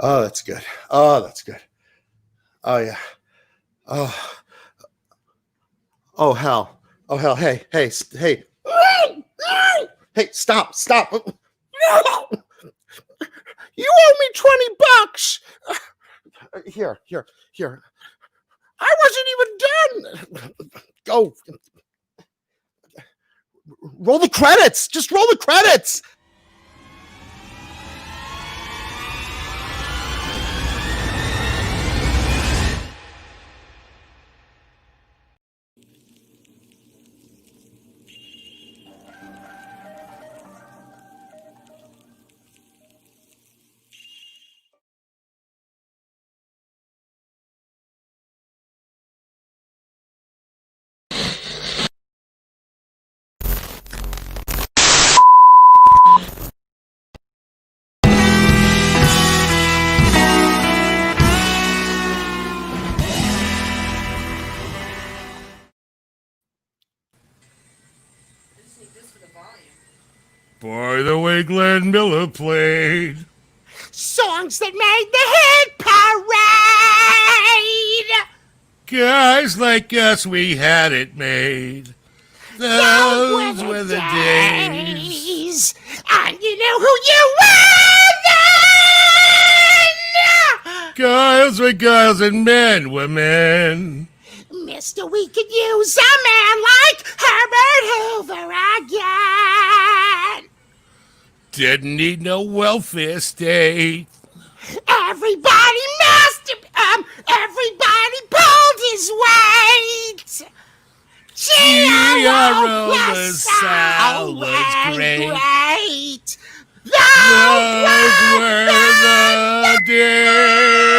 Oh, that's good. Oh, that's good. Oh yeah. Oh, oh hell. Oh hell. Hey, hey, hey. Hey, stop, stop. You owe me $20. Here. I wasn't even done. Go. Roll the credits. Just roll the credits. By the way, Glenn Miller played Songs that made the hit parade. guys like us, we had it made. Those were the days. And you know who you were then. Girls were girls and men were men. Mister, we could use a man like Herbert Hoover again. Didn't need no welfare state. Everybody pulled his weight. G.R.O. was always great. Those were the days.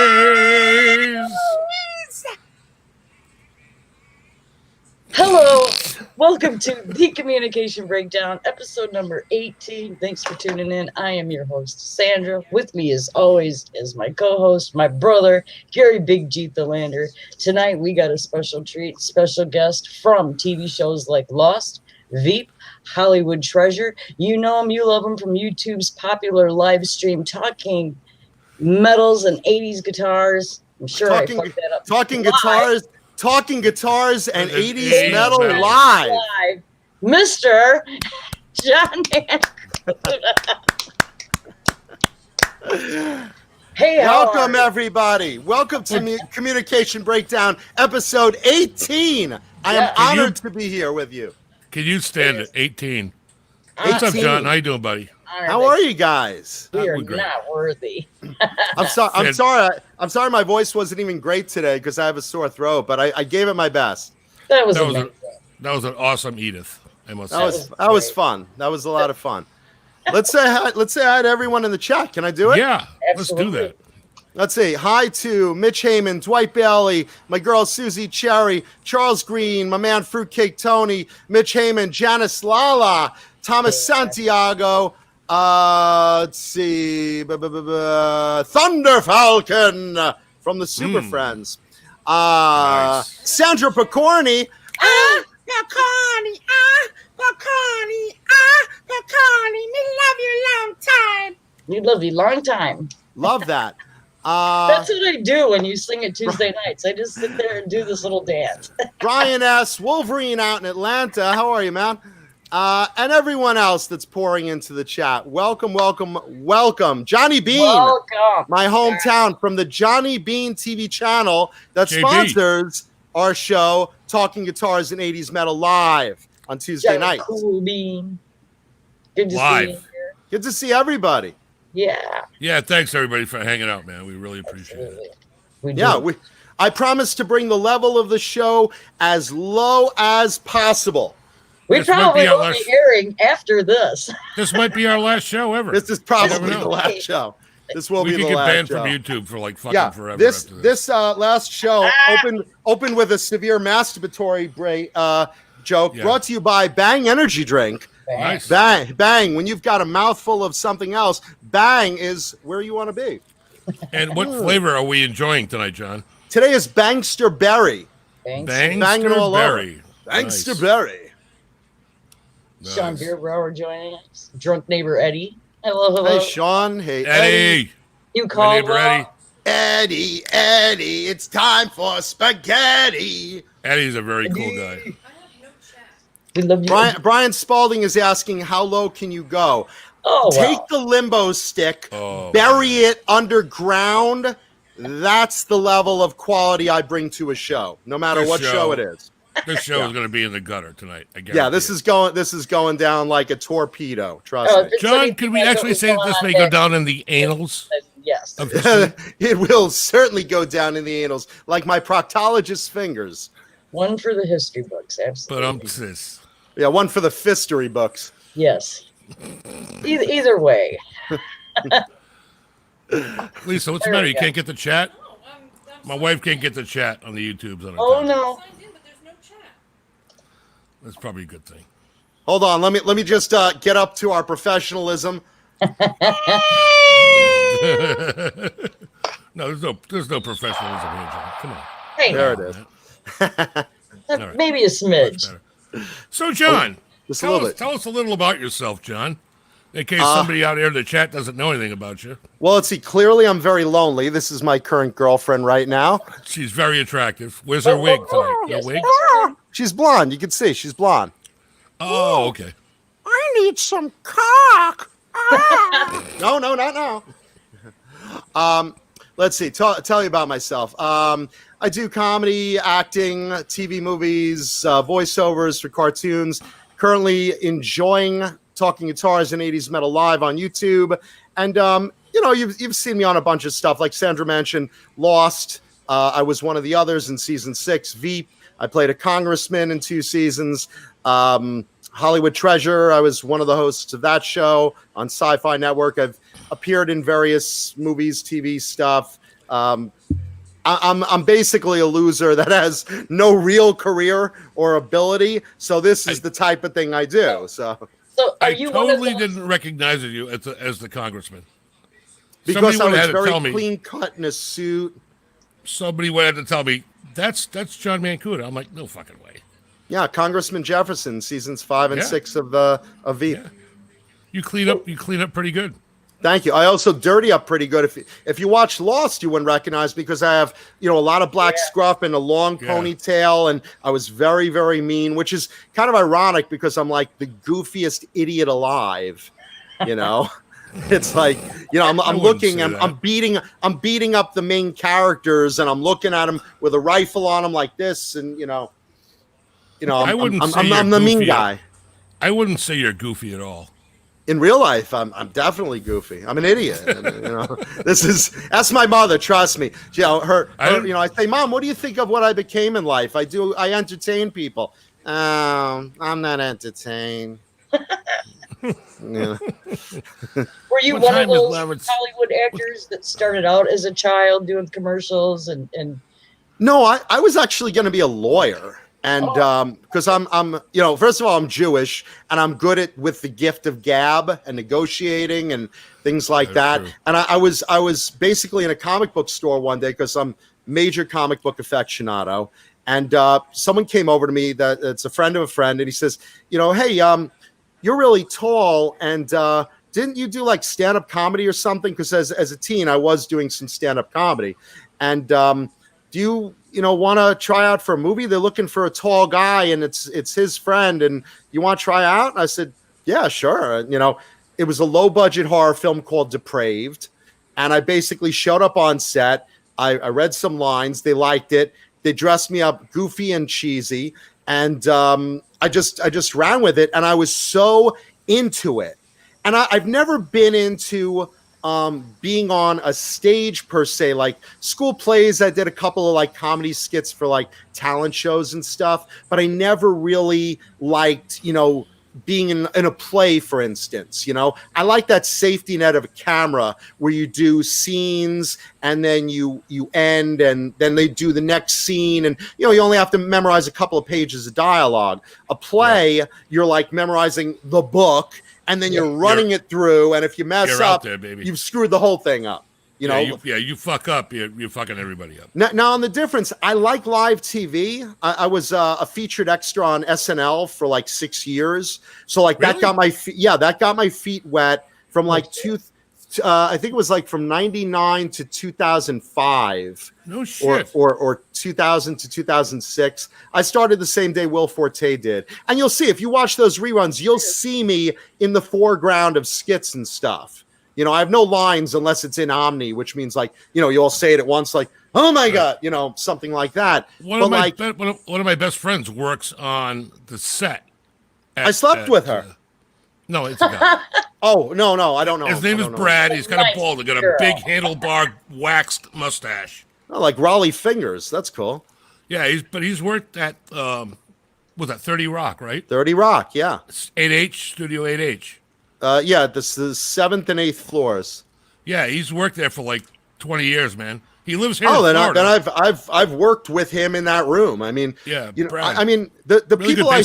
Hello, welcome to The Communication Breakdown, episode number 18. Thanks for tuning in. I am your host, Sandra. With me, as always, is my co-host, my brother, Gary Big G. Thelander. Tonight, we got a special treat, special guest from TV shows like Lost, VEEP, Hollywood Treasure. You know him, you love him from YouTube's popular live stream, Talking Metals and 80s Guitars. I'm sure I fucked that up. Talking guitars and 80s metal live. Mr. John Hey, welcome everybody. Welcome to Communication Breakdown, episode 18. I am honored to be here with you. Can you stand it? 18. What's up, John? How you doing, buddy? How are you guys? We are not worthy. I'm sorry my voice wasn't even great today because I have a sore throat, but I gave it my best. That was an awesome Edith. I must say. That was fun. That was a lot of fun. Let's say hi to everyone in the chat. Can I do it? Yeah, absolutely. Let's do that. Let's see. Hi to Mitch Heyman, Dwight Bailey, my girl Susie Cherry, Charles Green, my man Fruitcake Tony, Mitch Heyman, Janice Lala, Thomas Santiago. Let's see. Thunder Falcon from the Super Friends. Nice. Sandra Picorni. Picorni. Me love you long time. We love you long time. Love that. That's what I do when you sing it Tuesday nights. I just sit there and do this little dance. Brian S. Wolverine out in Atlanta. How are you, man? And everyone else that's pouring into the chat. Welcome. Johnny Bean. Welcome. My hometown from the Johnny Bean TV channel that sponsors our show, Talking Guitars and 80s Metal Live on Tuesday nights. Cool Bean. Good to see you here. Good to see everybody. Yeah. Yeah, thanks everybody for hanging out, man. We really appreciate it. I promise to bring the level of the show as low as possible. We probably will be airing after this. This might be our last show ever. This is probably the last show. This will be the last show. We could get banned from YouTube for like fucking forever. This last show opened with a severe masturbatory joke brought to you by Bang Energy Drink. Nice. Bang. When you've got a mouthful of something else, Bang is where you want to be. And what flavor are we enjoying tonight, John? Today is Bangster Berry. Bangster Berry. Bangster Berry. Nice. Sean Beerbrower joining us. Drunk neighbor Eddie. Hello. Hey, Sean. Hey, Eddie. You called Eddie. Eddie, it's time for spaghetti. Eddie's a very cool guy. We love you. Brian Spalding is asking, how low can you go? Oh, Take wow. the limbo stick, Oh, bury it underground. That's the level of quality I bring to a show, no matter what show it is. This show is going to be in the gutter tonight. I guarantee Yeah, this is going down like a torpedo. Trust me. John, could we actually say that this may go down in the annals? Yes. It will certainly go down in the annals, like my proctologist's fingers. One for the history books, absolutely. But Yeah, one for the fistery books. Yes. Either way. Lisa, what's the matter? You can't get the chat? My wife can't get the chat on the YouTubes. On her Oh time. no. That's probably a good thing. Hold on, let me just get up to our professionalism. No, there's no professionalism here, John. Come on. Hey, There it is. right. maybe a smidge. So, John, Just a little bit. tell us a little about yourself, John. In case somebody out here in the chat doesn't know anything about you. Well, let's see. Clearly, I'm very lonely. This is my current girlfriend right now. She's very attractive. Where's her wig tonight? No Yes. wig? She's blonde. You can see she's blonde. Oh, okay. I need some cock. No, not now. Let's see. Tell you about myself. I do comedy, acting, TV movies, voiceovers for cartoons. Currently enjoying talking guitars and 80s metal live on YouTube. And, you've seen me on a bunch of stuff. Like Sandra mentioned, Lost. I was one of the others in season 6, VEEP. I played a congressman in 2 seasons. Hollywood Treasure. I was one of the hosts of that show on Sci-Fi Network. I've appeared in various movies, TV stuff. I'm basically a loser that has no real career or ability. So this is the type of thing I do. So I totally didn't recognize you as the congressman. because Somebody I was had to very tell me. clean cut in a suit. Somebody would have to tell me that's John Mankuta. I'm like, no fucking way. Yeah, Congressman Jefferson, seasons 5 and 6 of VEEP. Yeah. You clean up pretty good. Thank you. I also dirty up pretty good. If you watch Lost, you wouldn't recognize because I have, a lot of black scruff and a long ponytail, and I was very, very mean, which is kind of ironic because I'm like the goofiest idiot alive. It's like, I'm looking and I'm beating up the main characters, and I'm looking at them with a rifle on them like this, and I'm the mean guy. I wouldn't say you're goofy at all. In real life, I'm definitely goofy. I'm an idiot. That's my mother. Trust me. I say, Mom, what do you think of what I became in life? I entertain people. I'm not entertained. Were you one of those Hollywood actors that started out as a child doing commercials and? No, I was actually going to be a lawyer. And because I'm first of all, I'm Jewish and I'm good with the gift of gab and negotiating and things like that. True. And I was basically in a comic book store one day because I'm major comic book aficionado. And someone came over to me that's a friend of a friend, and he says, hey, you're really tall, and didn't you do like stand-up comedy or something? Because as a teen, I was doing some stand-up comedy. And do you want to try out for a movie? They're looking for a tall guy, and it's his friend, and you want to try out? And I said, yeah, sure. It was a low budget horror film called Depraved. And I basically showed up on set. I read some lines. They liked it. They dressed me up goofy and cheesy. And I just ran with it. And I was so into it. And I've never been into being on a stage per se, like school plays. I did a couple of like comedy skits for like talent shows and stuff, but I never really liked, being in a play, for instance. I like that safety net of a camera where you do scenes and then you end and then they do the next scene, and you only have to memorize a couple of pages of dialogue. A play, you're like memorizing the book, and then you're running it through, and if you mess up, you've screwed the whole thing up. You fuck up, you're fucking everybody up. Now on the difference, I like live TV. I was a featured extra on SNL for like 6 years, so like that got my feet wet from like I think it was like from 99 to 2005. No shit. Or 2000 to 2006. I started the same day Will Forte did. And you'll see, if you watch those reruns, you'll see me in the foreground of skits and stuff. You know, I have no lines unless it's in Omni, which means like, you know, you all say it at once, like, oh my God, you know, something like that. One of my best friends works on the set. I slept with her. No, it's a guy. Oh, no, I don't know. His name is Brad. He's kind of bald. He's got a big handlebar waxed mustache. Oh, like Raleigh Fingers. That's cool. Yeah, he's worked at, was that 30 Rock, right? 30 Rock, yeah. It's 8H, Studio 8H. Yeah, this is 7th and 8th floors. Yeah, he's worked there for like 20 years, man. He lives here. Oh, in then Florida. I've worked with him in that room. I mean, yeah, you know, Brad. I mean the really people I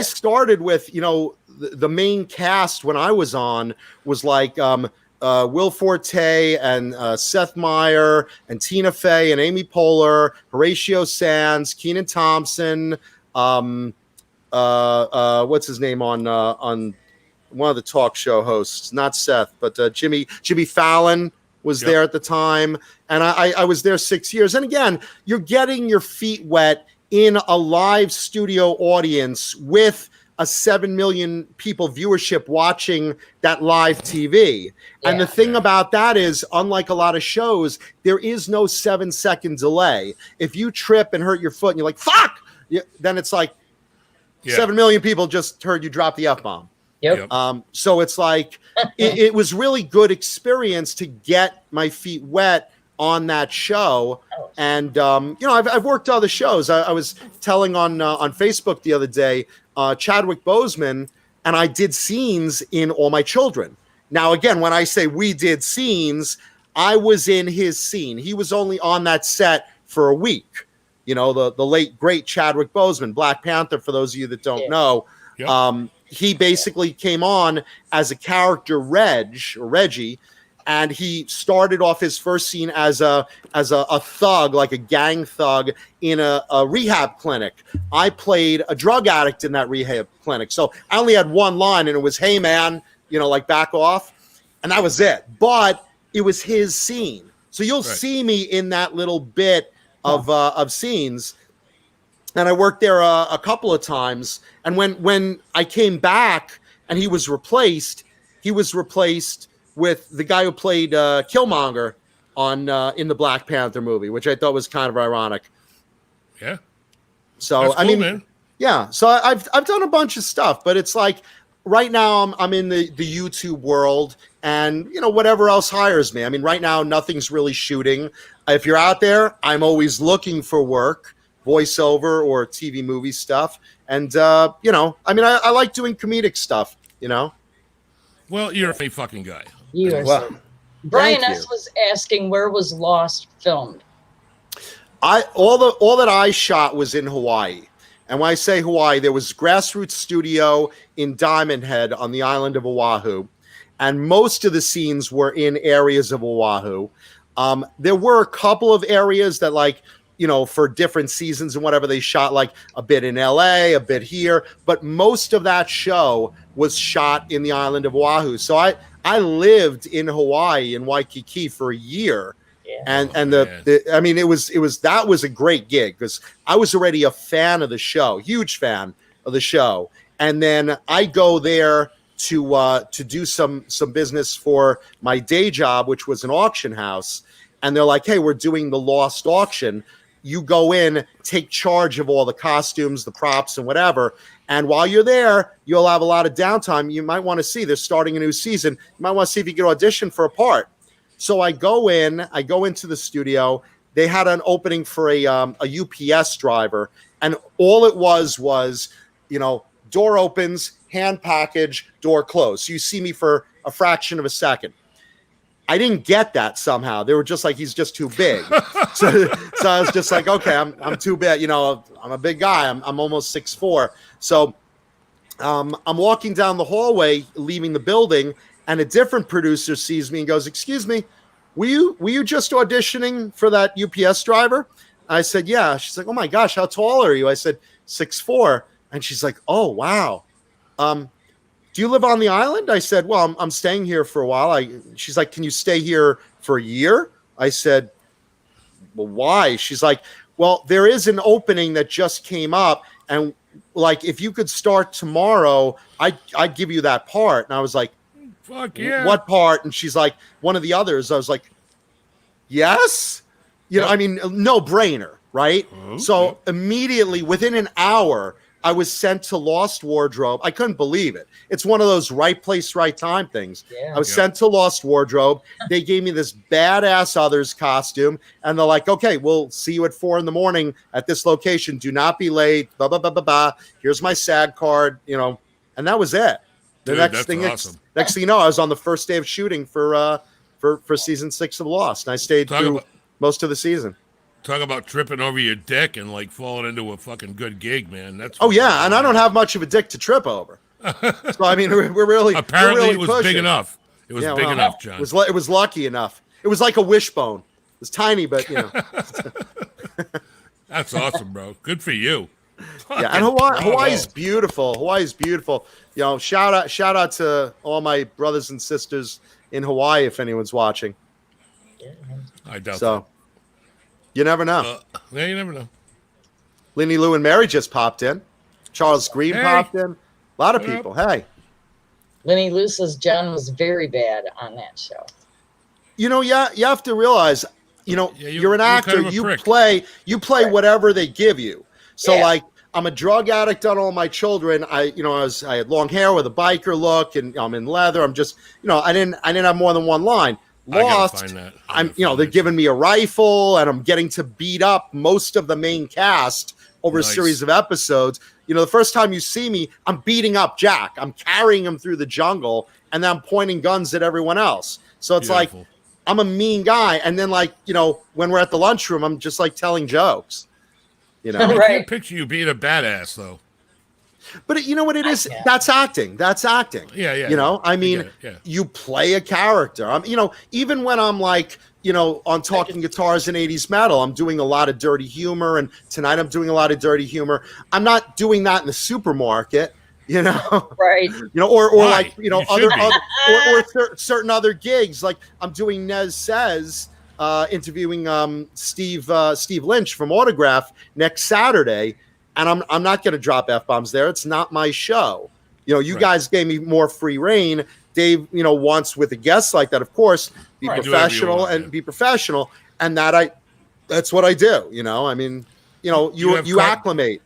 started with, you know, the main cast when I was on was like Will Forte and Seth Meyer and Tina Fey and Amy Poehler, Horatio Sands, Kenan Thompson, what's his name on one of the talk show hosts, not Seth, but Jimmy Fallon was there at the time. And I was there 6 years. And again, you're getting your feet wet in a live studio audience with a 7 million people viewership watching that live TV. Yeah. And the thing about that is, unlike a lot of shows, there is no 7-second delay. If you trip and hurt your foot and you're like, fuck, then it's like 7 million people just heard you drop the F-bomb. Yep. So it's like, it was really good experience to get my feet wet on that show. And, you know, I've worked other shows. I was telling on Facebook the other day, Chadwick Boseman, and I did scenes in All My Children. Now, again, when I say we did scenes, I was in his scene. He was only on that set for a week. You know, the late, great Chadwick Boseman, Black Panther, for those of you that don't know. Yep. He basically came on as a character Reggie, and he started off his first scene as a thug, like a gang thug in a rehab clinic. I played a drug addict in that rehab clinic. So I only had one line, and it was, hey man, you know, like back off. And that was it. But it was his scene. So you'll see me in that little bit of scenes. And I worked there a couple of times. And when I came back and he was replaced with the guy who played Killmonger in the Black Panther movie, which I thought was kind of ironic. Yeah. So that's cool, I mean, man. Yeah. So I've done a bunch of stuff, but it's like right now I'm in the YouTube world, and you know, whatever else hires me. I mean, right now nothing's really shooting. If you're out there, I'm always looking for work, voiceover or TV movie stuff, and you know, I mean, I like doing comedic stuff. You know. Well, you're a funny fucking guy. You are. Well, Brian S. was asking, where was Lost filmed? All that I shot was in Hawaii. And when I say Hawaii, there was Grassroots Studio in Diamond Head on the island of Oahu. And most of the scenes were in areas of Oahu. There were a couple of areas that, like, you know, for different seasons and whatever, they shot like a bit in LA, a bit here. But most of that show was shot in the island of Oahu. So I lived in Hawaii, in Waikiki, for a year. Yeah. And I mean, it was that was a great gig because I was already a fan of the show, huge fan of the show. And then I go there to do some business for my day job, which was an auction house. And they're like, hey, we're doing the Lost auction. You go in, take charge of all the costumes, the props, and whatever. And while you're there, you'll have a lot of downtime. You might want to see, they're starting a new season. You might want to see if you can audition for a part. So I go into the studio. They had an opening for a UPS driver. And all it was, you know, door opens, hand package, door closed. So you see me for a fraction of a second. I didn't get that somehow. They were just like, he's just too big. so I was just like, okay, I'm too big. You know, I'm a big guy. I'm almost 6'4". So I'm walking down the hallway, leaving the building, and a different producer sees me and goes, excuse me, were you just auditioning for that UPS driver? I said, yeah. She's like, oh my gosh, how tall are you? I said, 6'4". And she's like, oh, wow. do you live on the island? I said, well, I'm staying here for a while. She's like, can you stay here for a year? I said, well, why? She's like, well, there is an opening that just came up, and like, if you could start tomorrow, I'd give you that part. And I was like, fuck yeah. What part? And she's like, one of the others. I was like, yes. You know, I mean, no brainer, right? So immediately within an hour, I was sent to Lost Wardrobe. I couldn't believe it. It's one of those right place, right time things. I was sent to Lost Wardrobe. They gave me this badass Others costume, and they're like, okay, we'll see you at 4 a.m. at this location. Do not be late. Blah, blah, blah, blah, blah. Here's my SAG card, you know, and that was it. The next thing you know, I was on the first day of shooting for season 6 of Lost, and I stayed through most of the season. Talk about tripping over your dick and like falling into a fucking good gig, man. That's yeah, and I don't have much of a dick to trip over. So I mean, we're really apparently really it was pushing. Big enough. It was big enough, John. It was lucky enough. It was like a wishbone. It was tiny, but you know. That's awesome, bro. Good for you. Yeah, and Hawaii's beautiful. Hawaii's beautiful. You know, shout out to all my brothers and sisters in Hawaii if anyone's watching. I doubt so. You never know. Yeah, you never know. Linny Lou and Mary just popped in. Charles Green popped in. A lot of people. Hey. Linny Lou says John was very bad on that show. You know, you have to realize, you know, you're an actor. Kind of you play whatever they give you. So like, I'm a drug addict on all my children. I had long hair with a biker look, and I'm in leather. I'm just, you know, I didn't have more than one line. Lost, they're giving me a rifle, and I'm getting to beat up most of the main cast over a series of episodes. You know, the first time you see me, I'm beating up Jack. I'm carrying him through the jungle, and then I'm pointing guns at everyone else. So it's like, I'm a mean guy. And then, like, you know, when we're at the lunchroom, I'm just like telling jokes. You know, I can't picture you being a badass though. But you know what it is? That's acting. That's acting. Yeah. You know, I mean, you play a character. You know, even when I'm like, you know, on Talking Guitars and 80s Metal, I'm doing a lot of dirty humor. And tonight I'm doing a lot of dirty humor. I'm not doing that in the supermarket, you know? Right. You know, or like, you know, or certain other gigs. Like I'm doing Nez Says, interviewing Steve Lynch from Autograph next Saturday. And I'm not going to drop F-bombs there. It's not my show. You know, you guys gave me more free reign. Dave, you know, wants with a guest like that, of course, be professional and be professional. And that's what I do. You know, I mean, you know, you acclimate.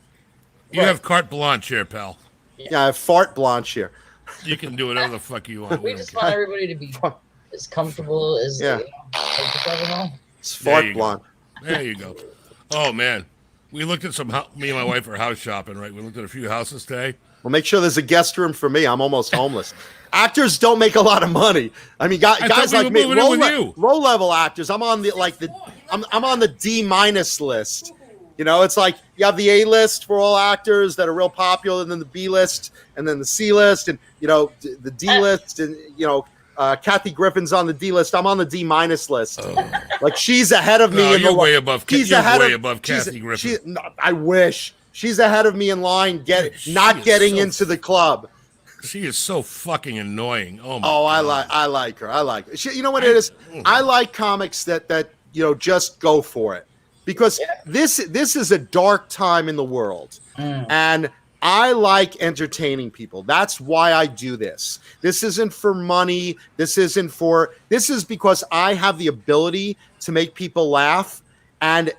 You have carte blanche here, pal. Yeah, I have fart blanche here. You can do whatever the fuck you want. We just want everybody to be as comfortable as It's fart blanche. There you go. Oh, man. We looked at me and my wife are house shopping, right? We looked at a few houses today. Well, make sure there's a guest room for me. I'm almost homeless. Actors don't make a lot of money. I mean, guys like me, low level actors. I'm on I'm on the D- list. You know, it's like you have the A list for all actors that are real popular, and then the B list, and then the C list, and you know the D list, and you know. Kathy Griffin's on the D list. I'm on the D- list. Like she's ahead of me. No, you're way above. Way above Kathy Griffin. I wish she's ahead of me in line. Getting into the club. She is so fucking annoying. Oh my. Oh, I like her. I like her. You know what it is? I like comics that you know just go for it because this is a dark time in the world, and I like entertaining people. That's why I do this. This isn't for money. This is because I have the ability to make people laugh. And,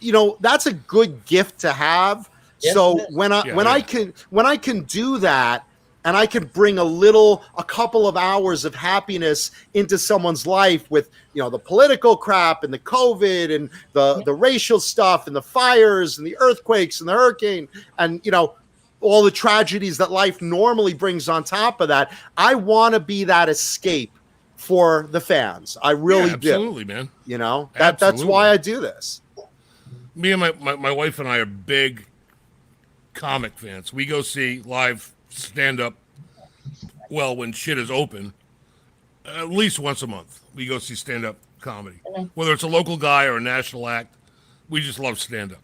you know, that's a good gift to have. Yes, so when I can do that, and I can bring a couple of hours of happiness into someone's life with, you know, the political crap and the COVID and the racial stuff and the fires and the earthquakes and the hurricane and, you know, all the tragedies that life normally brings on top of that. I want to be that escape for the fans. I really do. Absolutely, man. You know, that's why I do this. Me and my wife and I are big comic fans. We go see live stand-up, well, when shit is open, at least once a month. We go see stand-up comedy. Whether it's a local guy or a national act, we just love stand-up.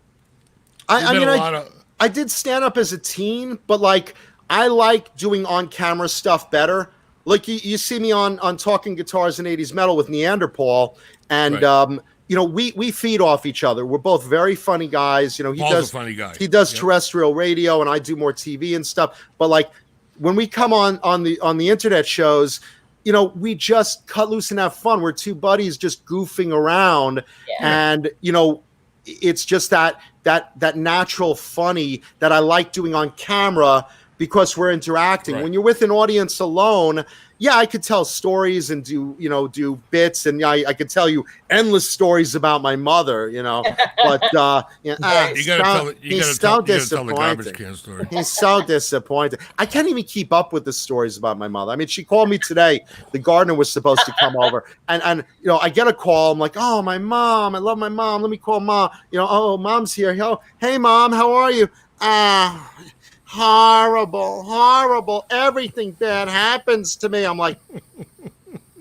I did stand up as a teen, but like I like doing on-camera stuff better. Like you see me on Talking Guitars and 80s Metal with Neanderthal, and Right. we feed off each other. We're both very funny guys. He Paul's does a funny guy. He does terrestrial radio, and I do more TV and stuff. But like when we come on the internet shows, we just cut loose and have fun. We're two buddies just goofing around, and it's just that natural funny that I like doing on camera because we're interacting. Right. When you're with an audience alone, I could tell stories and do bits, and I could tell you endless stories about my mother, but You gotta tell the garbage can story. He's so disappointed. I can't even keep up with the stories about my mother. I mean, she called me today. The gardener was supposed to come over, and I get a call. I'm like, oh, my mom. I love my mom. Let me call mom. Oh, mom's here. Oh, hey, mom, how are you? Horrible. Everything bad happens to me. I'm like,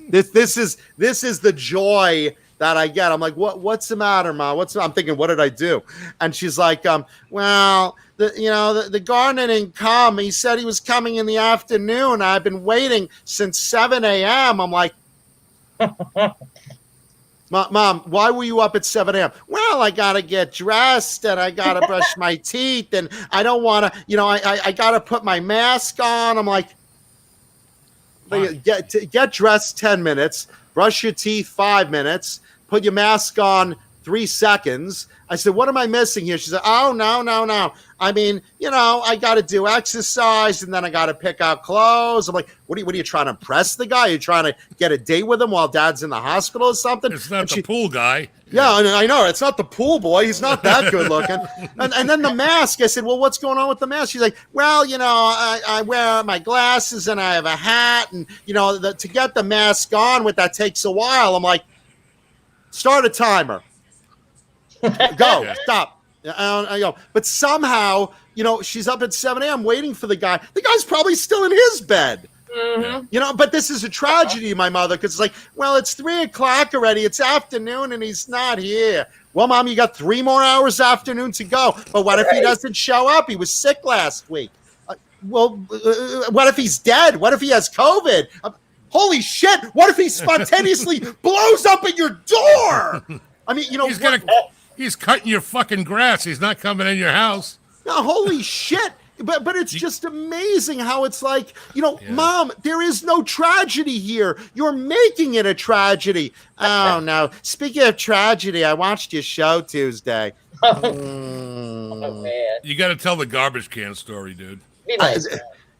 this is the joy that I get. I'm like, what's the matter, Mom? I'm thinking, what did I do? And she's like, well, the gardener didn't come. He said he was coming in the afternoon. I've been waiting since 7 a.m. I'm like, Mom, why were you up at 7 a.m.? Well, I got to get dressed and I got to brush my teeth and I don't want to, I got to put my mask on. I'm like, get dressed 10 minutes, brush your teeth 5 minutes, put your mask on 3 seconds. I said, what am I missing here? She said, oh, no. I mean, I got to do exercise and then I got to pick out clothes. I'm like, what are you trying to impress the guy? Are you trying to get a date with him while dad's in the hospital or something? It's not the pool guy. Yeah, I know. It's not the pool boy. He's not that good looking. And then the mask. I said, well, what's going on with the mask? She's like, well, I wear my glasses and I have a hat. And, to get the mask on with that takes a while. I'm like, start a timer. Go, stop. But somehow, she's up at 7 a.m. waiting for the guy. The guy's probably still in his bed. Mm-hmm. But this is a tragedy, my mother, because it's like, well, it's 3 o'clock already. It's afternoon and he's not here. Well, Mom, you got 3 more hours afternoon to go. But what if he doesn't show up? He was sick last week. What if he's dead? What if he has COVID? Holy shit. What if he spontaneously blows up at your door? I mean, he's cutting your fucking grass. He's not coming in your house. No, holy shit. But it's just amazing how it's like, Mom, there is no tragedy here. You're making it a tragedy. Oh, no. Speaking of tragedy, I watched your show Tuesday. Oh, man. You got to tell the garbage can story, dude. Be nice.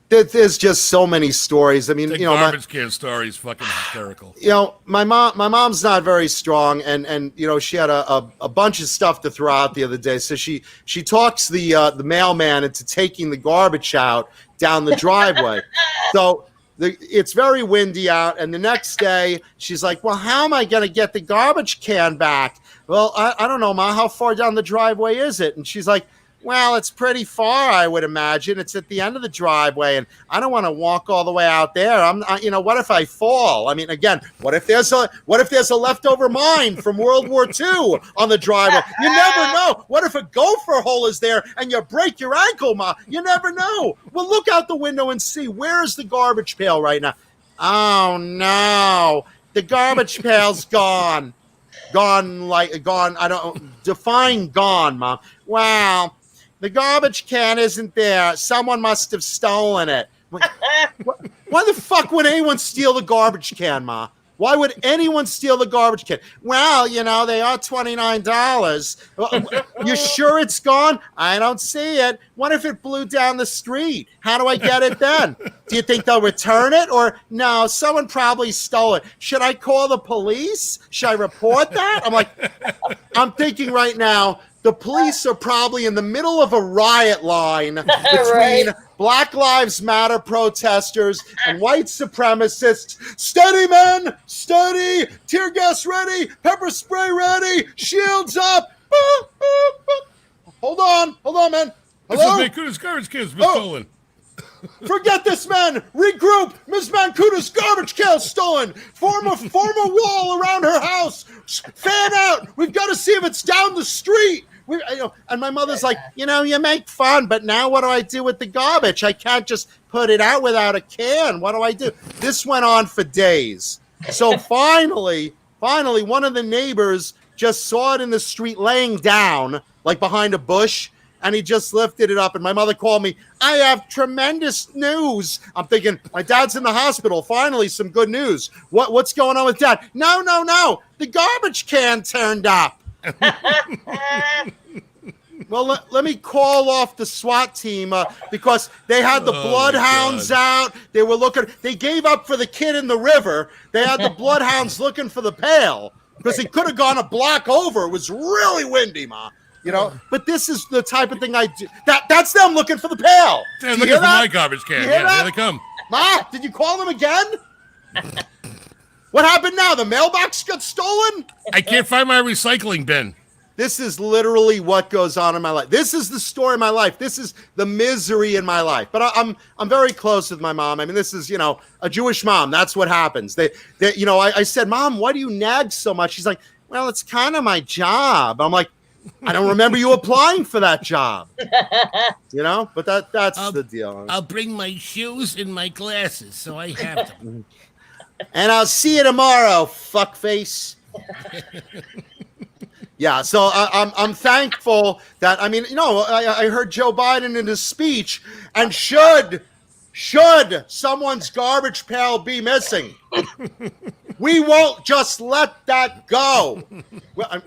There's just so many stories. I mean, The garbage can story is fucking hysterical. My mom's not very strong, and she had a bunch of stuff to throw out the other day. So she talks the mailman into taking the garbage out down the driveway. So it's very windy out, and the next day she's like, "Well, how am I going to get the garbage can back?" Well, I don't know, Ma. How far down the driveway is it? And she's like, well, it's pretty far, I would imagine. It's at the end of the driveway, and I don't want to walk all the way out there. What if I fall? I mean, again, what if there's a leftover mine from World War II on the driveway? You never know. What if a gopher hole is there and you break your ankle, Ma? You never know. Well, look out the window and see, where is the garbage pail right now? Oh no, the garbage pail's gone. Gone. I don't define gone, Mom. Wow. The garbage can isn't there. Someone must have stolen it. Why the fuck would anyone steal the garbage can, Ma? Why would anyone steal the garbage can? Well, they are $29. You sure it's gone? I don't see it. What if it blew down the street? How do I get it then? Do you think they'll return it? Or no, someone probably stole it. Should I call the police? Should I report that? I'm thinking right now, the police are probably in the middle of a riot line between Black Lives Matter protesters and white supremacists. Steady, men! Steady! Tear gas ready! Pepper spray ready! Shields up! Boop, boop, boop. Hold on, man. Hello? This is Mankuta's garbage can has been stolen. Forget this, man. Regroup. Ms. Mankuta's garbage can stolen. Form a wall around her house. Fan out. We've got to see if it's down the street. And my mother's like, you make fun, but now what do I do with the garbage? I can't just put it out without a can. What do I do? This went on for days. So finally, one of the neighbors just saw it in the street laying down, like behind a bush, and he just lifted it up. And my mother called me, I have tremendous news. I'm thinking, my dad's in the hospital. Finally, some good news. What's going on with Dad? No. The garbage can turned up. Well, let me call off the SWAT team because they had the bloodhounds out. They were looking. They gave up for the kid in the river. They had the bloodhounds looking for the pail because he could have gone a block over. It was really windy, Ma. But this is the type of thing I do. That's them looking for the pail. They're looking for my garbage can. Yeah, here they come. Ma, did you call them again? What happened now? The mailbox got stolen? I can't find my recycling bin. This is literally what goes on in my life. This is the story of my life. This is the misery in my life. But I'm very close with my mom. I mean, this is, a Jewish mom. That's what happens. I said, Mom, why do you nag so much? She's like, well, it's kind of my job. I'm like, I don't remember you applying for that job. But that's the deal. I'll bring my shoes and my glasses, so I have them. And I'll see you tomorrow, fuckface. Yeah, so I'm thankful that, I heard Joe Biden in his speech, and should someone's garbage pail be missing, we won't just let that go. Well,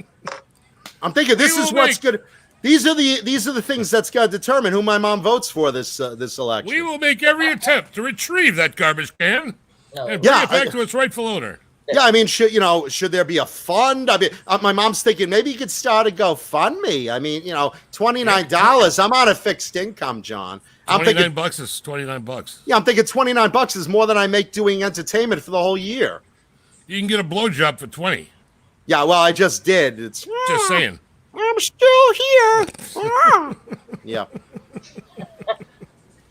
I'm thinking this is what's good. These are the things that's going to determine who my mom votes for this election. We will make every attempt to retrieve that garbage can and bring it back to its rightful owner. Yeah, I mean, should there be a fund? I mean, my mom's thinking maybe you could start a GoFundMe. I mean, $29. I'm on a fixed income, John. I'm thinking $29 is $29. Yeah, I'm thinking $29 is more than I make doing entertainment for the whole year. You can get a blowjob for $20. Yeah, well, I just did. It's just saying. I'm still here. Yeah.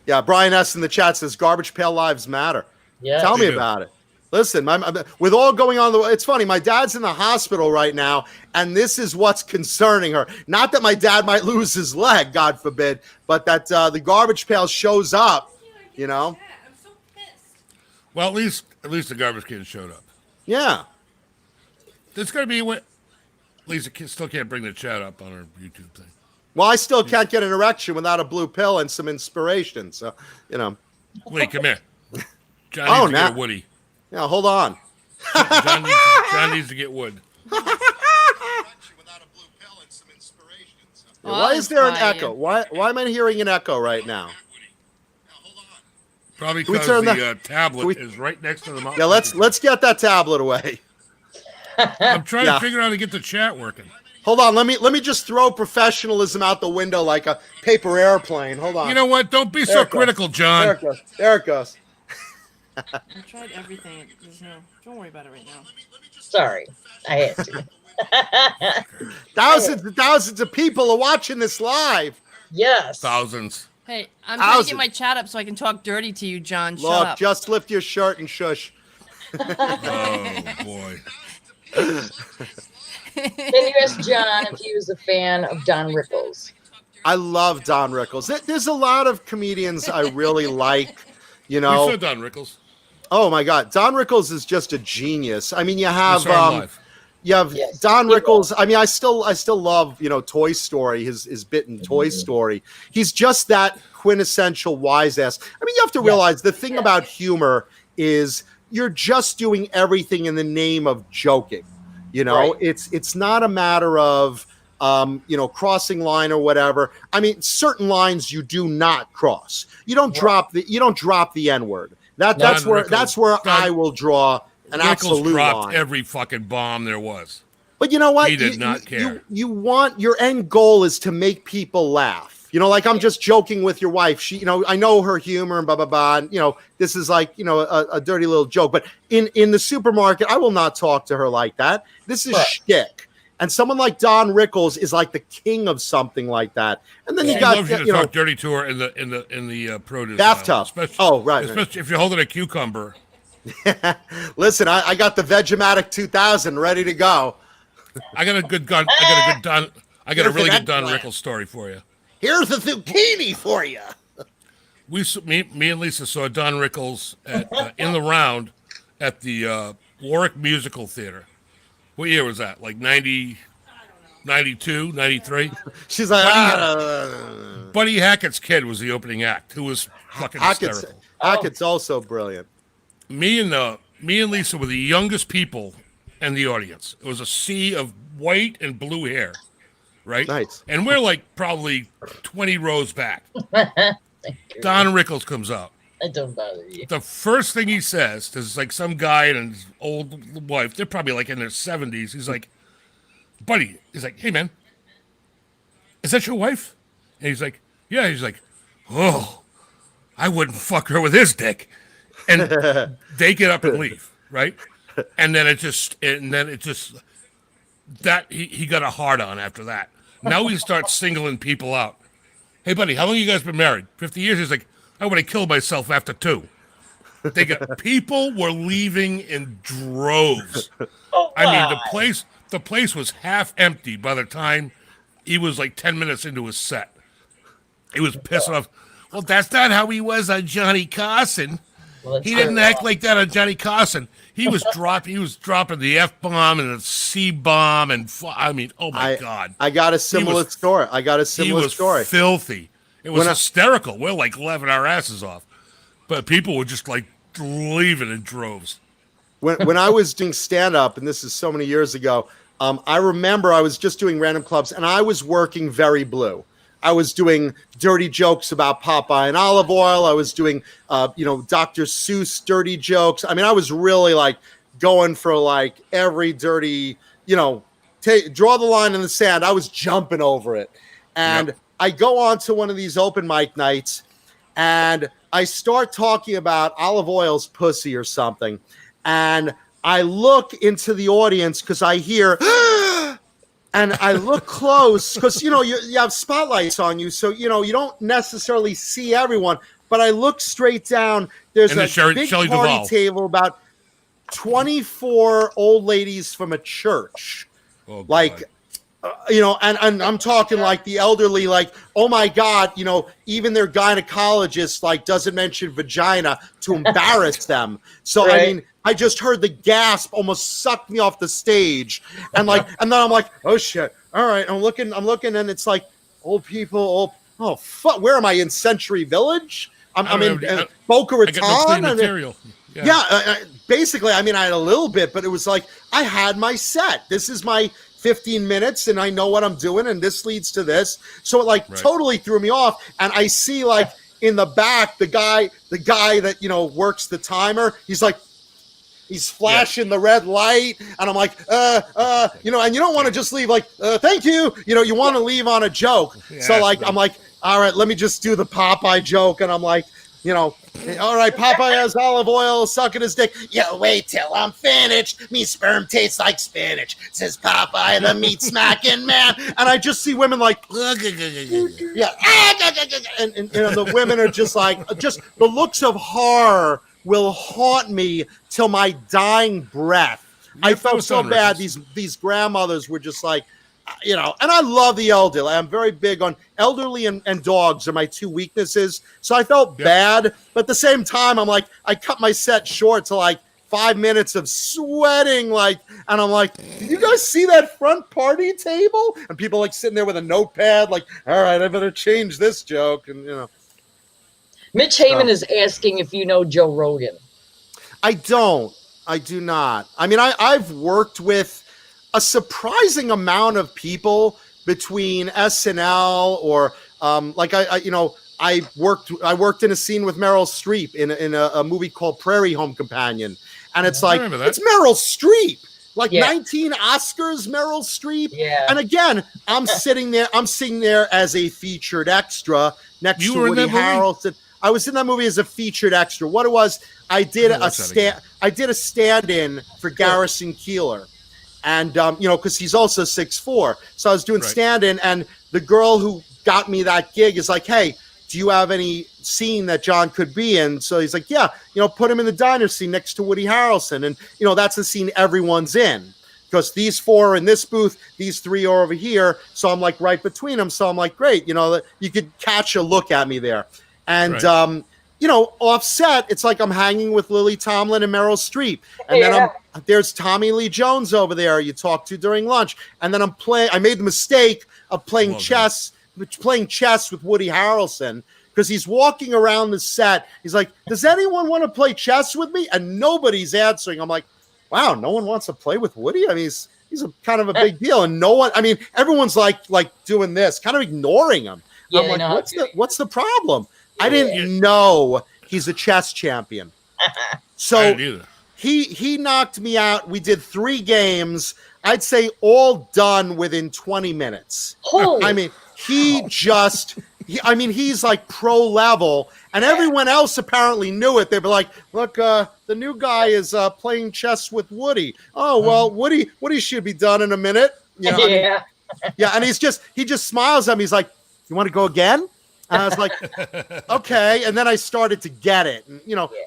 Yeah, Brian S. in the chat says garbage pail lives matter. Yeah. Tell me about it. Listen, with all going on, it's funny. My dad's in the hospital right now, and this is what's concerning her. Not that my dad might lose his leg, God forbid, but that the garbage pail shows up. I'm so pissed. Well, at least the garbage can showed up. Yeah. There's going to be what. Lisa still can't bring the chat up on her YouTube thing. Well, I still can't get an erection without a blue pill and some inspiration. So, Wait, come here. John needs to get a Woody. Yeah, hold on. John needs to get wood. Why is there an echo? Why am I hearing an echo right now? Probably because the tablet is right next to the mouse. Yeah, let's get that tablet away. I'm trying to figure out how to get the chat working. Hold on, let me just throw professionalism out the window like a paper airplane. Hold on. You know what? Don't be so critical, John. There it goes. I tried everything. Don't worry about it right now. Sorry, I had to. Thousands and thousands of people are watching this live. Yes. Thousands. Hey, I'm trying to get my chat up so I can talk dirty to you, John. Shut Look, up. just lift your shirt and shush. Oh, boy. Then you asked John if he was a fan of Don Rickles. I love Don Rickles. There's a lot of comedians I really like. We saw Don Rickles. Oh my God, Don Rickles is just a genius. I mean, you have Don Rickles. I mean, I still love Toy Story, his bit in Toy Story. He's just that quintessential wise ass. I mean, you have to realize the thing about humor is you're just doing everything in the name of joking. It's not a matter of crossing line or whatever. I mean, certain lines you do not cross. You don't drop the N-word. That's where I will draw an absolute dropped line. Every fucking bomb there was. But you know what? He did not care. You want your end goal is to make people laugh. Like I'm just joking with your wife. She, I know her humor and blah blah blah. And, this is like a dirty little joke. But in the supermarket, I will not talk to her like that. This is shtick. And someone like Don Rickles is like the king of something like that. And then you got loves you to talk dirty to her in the produce bathtub. Especially if you're holding a cucumber. Listen, I got the Vegematic 2000 ready to go. I got a good I got a Here's really an good Don eggplant. Rickles story for you. Here's the zucchini for you. Me and Lisa saw Don Rickles in the round at the Warwick Musical Theater. What year was that? Like 90, 92, 93? She's like, Buddy Hackett's kid was the opening act, who was fucking hysterical. Hackett's also brilliant. Me and Lisa were the youngest people in the audience. It was a sea of white and blue hair, right? Nice. And we're like probably 20 rows back. Thank you. Don Rickles comes out. I don't bother you. The first thing he says, there's like some guy and his old wife, they're probably like in their 70s. He's like, buddy, he's like, hey man, is that your wife? And he's like, yeah. He's like, oh, I wouldn't fuck her with his dick. And they get up and leave, right? And then it just that he got a hard on after that. Now he starts singling people out. Hey buddy, how long you guys been married? 50 years? He's like, I would have killed myself after 2. People were leaving in droves. Oh, I mean, the place was half empty by the time he was like 10 minutes into his set. He was pissing off. Well, that's not how he was on Johnny Carson. Well, He didn't act like that on Johnny Carson. He was dropping the F-bomb and the C-bomb and I mean, oh my God. I got a similar story. He was filthy. It was hysterical. We're like laughing our asses off. But people were just like leaving in droves. When I was doing stand-up, and this is so many years ago, I remember I was just doing random clubs, and I was working very blue. I was doing dirty jokes about Popeye and olive oil. I was doing, Dr. Seuss dirty jokes. I mean, I was really like going for like every dirty, draw the line in the sand. I was jumping over it. And I go on to one of these open mic nights, and I start talking about olive oil's pussy or something. And I look into the audience because I hear... And I look close because, you have spotlights on you. So, you don't necessarily see everyone. But I look straight down. There's a big Shelley party Duvall. table, about 24 old ladies from a church. Oh, like, and I'm talking like the elderly, like, oh, my God, even their gynecologist, like, doesn't mention vagina to embarrass them. So, right. I mean... I just heard the gasp almost suck me off the stage. And then I'm like, oh shit. All right. I'm looking and it's like old people. Oh fuck. Where am I in Century Village? I'm in Boca Raton. I got no material. Basically, I mean, I had a little bit, but it was like, I had my set. This is my 15 minutes and I know what I'm doing. And this leads to this. So it totally threw me off. And I see like in the back, the guy that, works the timer. He's flashing the red light, and I'm like, and you don't want to just leave like, thank you. You want to leave on a joke. Yeah, so like, I'm like, all right, let me just do the Popeye joke. And I'm like, all right, Popeye has olive oil sucking his dick. Yo, wait till I'm finished. Me sperm tastes like spinach, says Popeye, the meat smacking man. And I just see women like, yeah. And the women are just like, just the looks of horror will haunt me till my dying breath. I felt so bad. These grandmothers were just like, and I love the elderly. I'm very big on elderly and dogs are my 2 weaknesses. So I felt bad, but at the same time, I'm like, I cut my set short to like 5 minutes of sweating, and I'm like, did you guys see that front party table? And people like sitting there with a notepad, like, all right, I better change this joke, and Mitch Heyman is asking if you know Joe Rogan. I do not. I mean, I've worked with a surprising amount of people between SNL or I worked in a scene with Meryl Streep in a movie called Prairie Home Companion, and it's like it's Meryl Streep. 19 Oscars, Meryl Streep. Yeah. And again, I'm sitting there as a featured extra next to Woody Harrelson. I was in that movie as a featured extra. What it was, I did a stand-in for Garrison Keillor. And, because he's also 6'4". So I was doing stand-in, and the girl who got me that gig is like, hey, do you have any scene that John could be in? So he's like, yeah, put him in the diner scene next to Woody Harrelson. And, that's the scene everyone's in. because these 4 are in this booth, these 3 are over here. So I'm like right between them. So I'm like, great, you could catch a look at me there. And, Right. offset, it's like I'm hanging with Lily Tomlin and Meryl Streep. And then there's Tommy Lee Jones over there you talk to during lunch. And then I made the mistake of playing chess with Woody Harrelson, because he's walking around the set. He's like, does anyone want to play chess with me? And nobody's answering. I'm like, wow, no one wants to play with Woody? I mean, he's a kind of a big deal. And everyone's like doing this, kind of ignoring him. Yeah, I'm like, what's the problem? I didn't know he's a chess champion. So he knocked me out. We did 3 games. I'd say all done within 20 minutes. Holy. I mean, he's like pro level, and everyone else apparently knew it. They were like, look, the new guy is playing chess with Woody. Oh, well, Woody should be done in a minute. Yeah. And he just smiles at me. He's like, you want to go again? And I was like, okay. And then I started to get it. And,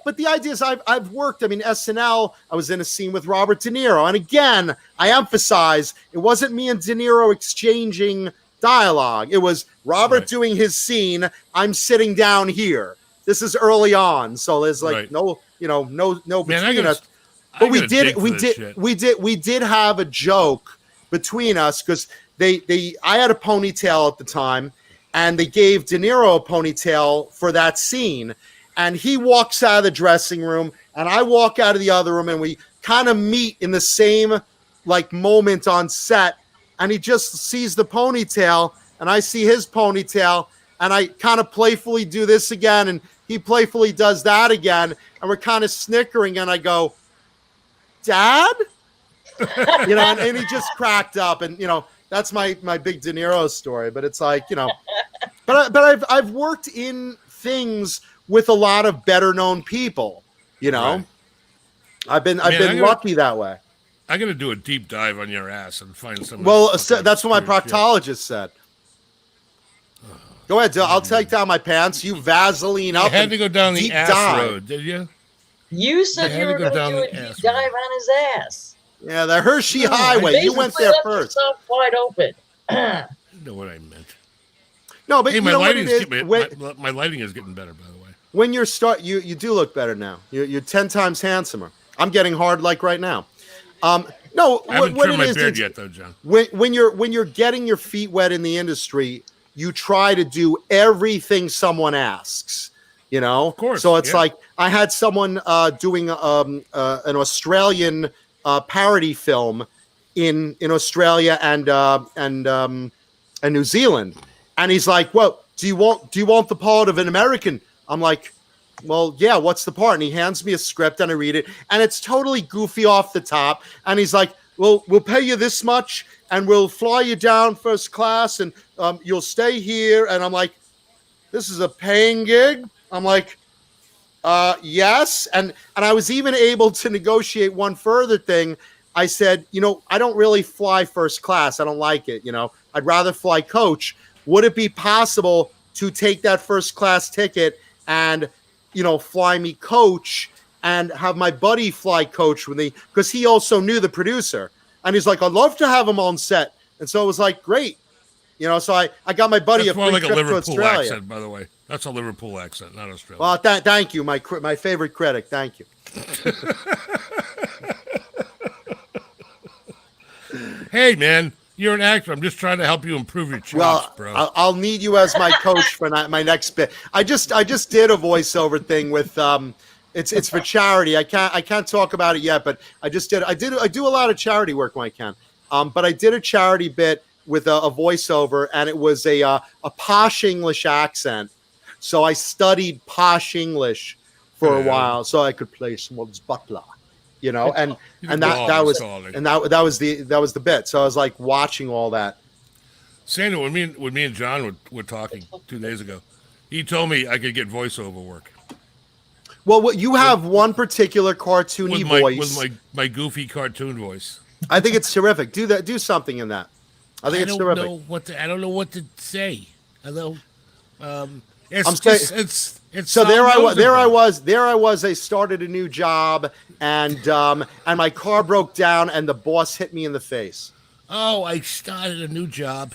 but the idea is I've worked. I mean, SNL, I was in a scene with Robert De Niro. And again, I emphasize it wasn't me and De Niro exchanging dialogue. It was Robert doing his scene. I'm sitting down here. This is early on. So there's no between us. But we did have a joke between us, because I had a ponytail at the time, and they gave De Niro a ponytail for that scene. And he walks out of the dressing room, and I walk out of the other room, and we kind of meet in the same moment on set. And he just sees the ponytail, and I see his ponytail, and I kind of playfully do this again, and he playfully does that again, and we're kind of snickering, and I go, Dad? And he just cracked up, and that's my big De Niro story. But it's like, but I've worked in things with a lot of better known people, Right. I've been lucky that way. I got to do a deep dive on your ass and find some. Well, that's what my proctologist said. Go ahead, I'll take down my pants. You Vaseline up. You had to go down the ass dive. road, did you? You said you were going to do a deep dive on his ass. Yeah, the Hershey Highway. You went there first. Yourself wide open. You know what I meant. No, but my lighting is getting better, by the way. When you do look better now. You're 10 times handsomer. I'm getting hard like right now. No, I haven't trimmed my beard yet, though, John. When you're getting your feet wet in the industry, you try to do everything someone asks. Of course. So it's like I had someone doing an Australian parody film in Australia and New Zealand, and he's like, "Well, do you want the part of an American?" I'm like, well, yeah, what's the part? And he hands me a script and I read it, and it's totally goofy off the top. And he's like, well, we'll pay you this much and we'll fly you down first class and you'll stay here. And I'm like, this is a paying gig? I'm like, yes. And I was even able to negotiate one further thing. I said, I don't really fly first class. I don't like it. I'd rather fly coach. Would it be possible to take that first class ticket and fly me coach and have my buddy fly coach with me, because he also knew the producer. And he's like, I'd love to have him on set. And so it was like, great. So I got my buddy That's a more free like a trip to Liverpool Australia. accent, by the way. That's a Liverpool accent, not Australia. Well, thank you, my favorite critic. Thank you. Hey, man, you're an actor. I'm just trying to help you improve your chops, bro. I'll need you as my coach for my next bit. I just did a voiceover thing with it's for charity. I can't talk about it yet, but I do a lot of charity work when I can. But I did a charity bit with a voiceover, and it was a posh English accent. So I studied posh English for a while so I could play someone's butler. And that was the bit. So I was like watching all that. Sandra, when me and John were talking 2 days ago, he told me I could get voiceover work. Well, you have one particular cartoony voice with my goofy cartoon voice. I think it's terrific. Do something in that. I think it's terrific. I don't know what to say. Hello. It's saying- just it's So Sal there I Rosenberg. was. I started a new job, and my car broke down, and the boss hit me in the face. Oh, I started a new job,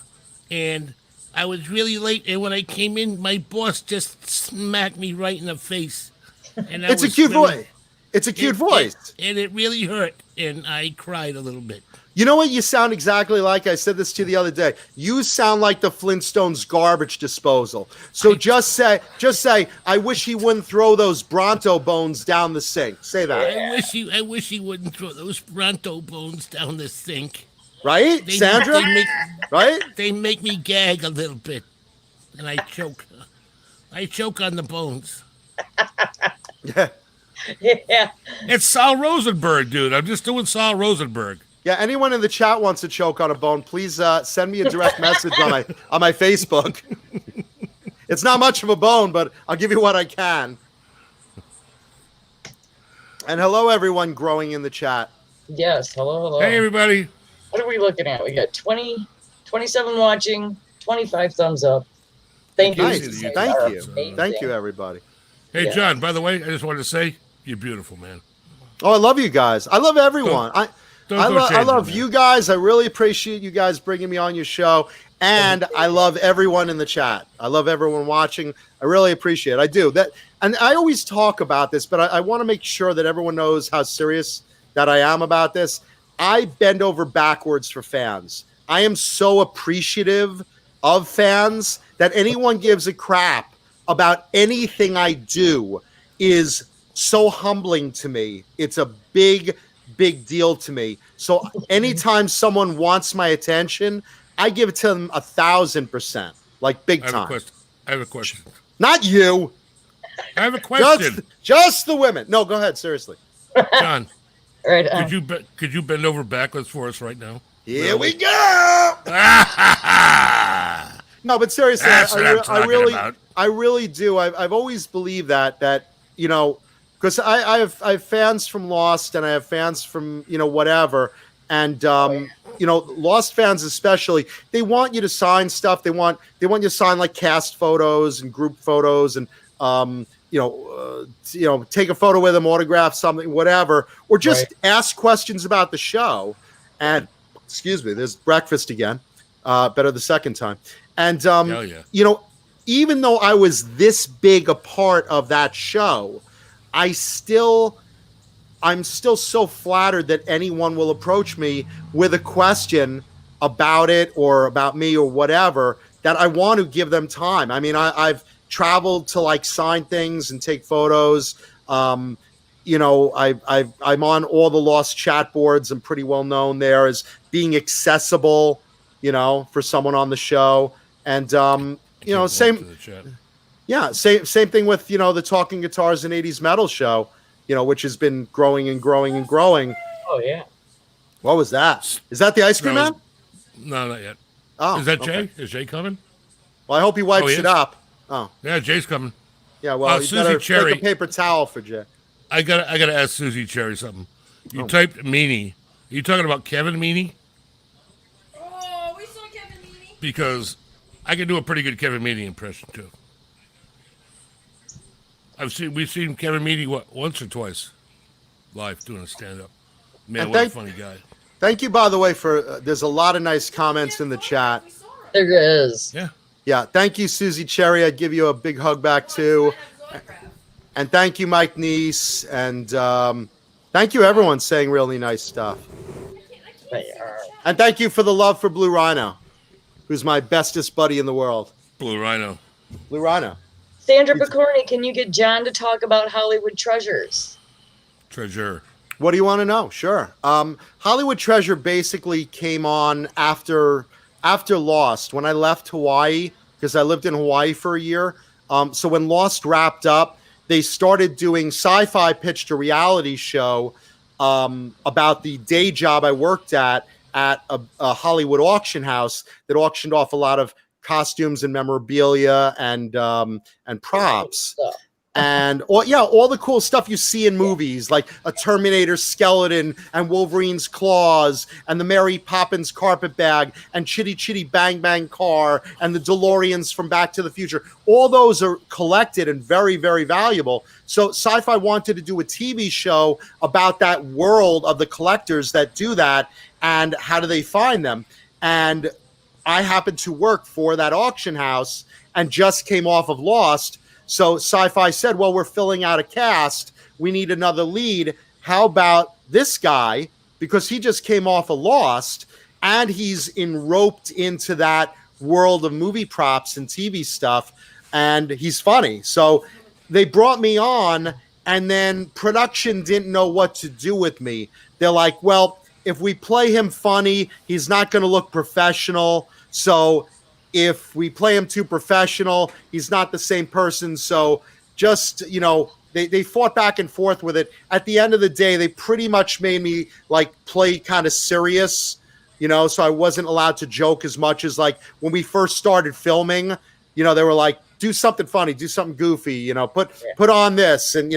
and I was really late. And when I came in, my boss just smacked me right in the face. And It's a cute voice. It's a cute voice. And it really hurt, and I cried a little bit. You know what? You sound exactly like, I said this to you the other day. You sound like the Flintstones garbage disposal. So just say, I wish he wouldn't throw those Bronto bones down the sink. Say that. I wish he wouldn't throw those Bronto bones down the sink. Right, Sandra? Right? They make me gag a little bit, and I choke. I choke on the bones. Yeah. Yeah. It's Sal Rosenberg, dude. I'm just doing Sal Rosenberg. Yeah, anyone in the chat wants to choke on a bone, please send me a direct message on my Facebook. It's not much of a bone, but I'll give you what I can. And hello, everyone growing in the chat. Yes. Hello. Hey, everybody. What are we looking at? We got 27 watching, 25 thumbs up. Thank you. Nice. you. Thank Are you. amazing. Thank you, everybody. Hey, Yeah. John, by the way, I just wanted to say, you're beautiful, man. Oh, I love you guys. I love everyone. I love you guys. I really appreciate you guys bringing me on your show. And I love everyone in the chat. I love everyone watching. I really appreciate it. I do. And I always talk about this, but I want to make sure that everyone knows how serious that I am about this. I bend over backwards for fans. I am so appreciative of fans that anyone gives a crap about anything I do is so humbling to me. It's a big deal to me. So anytime someone wants my attention, I give it to them 1,000%, like big time. I have a question. Not you. I have a question. Just the women. No, go ahead. Seriously. John, Right. could you bend over backwards for us right now? Here we go. No, but seriously, That's what I'm talking about. I really do. I've always believed that you know, because I have fans from Lost and I have fans from whatever, and you know, Lost fans especially, they want you to sign stuff. They want you to sign like cast photos and group photos and take a photo with them, autograph something, whatever, or just ask questions about the show. And excuse me, there's breakfast again. Better the second time. And Hell yeah. Even though I was this big a part of that show, I'm still so flattered that anyone will approach me with a question about it or about me or whatever, that I want to give them time. I mean, I've traveled to like sign things and take photos. I'm on all the Lost chat boards. I'm pretty well known there as being accessible, for someone on the show. And, same thing with, the Talking Guitars and 80s Metal show, which has been growing and growing and growing. Oh, yeah. What was that? Is that the ice cream man? No, not yet. Oh, is that okay. Jay? Is Jay coming? Well, I hope he wipes he it is? up. Oh, Yeah, Jay's coming. yeah. Well, you Susie better Cherry. take a paper towel for Jay. I gotta ask Susie Cherry something. You typed Meanie. Are you talking about Kevin Meanie? Oh, we saw Kevin Meanie. Because I can do a pretty good Kevin Meanie impression too. We've seen Kevin Meanie once or twice live doing a stand up. Man, And what a funny guy. Thank you, by the way, for there's a lot of nice comments in the chat. We saw her. There is. Yeah. Yeah, thank you, Susie Cherry. I'd give you a big hug back too. And thank you, Mike Neese. And thank you, everyone, saying really nice stuff. They are. And thank you for the love for Blue Rhino, who's my bestest buddy in the world. Blue Rhino. Blue Rhino. Sandra Picorni, can you get John to talk about Hollywood Treasures? Treasure. What do you want to know? Sure. Hollywood Treasure basically came on after Lost. When I left Hawaii, because I lived in Hawaii for a year. So when Lost wrapped up, they started doing Sci-Fi pitched a reality show about the day job I worked at a Hollywood auction house that auctioned off a lot of costumes and memorabilia and props. And all the cool stuff you see in movies, like a Terminator skeleton and Wolverine's claws and the Mary Poppins carpet bag and Chitty Chitty Bang Bang car and the DeLoreans from Back to the Future. All those are collected and very, very valuable. So Sci-Fi wanted to do a TV show about that world of the collectors that do that and how do they find them. And I happened to work for that auction house and just came off of Lost. So Sci-Fi said, well, we're filling out a cast. We need another lead. How about this guy? Because he just came off of Lost and he's roped into that world of movie props and TV stuff. And he's funny. So they brought me on, and then production didn't know what to do with me. They're like, well, if we play him funny, he's not going to look professional. So if we play him too professional, he's not the same person. So just, they fought back and forth with it. At the end of the day, they pretty much made me like play kind of serious, so I wasn't allowed to joke as much as like when we first started filming, they were like, do something funny, do something goofy, put on this and,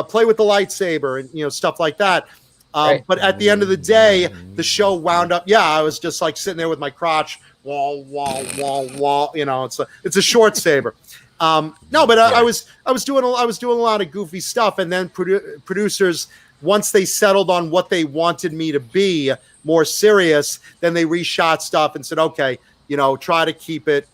play with the lightsaber and, stuff like that. Right. But at the end of the day, the show wound up. Yeah, I was just like sitting there with my crotch, wall, it's a short saber. No, but I was doing a lot of goofy stuff, and then producers, once they settled on what they wanted me to be more serious, then they reshot stuff and said, okay, try to keep it,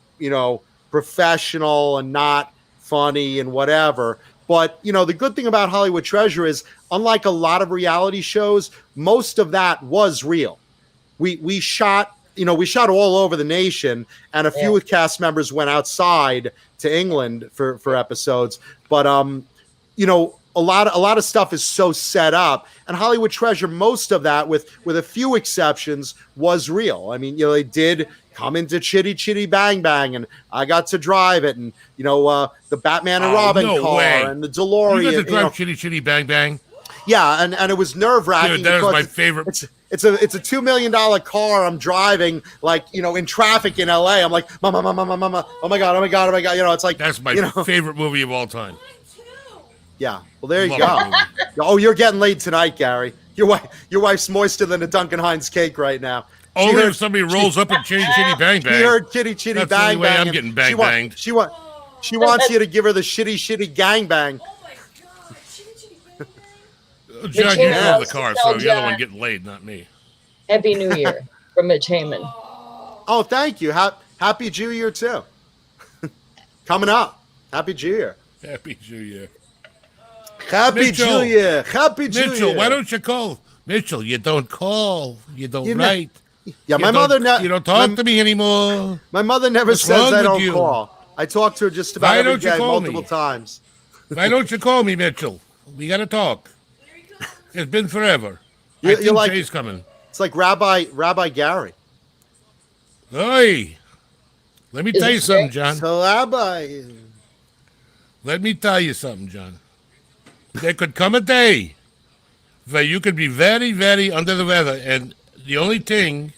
professional and not funny and whatever. But, the good thing about Hollywood Treasure is, unlike a lot of reality shows, most of that was real. We shot all over the nation, and a few cast members went outside to England for episodes. But, a lot of stuff is so set up, and Hollywood Treasure, most of that, with a few exceptions, was real. I mean, they did come into Chitty Chitty Bang Bang, and I got to drive it, and the Batman and Robin car and the DeLorean. You got to drive Chitty Chitty Bang Bang. Yeah, and it was nerve wracking. Dude, that is my favorite. It's a $2 million car I'm driving, like, in traffic in LA. I'm like, mama, oh my god. It's like, that's my favorite movie of all time. Yeah, well, there you go. Oh, you're getting laid tonight, Gary. Your wife's moister than a Duncan Hines cake right now. Only if somebody rolls up and Chitty Chitty Bang Bang. She heard Chitty Chitty That's Bang the only way Bang. I'm getting bang banged. She wants you to give her the shitty gang bang. Oh my god, Chitty Chitty Bang Bang. John, you drove the car, so you're the one getting laid, not me. Happy New Year from Mitch Heyman. Oh, thank you. Happy Jew Year, too. Coming up. Happy Jew Year. Happy Jew Year. Happy Jew Year. Happy Jew Year. Mitchell, why don't you call? Mitchell, you don't call. You don't write. Yeah, my mother you don't talk to me anymore. My mother never says I don't call. I talk to her just about every day, multiple times. Why don't you call me, Mitchell? We got to talk. It's been forever. You're like, Jay's coming. It's like Rabbi Gary. Hey, let me tell you something, John. So Rabbi. Let me tell you something, John. There could come a day where you could be very, very under the weather, and the only thing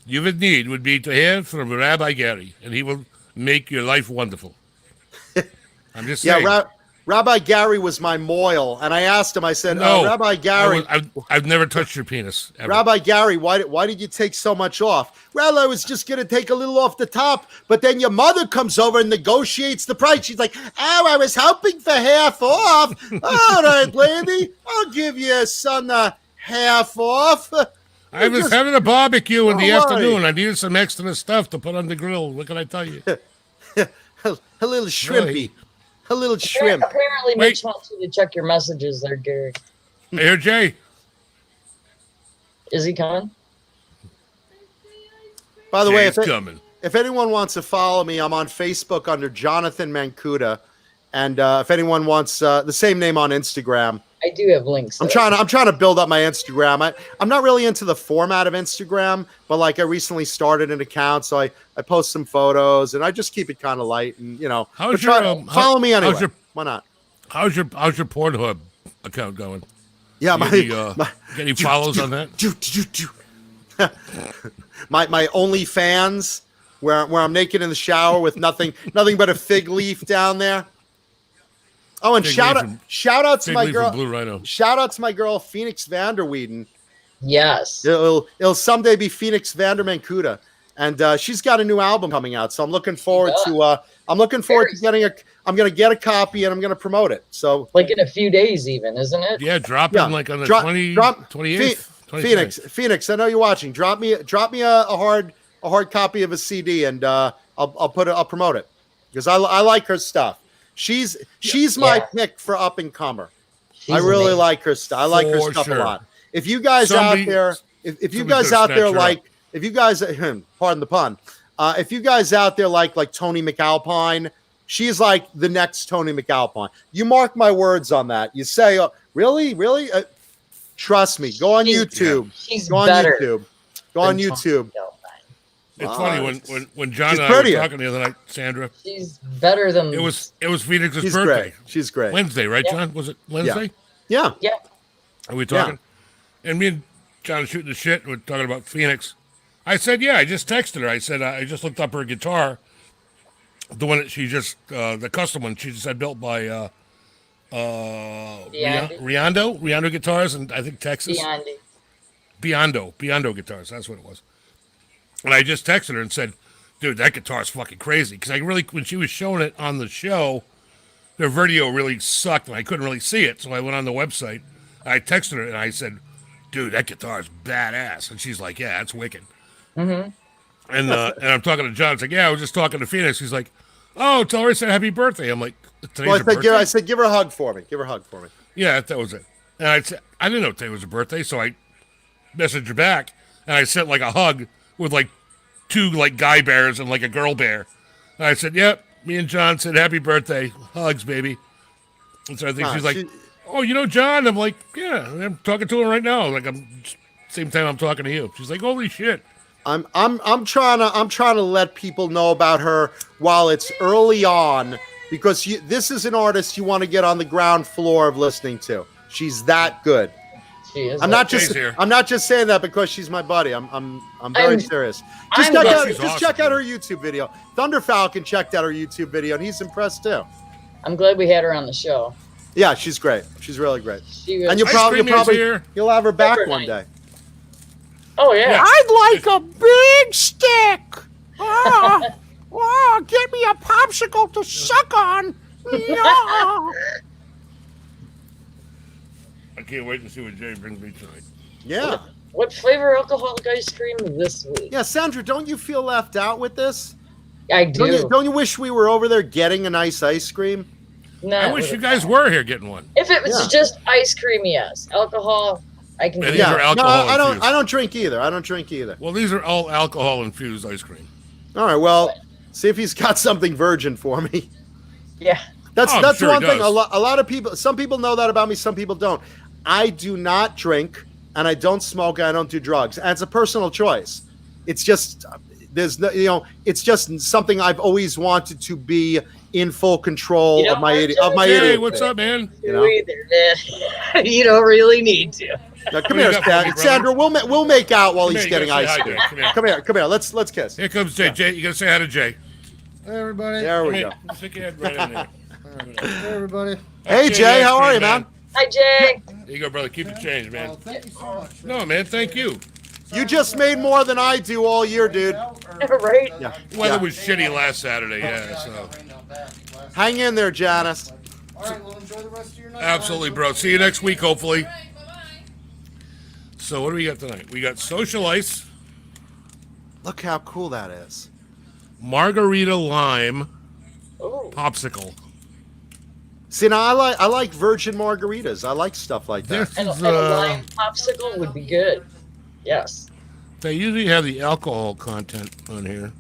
you would need would be to hear from Rabbi Gary, and he will make your life wonderful. I'm just saying. Yeah, Rabbi Gary was my moil, and I asked him, I said, Rabbi Gary. I've never touched your penis, ever. Rabbi Gary, why did you take so much off? Well, I was just going to take a little off the top, but then your mother comes over and negotiates the price. She's like, I was hoping for half off. All right, lady, I'll give you son half off. I was having a barbecue in the afternoon. I needed some extra stuff to put on the grill. What can I tell you? A little shrimpy. A little shrimp. Apparently, Mitch wants you to check your messages there, Gary. I hear Jay. Is he coming? By the way, coming. If anyone wants to follow me, I'm on Facebook under Jonathan Mankuta, and if anyone wants the same name on Instagram, I do have links. I'm trying to build up my Instagram. I'm not really into the format of Instagram, but like I recently started an account, so I post some photos and I just keep it kind of light and follow me anyway. Why not? How's your Pornhub account going? Yeah, any follows on that? my OnlyFans where I'm naked in the shower with nothing but a fig leaf down there. Oh, and Big shout Lee out to Big my Lee from girl. Blue Rhino. Shout out to my girl Phoenix Vanderweeden. Yes. It'll someday be Phoenix Mankuta, and she's got a new album coming out. So I'm looking forward to. I'm looking forward to getting a. I'm gonna get a copy and I'm gonna promote it. So like in a few days, even, isn't it? Yeah, drop in like on the 28th. Phoenix, I know you're watching. Drop me a hard copy of a CD, and I'll promote it because I like her stuff. She's my pick for up and comer. I really like her stuff. I like her stuff a lot. If you guys out there, if you guys out there like, if you guys, pardon the pun, if you guys out there like Tony McAlpine, she's like the next Tony McAlpine. You mark my words on that. You say, really? Trust me. Go on YouTube. She's Go on better. YouTube. Go on YouTube. It's funny when John and I were talking the other night, Sandra. She's better than it was Phoenix's She's birthday. Great. She's great. Wednesday, right, John? Was it Wednesday? Yeah. Are we talking? And me and John are shooting the shit. And we're talking about Phoenix. I said, yeah. I just texted her. I said I just looked up her guitar, the one that she just the custom one she just had built by Riondo Guitars, and I think Texas. Biondo Guitars. That's what it was. And I just texted her and said, dude, that guitar is fucking crazy. Because when she was showing it on the show, their video really sucked and I couldn't really see it. So I went on the website. I texted her and I said, dude, that guitar is badass. And she's like, yeah, that's wicked. Mm-hmm. And I'm talking to John. It's like, yeah, I was just talking to Phoenix. He's like, oh, tell her I said happy birthday. I'm like, today's her birthday? I said, give her a hug for me. Give her a hug for me. Yeah, that was it. And I didn't know today was her birthday, so I messaged her back and I sent like a hug with like two like guy bears and like a girl bear. And I said, yep, me and John said happy birthday. Hugs, baby. And so I think she's like, oh, you know John? I'm like, yeah, I'm talking to him right now. Like same time I'm talking to you. She's like, holy shit. I'm trying to let people know about her while it's early on, because this is an artist you want to get on the ground floor of listening to. She's that good. She is. I'm not just saying that because she's my buddy. I'm very serious. Just check out her YouTube video. Thunder Falcon checked out her YouTube video and he's impressed too. I'm glad we had her on the show. Yeah, she's great. She's really great. And you'll have her back one day. Oh yeah. I'd like a big stick. Get me a popsicle to suck on. No. I can't wait to see what Jay brings me tonight. Yeah. What flavor alcoholic ice cream this week? Yeah, Sandra, don't you feel left out with this? I do. Don't you wish we were over there getting a nice ice cream? No, I wish you guys were here getting one. If it was just ice cream, yes. Alcohol, I can. These are alcohol infused. I don't drink either. Well, these are all alcohol infused ice cream. All right. Well, see if he's got something virgin for me. Yeah. That's sure one thing. A lot of people. Some people know that about me. Some people don't. I do not drink, and I don't smoke, and I don't do drugs. And it's a personal choice. It's just it's just something I've always wanted to be in full control of my idiot. Hey, what's up, man? You don't really need to. Now, come here, Sandra. We'll make out while he's getting ice cream. Come here. Let's kiss. Here comes Jay. Jay, you gotta say hi to Jay. Hey, everybody. There we go. Stick your head right in there. Hey, everybody. Hey, Jay. How are you, man? Hi, Jay. There you go, brother. Keep the change, man. Oh, thank you so much. No, man. Thank you. You just made more than I do all year, dude. Right? Yeah. Weather was shitty last Saturday, so. Hang in there, Janice. All right, well, enjoy the rest of your night. Absolutely, bro. See you next week, hopefully. So what do we got tonight? We got social ice. Look how cool that is. Margarita lime. Ooh. Popsicle. See, now I like virgin margaritas. I like stuff like that. This And is, a lime popsicle would be good. Yes. they usually have the alcohol content on here.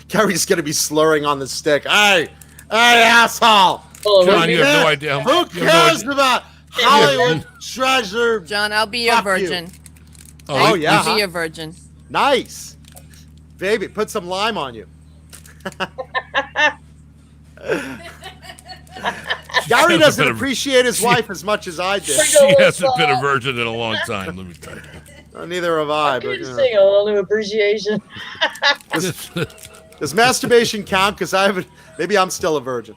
Gary's gonna be slurring on the stick. Hey, asshole! Oh, John, you have no idea. Who cares about Hollywood treasure? John, I'll be your Fuck you. virgin. Oh, yeah. I'll be your virgin. Nice, baby. Put some lime on you. Gary doesn't appreciate his wife as much as I do. She hasn't been a virgin in a long time, let me tell you. Neither have I. I But, can sing a whole new appreciation. does masturbation count? Because I haven't. Maybe I'm still a virgin.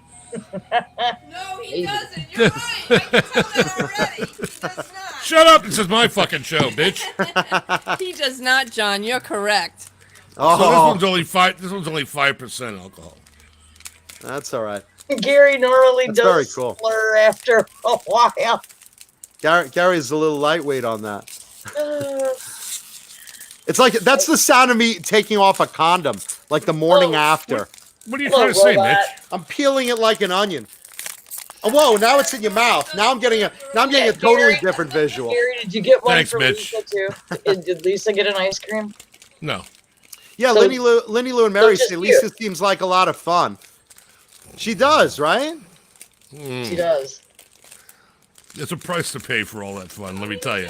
No, he doesn't. You're right. I can tell that already. He does not. Shut up! This is my fucking show, bitch. He does not, John. You're correct. Oh, So this one's only 5. This one's only 5% alcohol. that's all right. Gary normally That's very does cool. slur after a while. Gary's a little lightweight on that. It's like that's the sound of me taking off a condom, like the morning after. What are you Hello, trying to say, robot. Mitch? I'm peeling it like an onion. Oh, whoa! Now it's in your mouth. Now I'm getting a totally Gary- different visual. Gary, did you get one Thanks, for Mitch. Lisa too? Did Lisa get an ice cream? No. Yeah, So- Lenny Lou, and Mary just say you. Lisa seems like a lot of fun. She does, right? She does. There's a price to pay for all that fun. Let me tell you.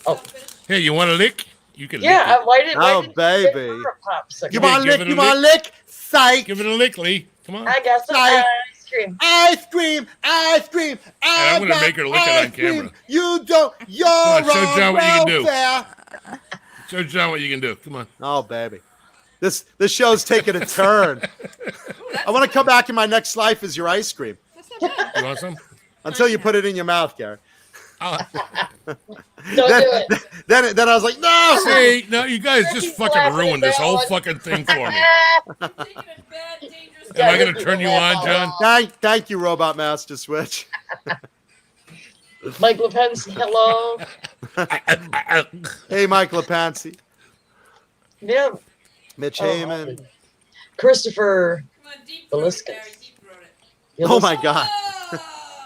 Oh. Hey, you want a lick? You can. Yeah, lick it. why did Oh, you get baby. her a popsicle? You want to give lick? it a You want to lick? Psych! Give it a lick, Lee. Come on. I got some Sorry. ice cream. Ice cream, ice cream. I'm gonna got make her lick it on ice cream. camera. You don't. You're on, show on John what you can do. welfare. Show John what you can do. Come on. Oh, baby. This show's taking a turn. I want to come back in my next life as your ice cream. That's not bad. You want some? Until you put it in your mouth, Gary. Oh, Don't do it. Then I was like, no. hey, no, you guys just He's fucking laughing ruined at this that whole one. fucking thing for me. You're taking a bad, dangerous Am I gonna turn you on, John? Thank you, Robot Master Switch. Mike LePen's hello. Hey, Mike LePancy. Yeah. Mitch Oh, Heyman. Christopher. Come on, deep The throat list it, Gary. is- Deep throat it. Oh my God.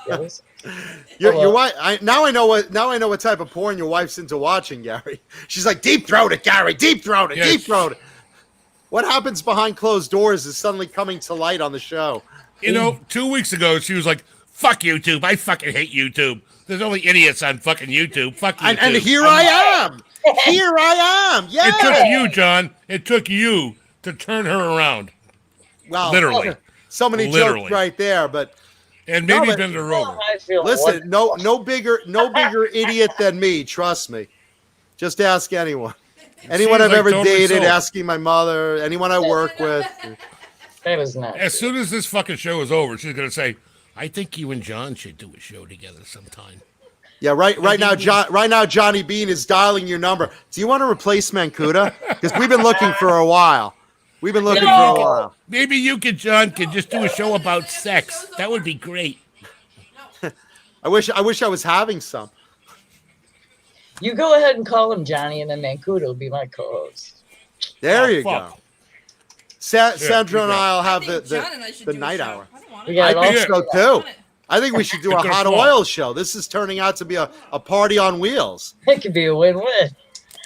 Gillis. Your wife. Now I know what type of porn your wife's into watching, Gary. She's like, deep throat it, Gary. Deep throat it. Yes. Deep throat it. What happens behind closed doors is suddenly coming to light on the show. You know, 2 weeks ago, she was like, fuck YouTube. I fucking hate YouTube. There's only idiots on fucking YouTube. Fuck YouTube. And here I am. Here I am. Yeah. It took you, John. It took you to turn her around. Well, Literally. so many Literally. jokes right there, but And maybe but- bend her Oh, over. I feel listen, wonderful. no bigger idiot than me. Trust me. Just ask anyone. Anyone seems I've like ever totally dated, so. asking my mother, anyone I work with. That was not. As soon as this fucking show is over, she's going to say, I think you and John should do a show together sometime. Yeah, right now, Johnny Bean is dialing your number. Do you want to replace Mankuta? Because we've been looking for a while. We've been looking for a while. Maybe you could, John, could just do a show about sex. That would be great. I wish I was having some. You go ahead and call him Johnny, and then Mankuta will be my co-host. There Oh, you fuck. go. Sandra and I'll have I think John and I should the do a night show. hour. I don't want We it. got it I all think so figured too. I think we should do a It's gonna hot fall. oil show. This is turning out to be a party on wheels. It could be a win-win.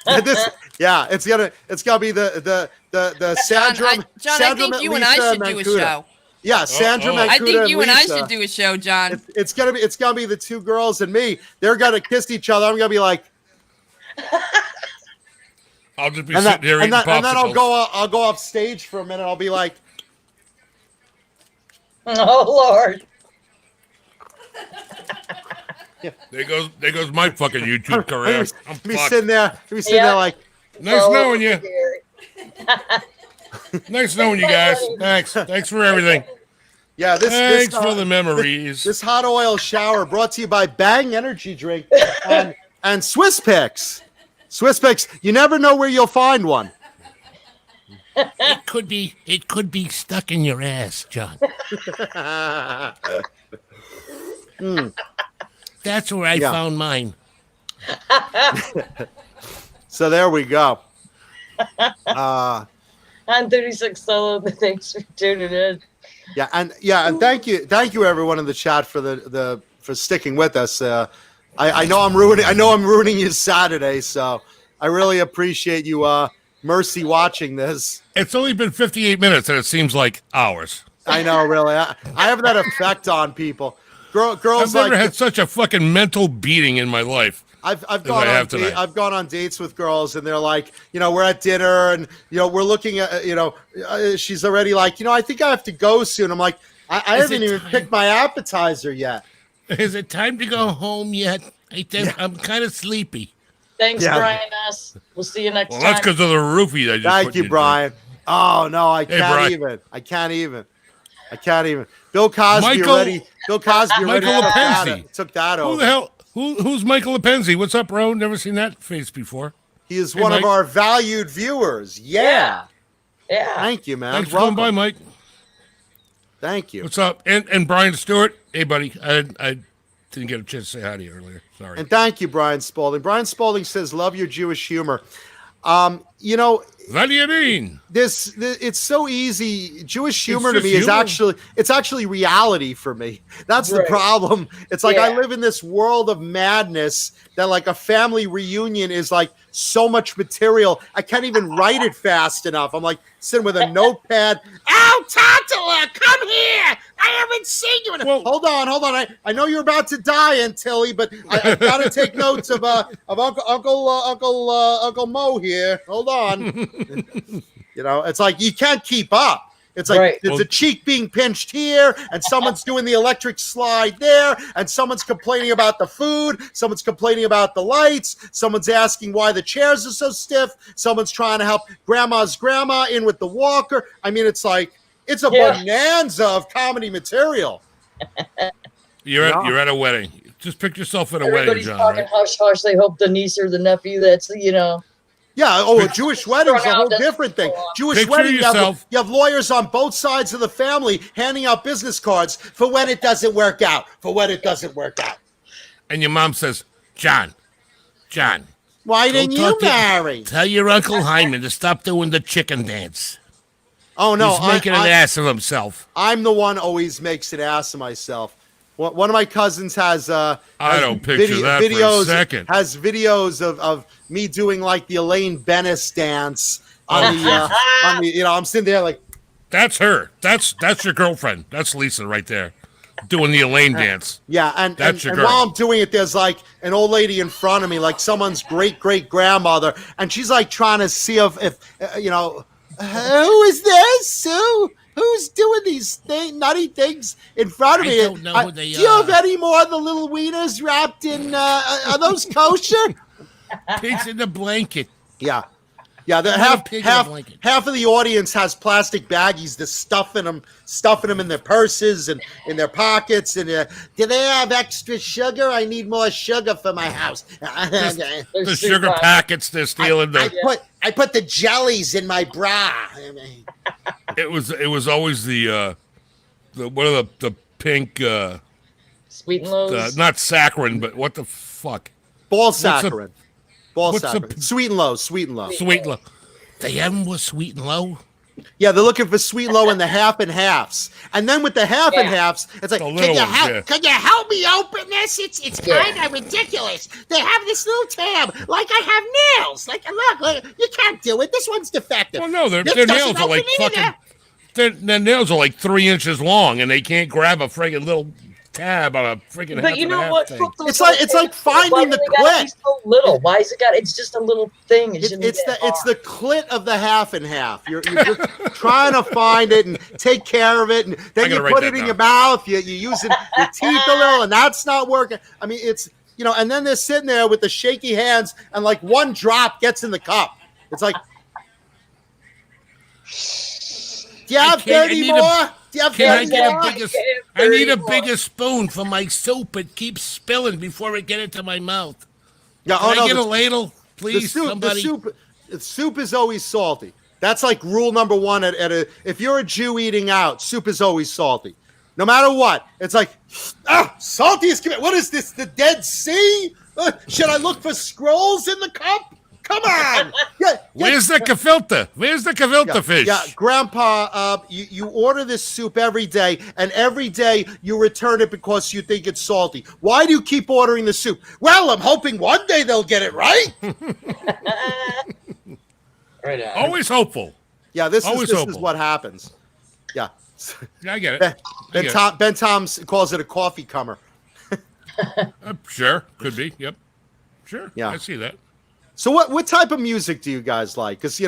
It's gonna be the Sandra. John, I Sandra, think you and I Lisa, should do a Mankuta. show. Yeah, Sandra oh. Mankuta I think you and I Lisa. should do a show, John. It's gonna be the two girls and me. They're gonna kiss each other. I'm gonna be like, I'll just be and sitting then, here eating and then I'll popsicles. I'll go off stage for a minute. I'll be like, Oh Lord. There goes my fucking YouTube career. I'm be fucked. sitting there Yeah. like, Nice So, knowing you. Gary. Nice knowing you guys. Thanks for everything. yeah, Thanks for the memories. This hot oil shower brought to you by Bang Energy Drink and Swiss Picks. Swiss Picks, you never know where you'll find one. It could be stuck in your ass, John. That's where I Yeah. found mine. So there we go. On 36 Solo, thanks for tuning in. And thank you everyone in the chat for for sticking with us. I know I'm ruining your Saturday, so I really appreciate you mercy watching this. It's only been 58 minutes, and it seems like hours. I know, really. I have that effect on people. Girls I've never like had such a fucking mental beating in my life. I've I gone have on tonight. I've gone on dates with girls and they're like, we're at dinner and we're looking at she's already like, I think I have to go soon. I'm like, I Is haven't it even time? picked my appetizer yet. Is it time to go home yet? I'm kind of sleepy. Thanks, Yeah. Brian S. We'll see you next Well, time. that's because of the roofie I just Thank put you, in. Brian. Oh no, I Hey, can't Brian. even. I can't even. Bill Cosby Michael- already. Bill Cosby already Michael took Lepenzi. that Who over. the hell? Who's Michael Lepenzi? What's up, bro? Never seen that face before. He is Hey, one Mike. of our valued viewers. Yeah. Yeah. Thank you, man. Thanks for coming by, Welcome. Mike. Thank you. What's up? And Brian Stewart. Hey, buddy. I didn't get a chance to say hi to you earlier. Sorry. And thank you, Brian Spalding. Brian Spalding says, "Love your Jewish humor." You know, What do you mean? this it's so easy. Jewish humor to just me is humor. actually reality for me. That's the Right. problem. It's like I Yeah. live in this world of madness that like a family reunion is like so much material. I can't even write it fast enough. I'm like sitting with a notepad. Oh, Tantala, come here. I haven't seen you. Well- Hold on. I know you're about to die, Antilly, but I got to take notes of Uncle Mo here. Hold on. You know, it's like you can't keep up. It's like Right. there's a cheek being pinched here, and someone's doing the electric slide there, and someone's complaining about the food, someone's complaining about the lights, someone's asking why the chairs are so stiff, someone's trying to help grandma's grandma in with the walker. I mean, it's like it's a Yeah. bonanza of comedy material. You're Yeah. at a wedding. Just picture yourself at a wedding, Everybody's John. talking Right? hush hush. They hope the niece or the nephew that's, Yeah. Oh, a Jewish wedding's a Strung out, whole doesn't different thing. go on. Jewish Picture wedding, yourself- you have lawyers on both sides of the family handing out business cards for when it doesn't work out. For when it doesn't work out. And your mom says, John, Why go didn't you talk to- marry? tell your Uncle Hyman to stop doing the chicken dance. Oh no, He's making an ass of himself. I'm the one always makes an ass of myself. One of my cousins has I don't picture that for a videos second. has videos of me doing like the Elaine Bennis dance on the I'm sitting there like That's her. That's your girlfriend. That's Lisa right there, doing the Elaine dance. yeah, and That's your and girl. while I'm doing it, there's like an old lady in front of me, like someone's great grandmother, and she's like trying to see if who is this? Who's doing these nutty things in front of I me? don't know who they do you have are. any more of the little wieners wrapped in? Are those kosher? Pigs in the blanket. Yeah. Yeah, the Another pig in a blanket. half of the audience has plastic baggies to stuffing them in their purses and in their pockets. And do they have extra sugar? I need more sugar for my house. The sugar packets they're stealing. I put the jellies in my bra. It was always the one of the pink sweet and lows. not saccharin, but what the fuck? Ball a- saccharin. Ball what's a- saccharin. Sweet and low. Sweet and low. Sweet low. They have them with sweet and low. Yeah, they're looking for sweet and low in the half and halves. And then with the half and halves, it's like, The can little you, ones, yeah. can you help me open this? It's kind of ridiculous. They have this little tab, like I have nails. Like, look, you can't do it. This one's defective. Well, no, This their doesn't nails are like open either. fucking. Their nails are like 3 inches long, and they can't grab a friggin' little tab on a friggin' half But you and a know half what? thing. Fuck those It's like little things. finding Why the do they gotta be clit. so little? Why is it got? It's just a little thing. It shouldn't be It's that the clit of the half and half. You're just trying to find it and take care of it, and I then you gotta write put that it in down. your mouth. You're using your teeth a little, and that's not working. I mean, it's and then they're sitting there with the shaky hands, and like one drop gets in the cup. It's like, do you have can't- I 30 need a- more? Do you have Can I 30 get more? a bigger? I need a bigger spoon for my soup. It keeps spilling before I get it to my mouth. Yeah, Can I get the- a ladle, The please? soup, Somebody. the soup is always salty. That's like rule number one if you're a Jew eating out, soup is always salty. No matter what. It's like, salty is, what is this, the Dead Sea? Should I look for scrolls in the cup? Come on. Yeah, Where's the gefilte? Where's the gefilte fish? yeah, Grandpa, you order this soup every day, and every day you return it because you think it's salty. Why do you keep ordering the soup? Well, I'm hoping one day they'll get it right. Right on. Always hopeful. Yeah, this Always is hopeful. what happens. Yeah. Yeah, I get it. Ben, I ben, get Tom, ben Tom's calls it a coffee comer. Sure, could be. Yep. Sure. Yeah. I see that. So what type of music do you guys like? Because,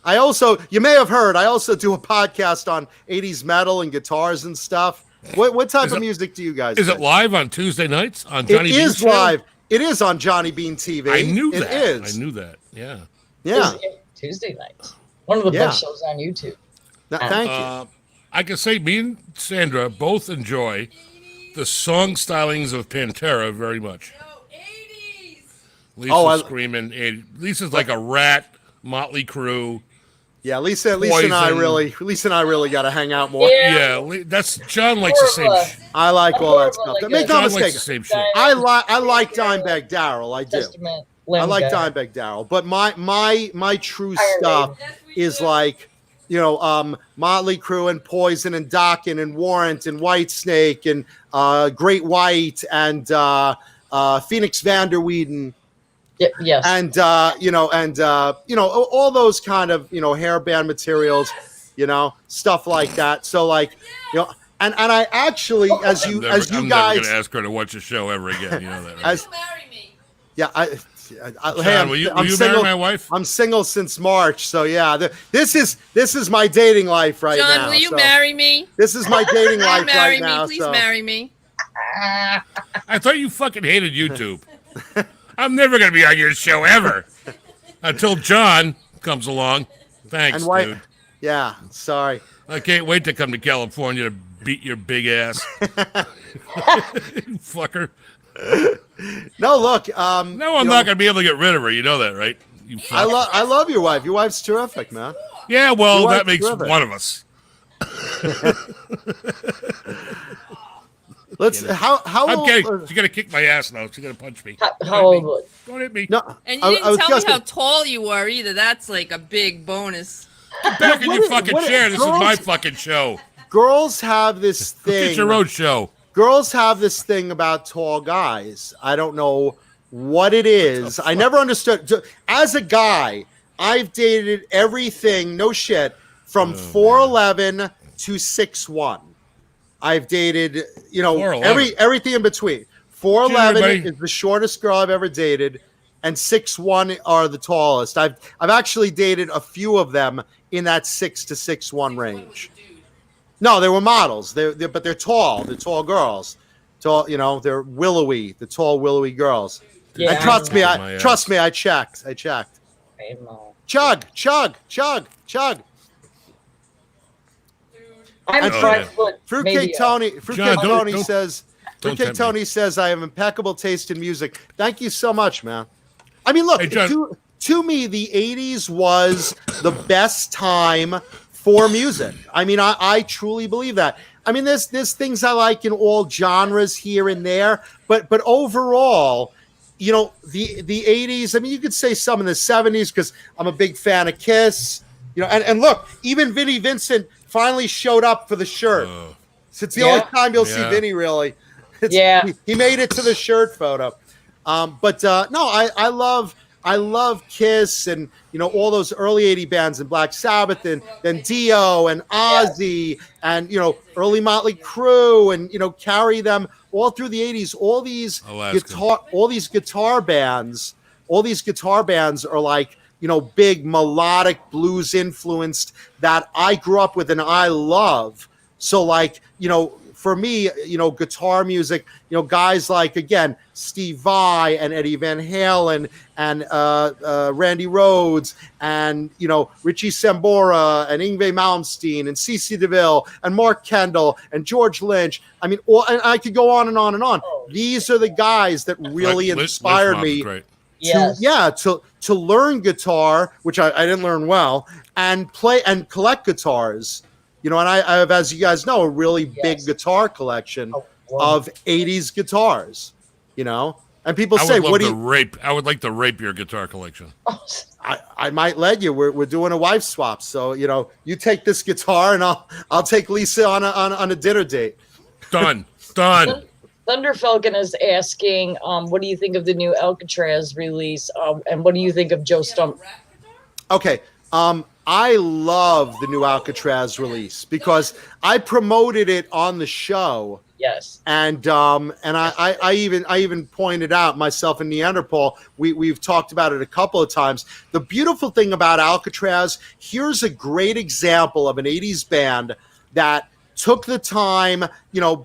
I also, you may have heard, I also do a podcast on 80s metal and guitars and stuff. What type of music do you guys Is like? it live on Tuesday nights on It Johnny Bean's is show? live. It is on Johnny Bean TV. I knew It that. is. I knew that. Yeah. Yeah. Tuesday nights. One of the Yeah. best shows on YouTube. Thank you. I can say me and Sandra both enjoy the song stylings of Pantera very much. Lisa's screaming. Lisa's like a Rat, Motley Crue. Yeah, Lisa and I really got to hang out more. Yeah, that's John likes the same shit. I like all that stuff. Like Make no John likes mistake. the same shit. I like Dimebag Darrell. I do. I like guy. Dimebag Darrell, but my true stuff is like, Motley Crue and Poison and Dokken and Warrant and Whitesnake and Great White and Phoenix Vanderweeden. Yes. And all those kind of hair band materials, stuff like that. So like, and I actually, as you I'm guys, never gonna ask her to watch a show ever again. You know that, right? Marry me. Yeah, John, hey, will you single, marry my wife? I'm single since March, so yeah, this is my dating life right now. John, will you marry me? This is my dating life Marry right me, now. please marry me. I thought you fucking hated YouTube. I'm never gonna be on your show ever until John comes along. Thanks, dude. Yeah, sorry. I can't wait to come to California to beat your big ass, fucker. No, look. No, I'm not gonna be able to get rid of her. You know that, right? You fuck. I love your wife. Your wife's terrific, man. Yeah, well, Your that wife's makes terrific. one of us. Let's. How I'm old? kidding. She's gonna kick my ass now. She's gonna punch me. How old was it? Don't hit me. No, And you I didn't was tell me just- how tall you were either. That's like a big bonus. Get back in your fucking chair. This is girls- my fucking show. Girls have this thing. Get your own show. Girls have this thing about tall guys. I don't know what it is. I never understood. As a guy, I've dated everything, no shit, from 4'11" to 6'1". I've dated, 4'11". everything in between. 4'11" everybody. is the shortest girl I've ever dated, and 6'1" are the tallest. I've actually dated a few of them in that 6 to 6'1" range. No, they were models. But they're tall. They're tall girls. Tall, they're willowy. The tall willowy girls. Yeah, And trust me, My I checked. I know. Chug. I'm And friends with Fruitcake Tony. Fruitcake John, Tony don't says. Fruitcake tempt me. Tony says I have impeccable taste in music. Thank you so much, man. I mean, look, Hey, John. to me, the '80s was the best time for music. I mean, I truly believe that. I mean, there's things I like in all genres here and there, but overall, the '80s. I mean, you could say some in the '70s because I'm a big fan of Kiss. And look, even Vinnie Vincent finally showed up for the shirt. It's the only time you'll see Vinny really. He made it to the shirt photo. But no, I love Kiss and all those early '80s bands and Black Sabbath and then Dio and Ozzy and early Motley Crue and carry them all through the '80s. All these guitar bands are like big melodic blues influenced that I grew up with and I love. So like for me, guitar music, guys like, again, Steve Vai and Eddie Van Halen and Randy Rhoads and, Richie Sambora and Yngwie Malmsteen and CeCe DeVille and Mark Kendall and George Lynch. I mean, and I could go on and on and on. These are the guys that really inspired me to learn guitar, which I didn't learn well, and play and collect guitars. And I have, as you guys know, a really big guitar collection of '80s guitars. And people say, "What do you rape?" I would like to rape your guitar collection. I might let you. We're doing a wife swap, so you take this guitar, and I'll take Lisa on a dinner date. Done. Thunder Falcon is asking, what do you think of the new Alcatraz release, and what do you think of Joe Stump? Okay. I love the new Alcatraz release because I promoted it on the show. Yes. And I even pointed out, myself and Neanderthal, we've talked about it a couple of times. The beautiful thing about Alcatraz, here's a great example of an '80s band that took the time.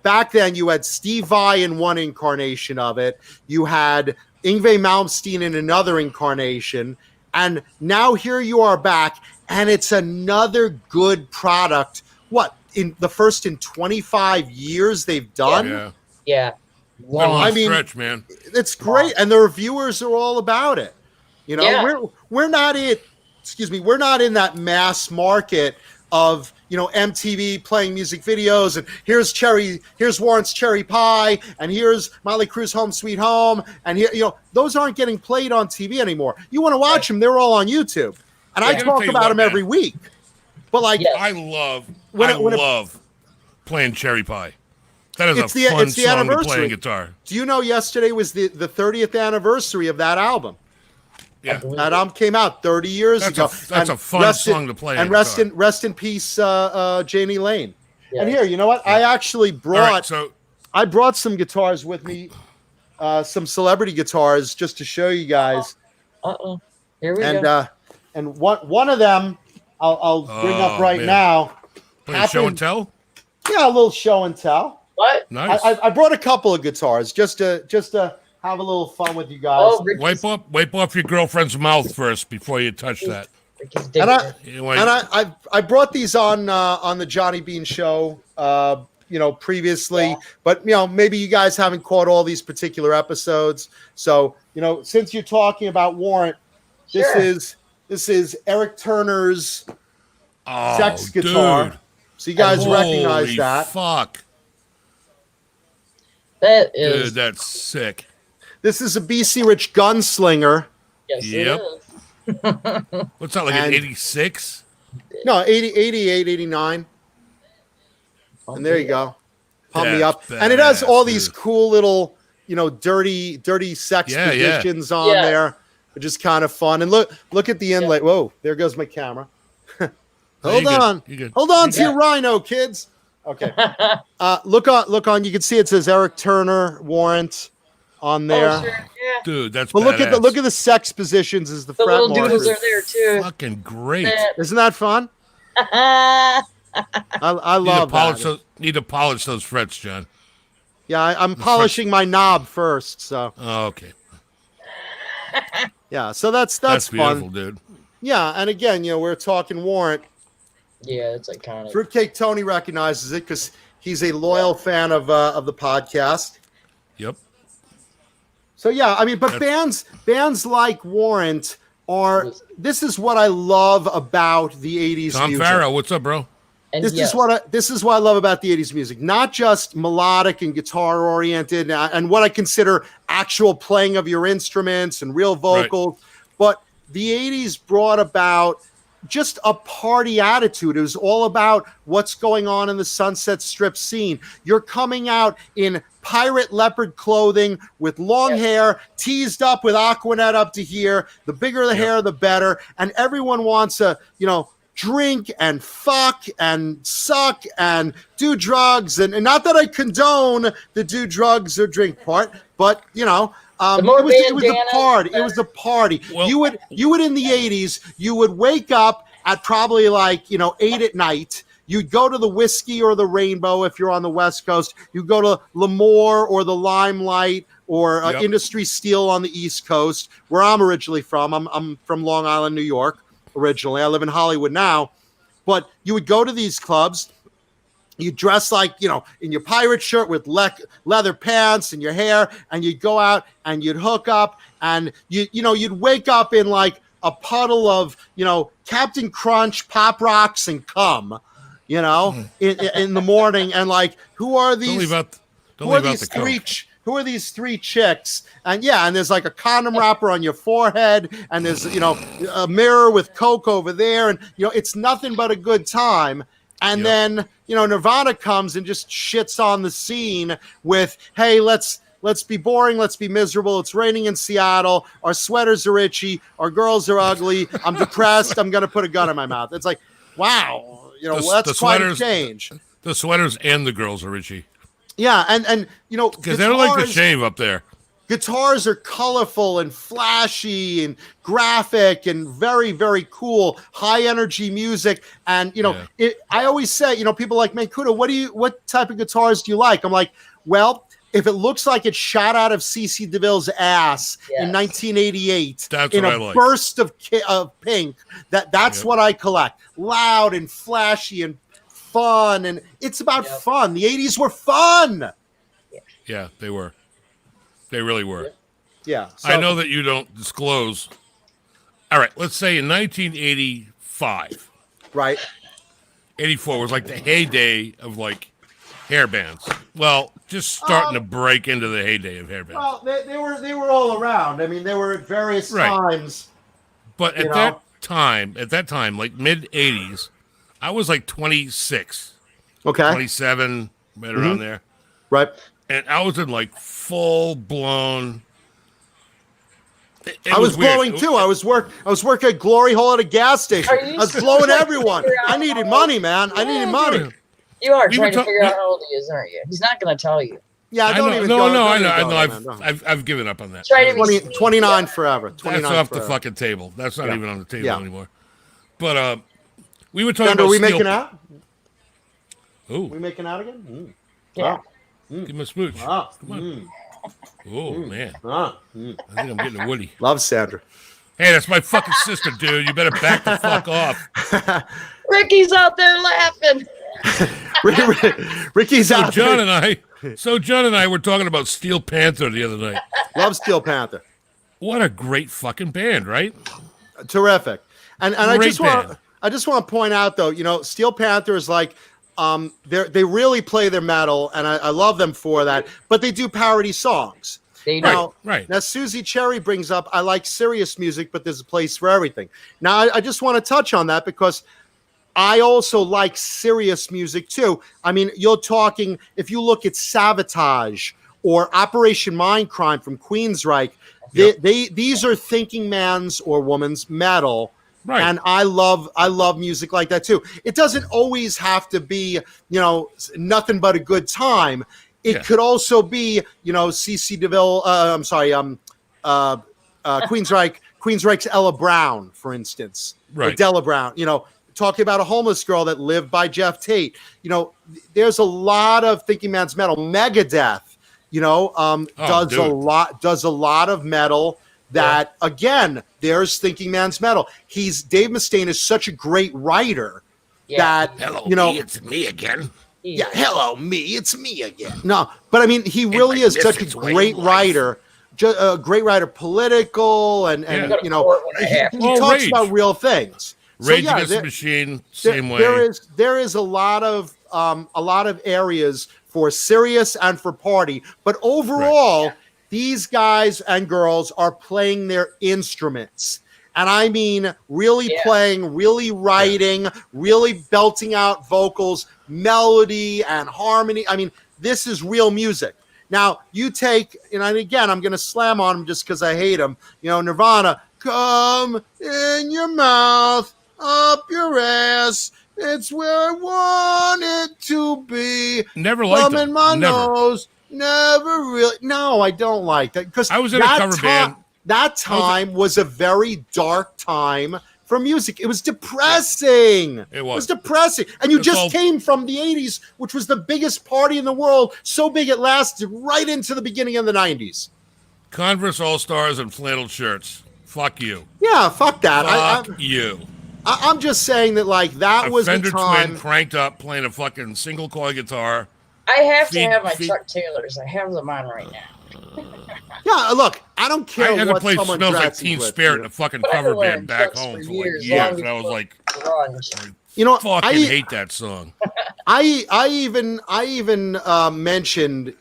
Back then you had Steve Vai in one incarnation of it. You had Yngwie Malmsteen in another incarnation. And now here you are back, and it's another good product. What, in 25 years they've done. Yeah. Yeah. Been a long I mean, stretch, man. It's great, and the reviewers are all about it. You know, Yeah. we're not in that mass market of, you know, MTV playing music videos and here's Warrant's Cherry Pie and here's Motley Crue's Home Sweet Home, and here, you know, those aren't getting played on TV anymore. You want to watch them, they're all on YouTube, and I gotta talk tell you about what, them man. every week. But like, Yes. I love When it- love playing Cherry Pie. That is It's a the- fun it's the song to play anniversary. on guitar. do you know yesterday was the 30th anniversary of that album? Yeah. That album came out 30 years That's ago. that's a fun song to play on And guitar. rest in peace, Janie Lane. Yes. And here, you know what? I actually All brought right, so I brought some guitars with me, some celebrity guitars, just to show you guys. Uh-oh. Here we And go. and one of them I'll bring up Oh, right man. now. playing show and tell. Yeah, a little show and tell. What? Nice. I brought a couple of guitars just to have a little fun with you guys. Oh, Ricky's, Wipe off your girlfriend's mouth first before you touch that. Ricky's digging And it. You want- And I brought these on the Johnny Bean show, you know, previously, Yeah. but you know, maybe you guys haven't caught all these particular episodes. So, you know, since you're talking about Warrant, Sure. this is Eric Turner's oh, sex guitar. dude. So you guys recognize Holy that. Fuck, That is. dude, that's sick. This is a BC Rich Gunslinger. Yes, Yep. it is. What's that, like an And- 86? No, 88, 89. And there you go. Pump me That's up. And it has all badass, these dude. cool little, you know, dirty sex Yeah, yeah. positions on Yeah. there, which is kind of fun. And look at the inlay. Whoa, there goes my camera. Hold you good. on. You good. Hold on You to your rhino, kids. Okay. Look on. You can see it says Eric Turner Warrant on there. Oh, sure. Yeah. Dude, that's But look badass. at the sex positions as the, The fret little doodles markers. are there too. Fucking great. Isn't that fun? That- I Need to love polish that. those. Need to polish those frets, John. Yeah, I'm polishing my knob first. So Oh, okay, yeah, so that's beautiful, fun. dude. Yeah, and again, you know, we're talking Warrant. yeah, it's iconic. Fruitcake Tony recognizes it because he's a loyal fan of the podcast. Yep. So yeah, I mean, but bands like Warrant are. This is what I love about the '80s Tom music. Farrow, what's up, bro? And This yes, is what I love about the '80s music. Not just melodic and guitar oriented, and what I consider actual playing of your instruments and real vocals, but the '80s brought about just a party attitude. It was all about what's going on in the Sunset Strip scene. You're coming out in pirate leopard clothing with long hair, teased up with Aquanet up to here. The bigger the hair, the better. And everyone wants to, you know, drink and fuck and suck and do drugs. And not that I condone the do drugs or drink part, but, you know, The more it was a bandanas, party. the It was a party. Well- you would in the '80s, you would wake up at probably like, you know, 8 at night. You'd go to the Whiskey or the Rainbow if you're on the West Coast. You go to Lemoore or the Limelight or Yep. Industry Steel on the East Coast, where I'm originally from. I'm from Long Island, New York, originally. I live in Hollywood now. But you would go to these clubs. You dress like, you know, in your pirate shirt with leather pants and your hair, and you'd go out and you'd hook up, and you'd wake up in like a puddle of, you know, Captain Crunch, Pop Rocks, and cum, you know, in the morning, and like, who are Don't these? leave out. Don't Who are leave out these the three? coke. Who are these three chicks? And yeah, and there's like a condom wrapper on your forehead, and there's, you know, a mirror with coke over there, and you know, it's nothing but a good time. And Yep. then, you know, Nirvana comes and just shits on the scene with, hey, let's be boring, let's be miserable. It's raining in Seattle. Our sweaters are itchy. Our girls are ugly. I'm depressed. I'm gonna put a gun in my mouth. It's like, wow, you know, The that's quite a sweaters- change. The sweaters and the girls are itchy Yeah, and you know, because they don't like to guitars- shave up there. Guitars are colorful and flashy and graphic and very, very cool, high energy music. And, you know, I always say, you know, people like Mankuta, what type of guitars do you like? I'm like, well, if it looks like it shot out of CC DeVille's ass in Yes. 1988 That's in what a I like. burst of pink, that's what I collect. Loud and flashy and fun, and it's about Yep. fun. The 80s were fun. Yeah, they were. They really were. Yeah. I know that you don't disclose. All right, let's say in 1985, Right. 84 was like the heyday of like hair bands. Well, just starting to break into the heyday of hair bands. Well, they were all around. I mean, they were at various Right. times. But you at know? that time, like mid 80s, I was like 26, Okay. 27, right around there. Right. And I was in like full blown. I was blowing too. I was working at Glory Hole at a gas station. Are you I was blowing trying to everyone. figure out I needed how- money, man. I needed money. You are We trying were to talk- figure out how old he is, aren't you? He's not going to tell you. Yeah, I don't know, even no, go. no, don't I even know, I go know. there, man. No. I've given up on that. Try to be 20, sneaky. 29 forever. That's 29 off forever. the fucking table. That's not Yeah. even on the table Yeah. anymore. But we were talking Thunder, about are we steel- making out? Ooh, We making out again? Yeah. give him a smooch. Ah, Come on. Oh man, ah. I think I'm getting a Woody. Love Sandra. Hey, that's my fucking sister, dude. You better back the fuck off. Ricky's out there laughing. Ricky's So out John there. and I were talking about Steel Panther the other night. Love Steel Panther. What a great fucking band, right? Terrific. And I Great just want to point out though, Steel Panther is like they really play their metal, and I love them for that, but they do parody songs. They do. Now, Right. Now, Susie Cherry brings up, I like serious music, but there's a place for everything. Now, I just want to touch on that because I also like serious music too. I mean, you're talking, if you look at Sabotage or Operation Mindcrime from Queensryche, Yep. these are thinking man's or woman's metal. Right. And I love music like that too. It doesn't always have to be, nothing but a good time. It could also be, CC DeVille. Queensryche's Ella Brown, for instance, or Right. Della Brown. Talking about a homeless girl that lived by Jeff Tate. There's a lot of thinking man's metal. Megadeth, does a lot of metal. That again, there's thinking man's metal. Dave Mustaine is such a great writer that Hello, me, it's me again. yeah, hello me, it's me again. No, but I mean, he really is such a great writer. A great writer, political, and Yeah. he Well, talks Rage. about real things. Rage Against the Machine, same way. There is a lot of areas for serious and for party, but overall, these guys and girls are playing their instruments. And I mean, really playing, really writing, really belting out vocals, melody and harmony. I mean, this is real music. Now, you take, and again, I'm going to slam on them just because I hate them. Nirvana, come in your mouth, up your ass. It's where I want it to be. Never liked Thumb them. in my Never. nose. Never really. No, I don't like that because I was in a cover band. That time was a very dark time for music. It was depressing. It was. depressing. And you It's just all- came from the 80s, which was the biggest party in the world. So big it lasted right into the beginning of the 90s. Converse All-Stars and flannel shirts. Fuck you. Yeah, fuck that. Fuck you. I'm just saying that, like, that A was Fender the time. Twin cranked up playing a fucking single coil guitar. I have to Feed- have my feed- Chuck Taylors. I have them on right now. Yeah, look, I don't care I had to what play someone Smells Like dresses Teen with, Spirit in a fucking But I've cover been wearing band back Chucks home for for like years, years. long And I was before like, grunge. fucking hate that song. I even mentioned,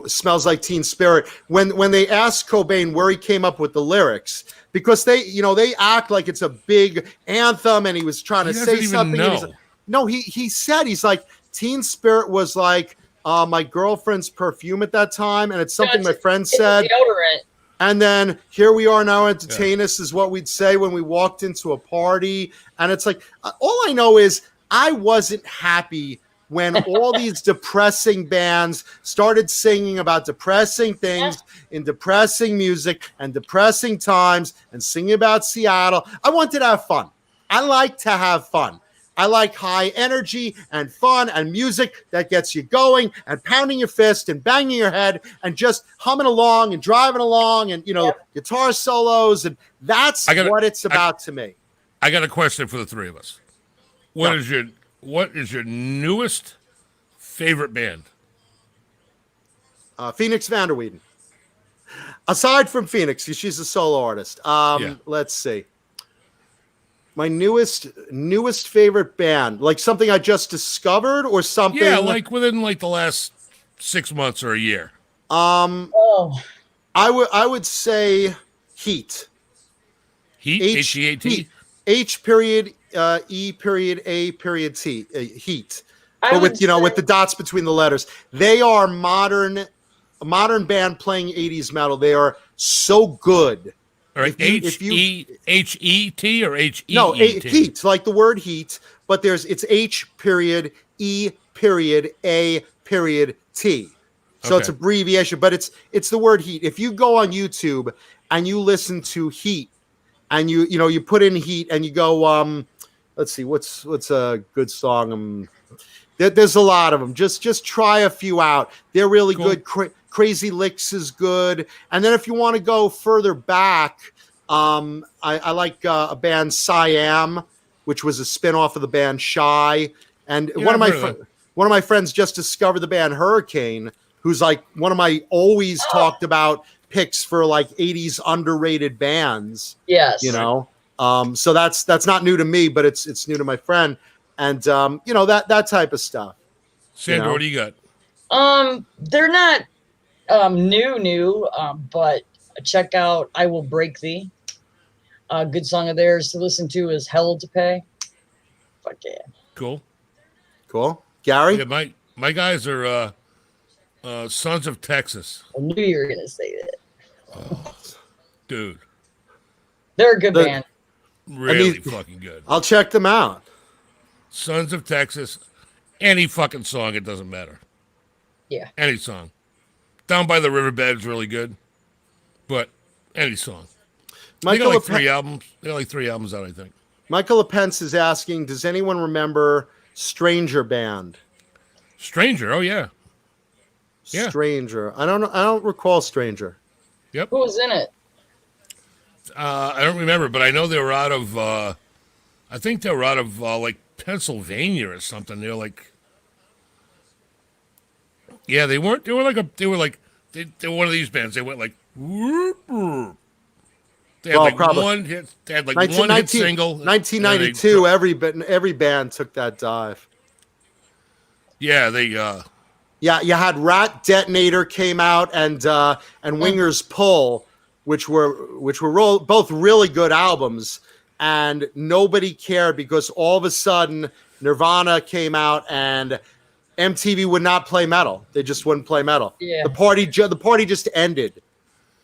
Smells Like Teen Spirit when they asked Cobain where he came up with the lyrics, because they act like it's a big anthem and he was trying to He say doesn't even something. And he's know. like- no, he said, he's like, Teen Spirit was like my girlfriend's perfume at that time, and it's something my friend said. It's deodorant. And then here we are now, entertain us is what we'd say when we walked into a party. And it's like, all I know is I wasn't happy when all these depressing bands started singing about depressing things in depressing music and depressing times and singing about Seattle. I wanted to have fun. I like to have fun. I like high energy and fun and music that gets you going and pounding your fist and banging your head and just humming along and driving along and, guitar solos. And that's what it's about to me. I got a question for the three of us. What is your What is your newest favorite band? Phoenix Vanderweeden. Aside from Phoenix, she's a solo artist. Yeah. Let's see. My newest favorite band, like something I just discovered, or something. Yeah, like within like the last 6 months or a year. Oh, I would say Heat. Heat. H-E-A-T. H period E period A period T. Heat. I But would with with the dots between the letters. They are a modern band playing 80s metal. They are so good. All right. H-E-T or H-E-E-T? No, heat, like the word heat, but it's H period E period A period T. So it's Okay. abbreviation, but it's the word heat. If you go on YouTube and you listen to Heat and you put in Heat and you go let's see what's a good song. There's a lot of them. Just try a few out. They're really Cool. good. Crazy Licks is good. And then if you want to go further back, I like a band Siam, which was a spin-off of the band Shy. And Yeah, one I've heard of of my friends just discovered the band Hurricane, who's like one of my always talked about picks for like 80s underrated bands. yes. So that's not new to me, but it's new to my friend. And that type of stuff. Sandra, what do you got? They're not new, but check out I Will Break Thee. A good song of theirs to listen to is Hell to Pay. Fuck yeah. Cool. Cool. Gary? Yeah, my guys are Sons of Texas. I knew you were gonna say that. Dude, They're a good band. really fucking good. I'll check them out. Sons of Texas. Any fucking song, it doesn't matter. Yeah. Any song. Down by the Riverbed is really good. But any song. They got like three albums. They got like 3 albums out, I think. Michael LaPence is asking, does anyone remember Stranger Band? Stranger, oh yeah. Yeah. Stranger. I don't know. I don't recall Stranger. Yep. Who was in it? I don't remember, but I know they were out of I think they were out of like Pennsylvania or something. They're like, yeah, they weren't. They were one of these bands. They went like, whoop, whoop. They had Well, like probably. one hit. They had like one hit single. 1992. Every band took that dive. Yeah, they. Yeah, you had Rat Detonator came out and Winger's Pull, which were both really good albums, and nobody cared because all of a sudden Nirvana came out and MTV would not play metal. They just wouldn't play metal. Yeah. The party just ended,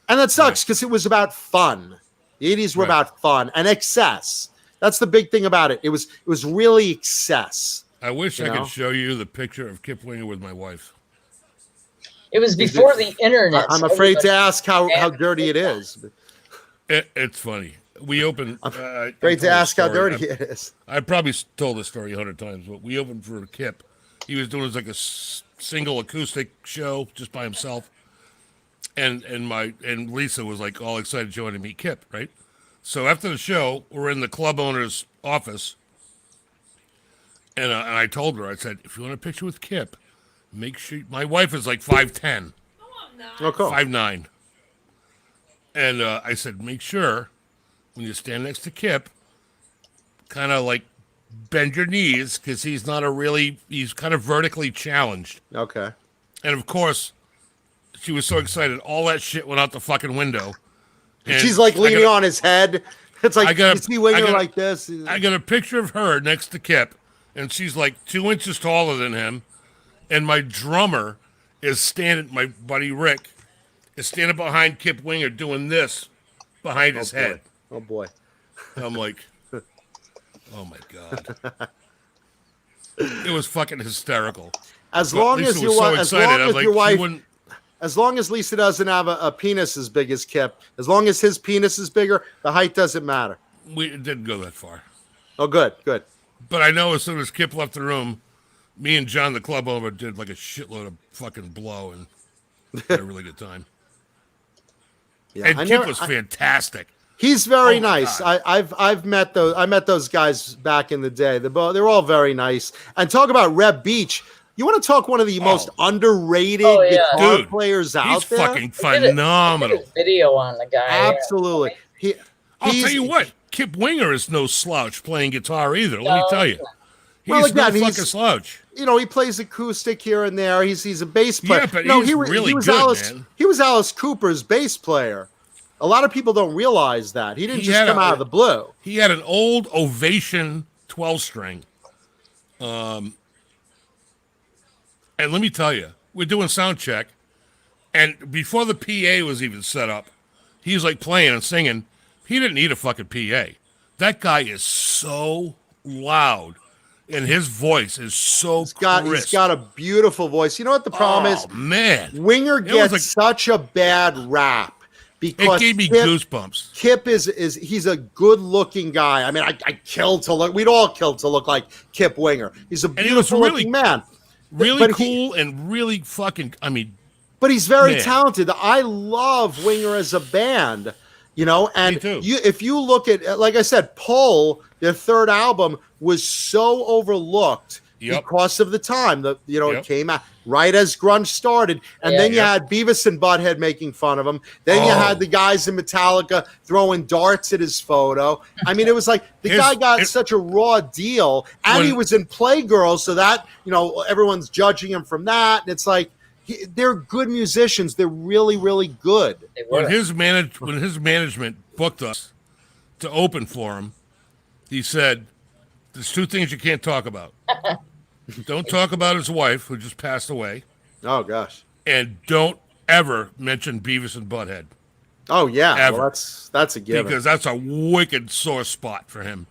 and that sucks because it was about fun. The 80s were about fun and excess. That's the big thing about it. It was really excess. I wish I could show you the picture of Kip Winger with my wife. It was before the internet. I'm so afraid to everybody- ask how dirty it is. It's funny. We opened. Afraid to ask how dirty it is. I probably told this story 100 times, but we opened for Kip. He was doing like a single acoustic show just by himself, and Lisa was like all excited she wanted to meet Kip, right? So after the show, we're in the club owner's office, and I told her, I said, if you want a picture with Kip, make sure my wife is like 5'10", Oh, cool. 5'9", and I said, make sure when you stand next to Kip, kind of like bend your knees because he's kind of vertically challenged. Okay. And of course, she was so excited, all that shit went out the fucking window. And She's like leaning on his head. It's like you see Winger like this. I got a picture of her next to Kip, and she's like 2 inches taller than him. And my drummer is standing, my buddy Rick, is standing behind Kip Winger doing this behind his head. Oh boy. I'm like, oh my God. It was fucking hysterical. As long as your wife, wouldn't. as long as Lisa doesn't have a penis as big as Kip, as long as his penis is bigger, the height doesn't matter. It didn't go that far. Oh, good. But I know as soon as Kip left the room, me and John, the club owner, did like a shitload of fucking blow and had a really good time. Yeah, And Kip was fantastic. He's very Oh my nice. God. I've met those. I met those guys back in the day. They're all very nice. And talk about Reb Beach. You want to talk one of the most underrated guitar Dude, players out he's there? fucking phenomenal. I did a video on the guy. Absolutely. I'll tell you what, Kip Winger is no slouch playing guitar either. Let me tell you, he's Well, again, no fucking slouch. You know, he plays acoustic here and there. He's a bass player. Yeah, but no, he's really good, Alice, man. He was Alice Cooper's bass player. A lot of people don't realize that. He didn't just come out of the blue. He had an old Ovation 12-string. And let me tell you, we're doing sound check, and before the PA was even set up, he was like playing and singing. He didn't need a fucking PA. That guy is so loud, and his voice is so crisp. He's got a beautiful voice. You know what the problem is? Man. Winger gets such a bad rap because it gave me goosebumps. Kip he's a good-looking guy. I mean, I killed to look. We'd all kill to look like Kip Winger. He's a beautiful-looking man. Really cool and really fucking, I mean. But he's very talented. I love Winger as a band, you know. And if you look at, like I said, Pull, their third album, was so overlooked because of the time. It came out right as grunge started, and then you had Beavis and Butthead making fun of him. Then you had the guys in Metallica throwing darts at his photo. I mean, it was like the guy got such a raw deal, and he was in Playgirls, so that everyone's judging him from that. And it's like they're good musicians. They're really, really good. When his management booked us to open for him, he said, "There's two things you can't talk about." Don't talk about his wife, who just passed away. Oh, gosh. And don't ever mention Beavis and Butthead. Oh, yeah. Ever. Well, that's a given. Because that's a wicked sore spot for him.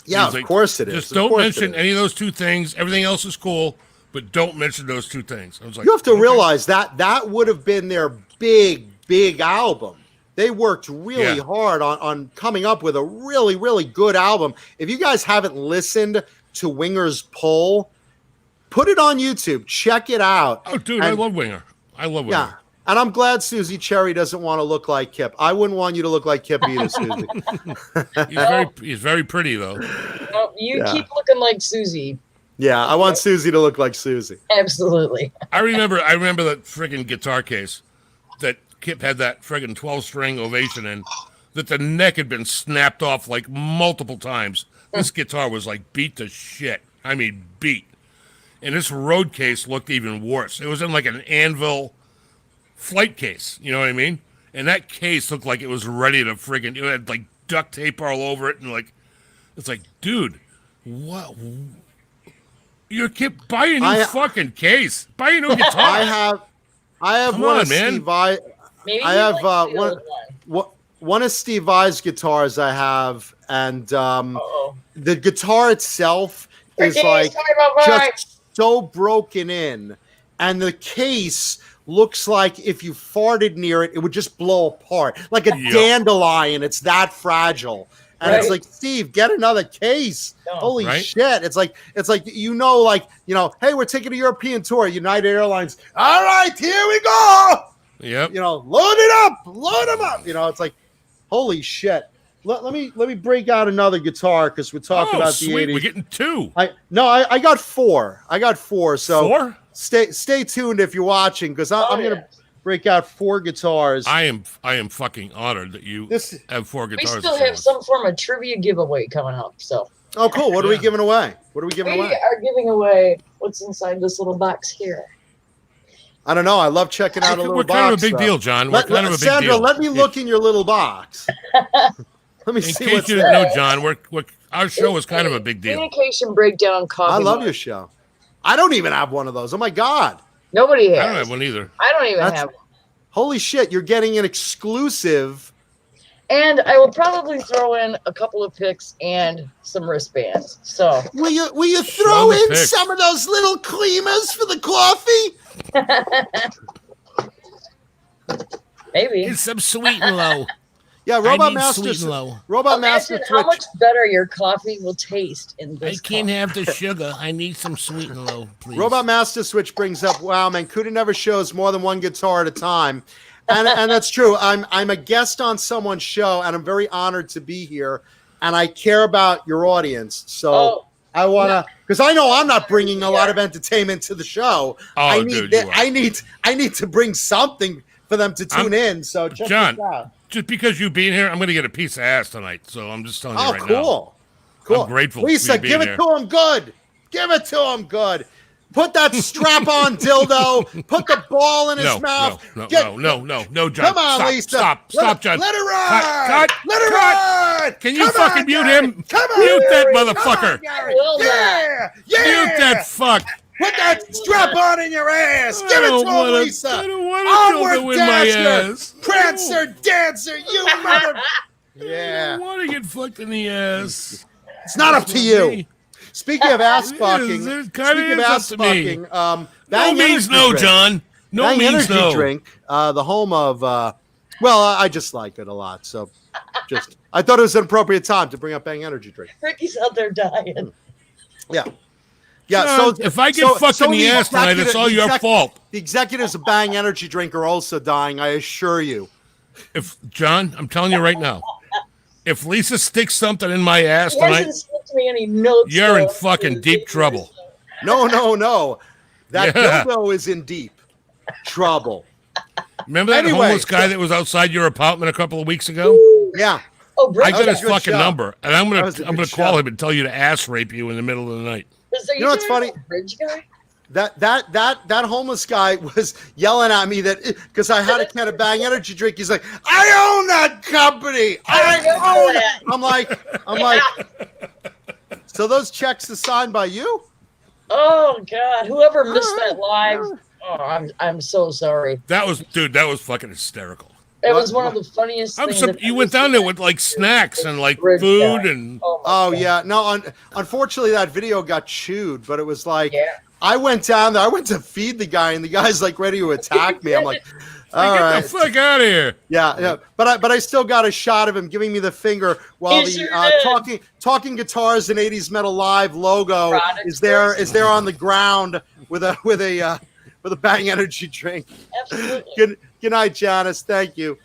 Yeah, of course it is. Just don't mention any of those two things. Everything else is cool, but don't mention those two things. I was like, you have to realize that would have been their big album. They worked really hard on coming up with a really, really good album. If you guys haven't listened to Winger's Pull, put it on YouTube. Check it out. Oh, dude, I love Winger. I love Winger. Yeah, and I'm glad Susie Cherry doesn't want to look like Kip. I wouldn't want you to look like Kip either, Susie. He's very pretty, though. No, you keep looking like Susie. Yeah, I want Susie to look like Susie. Absolutely. I remember that friggin' guitar case that Kip had that friggin' 12-string Ovation in, that the neck had been snapped off like multiple times. This guitar was like beat to shit. I mean, beat. And this road case looked even worse. It was in like an Anvil flight case. You know what I mean? And that case looked like it was ready to friggin', it had like duct tape all over it. And like, it's like, dude, what? You Kip, buy a new fucking case. Buy a new guitar. I have Come one on, of man. Steve Vai. I have one of Steve Vai's guitars I have, and the guitar itself is like just so broken in, and the case looks like if you farted near it, it would just blow apart like a dandelion. It's that fragile. And it's like, Steve, get another case. Holy shit. It's like, hey, we're taking a European tour, United Airlines. All right, here we go. Yep. Load them up. It's like, holy shit. Let me break out another guitar because we're talking about the 80s. We're getting two. I got four. So 4? Stay tuned if you're watching because I'm gonna break out 4 guitars. I am fucking honored that you have 4 guitars. We still have some form of trivia giveaway coming up. So. Oh, cool. What are we giving away? We are giving away what's inside this little box here. I don't know. I love checking out a little box. We're kind of a big deal, John. We're kind of a big Sandra, deal. let me look in your little box. Let me see what's there. In case you didn't know, John, our show is kind of a big deal. Communication breakdown coffee. I love your show. I don't even have one of those. Oh, my God. Nobody has. I don't have one either. I don't even have one. Holy shit. You're getting an exclusive. And I will probably throw in a couple of picks and some wristbands. So will you throw in some of those little creamers for the coffee? Maybe. It's some sweet and low. Yeah, Robot Master Switch. How much better your coffee will taste in this. I can't have the sugar. I need some sweet and low, please. Robot Master Switch brings up, wow, Mankuta never shows more than one guitar at a time. and that's true. I'm a guest on someone's show, and I'm very honored to be here. And I care about your audience, so I want to, because I know I'm not bringing a lot of entertainment to the show. I need to bring something for them to tune in. So check John, this out. Just because you being here, I'm going to get a piece of ass tonight. So I'm just telling you right now. Cool. I'm grateful. Lisa, give it to him good. Give it to him good. Put that strap on dildo. Put the ball in his mouth. No, John. Come on, stop, Lisa. Stop, John. Let it ride. Cut. Let it ride. Can you fucking mute him? Come on, mute that Gary. motherfucker. Yeah. Mute that fuck. Put that strap on in your ass. Give it to him, Lisa. I don't want to dildo in my ass. Prancer, dancer, you mother. I don't want to get fucked in the ass. It's not up to you. Speaking of ass fucking, no means no, John. No means no. Drink, the home of, well, I just like it a lot. So I thought it was an appropriate time to bring up Bang Energy Drink. Ricky's out there dying. Yeah. So if I get fucked in the ass tonight, it's all your fault. The executives of Bang Energy Drink are also dying, I assure you. John, I'm telling you right now, if Lisa sticks something in my ass tonight, me any notes, you're in fucking deep trouble. No. That dildo is in deep trouble. Remember that homeless guy that was outside your apartment a couple of weeks ago? Yeah. Oh, I got his fucking number, and I'm gonna call him and tell you to ass rape you in the middle of the night. You know what's funny? Bridge guy? That homeless guy was yelling at me that because I had a can of Bang Energy Drink. He's like, I own that company. I own it. I'm like, so those checks are signed by you? Oh God! Whoever missed that live, I'm so sorry. That was fucking hysterical. It was one of the funniest things. You went down there with like snacks and like food and. Oh yeah, no. Unfortunately, that video got chewed, but it was like I went down there. I went to feed the guy, and the guy's like ready to attack me. I'm like, all right, get the fuck out of here. Yeah. But I still got a shot of him giving me the finger while talking guitars and 80s Metal Live logo is there on the ground with a Bang Energy Drink. Absolutely. Good night, Janice. Thank you.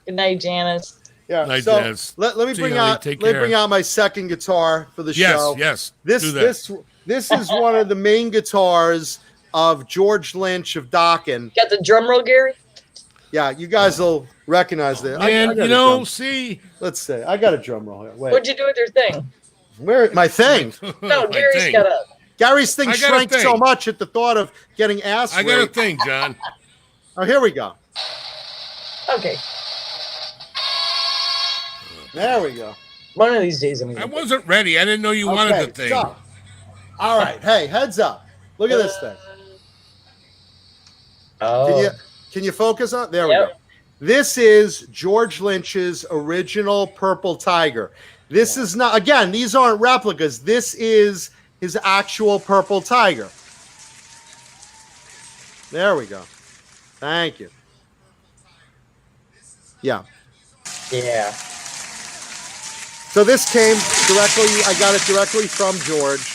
Good night, Janice. Yeah. Night, so Janice. let me bring out my second guitar for the show. Yes. This is one of the main guitars of George Lynch of Dokken. Got the drum roll, Gary? Yeah, you guys will recognize that. And see. Let's see. I got a drum roll here. Wait. What'd you do with your thing? Where my thing? No, Gary's got a. Gary's thing shrank so much at the thought of getting ass raped. I got a thing, John. Oh, here we go. Okay. There we go. One of these days, I wasn't ready. I didn't know you wanted the thing. So, all right. Hey, heads up. Look at this thing. Oh. Can you focus on? There we go. This is George Lynch's original Purple Tiger. This is not, again, these aren't replicas. This is his actual Purple Tiger. There we go. Thank you. Yeah. Yeah. So this came directly, I got it directly from George.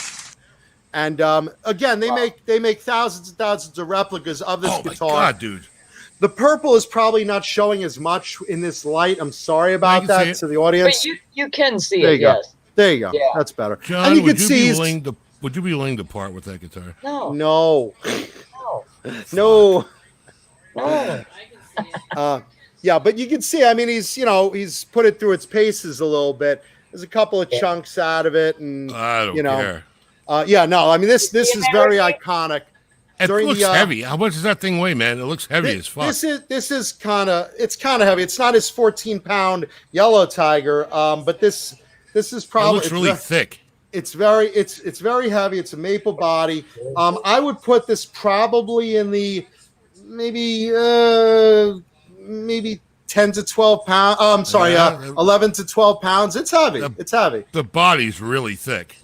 And again, they make thousands and thousands of replicas of this guitar. Oh my God, dude. The purple is probably not showing as much in this light. I'm sorry about that to the audience. But you can see there it, you yes. Go. There you go. Yeah. That's better. John, and you would can you see would you be willing to part with that guitar? No. Yeah, but you can see, I mean, he's put it through its paces a little bit. There's a couple of chunks out of it, and I don't care. I mean, this is very iconic. It looks heavy. How much does that thing weigh, man? It looks heavy as fuck. This is kind of heavy. It's not his 14-pound Yellow Tiger, but this is probably it looks really thick. It's very heavy. It's a maple body. I would put this probably in the maybe 10 to 12 pounds. 11 to 12 pounds. It's heavy. It's heavy. The body's really thick.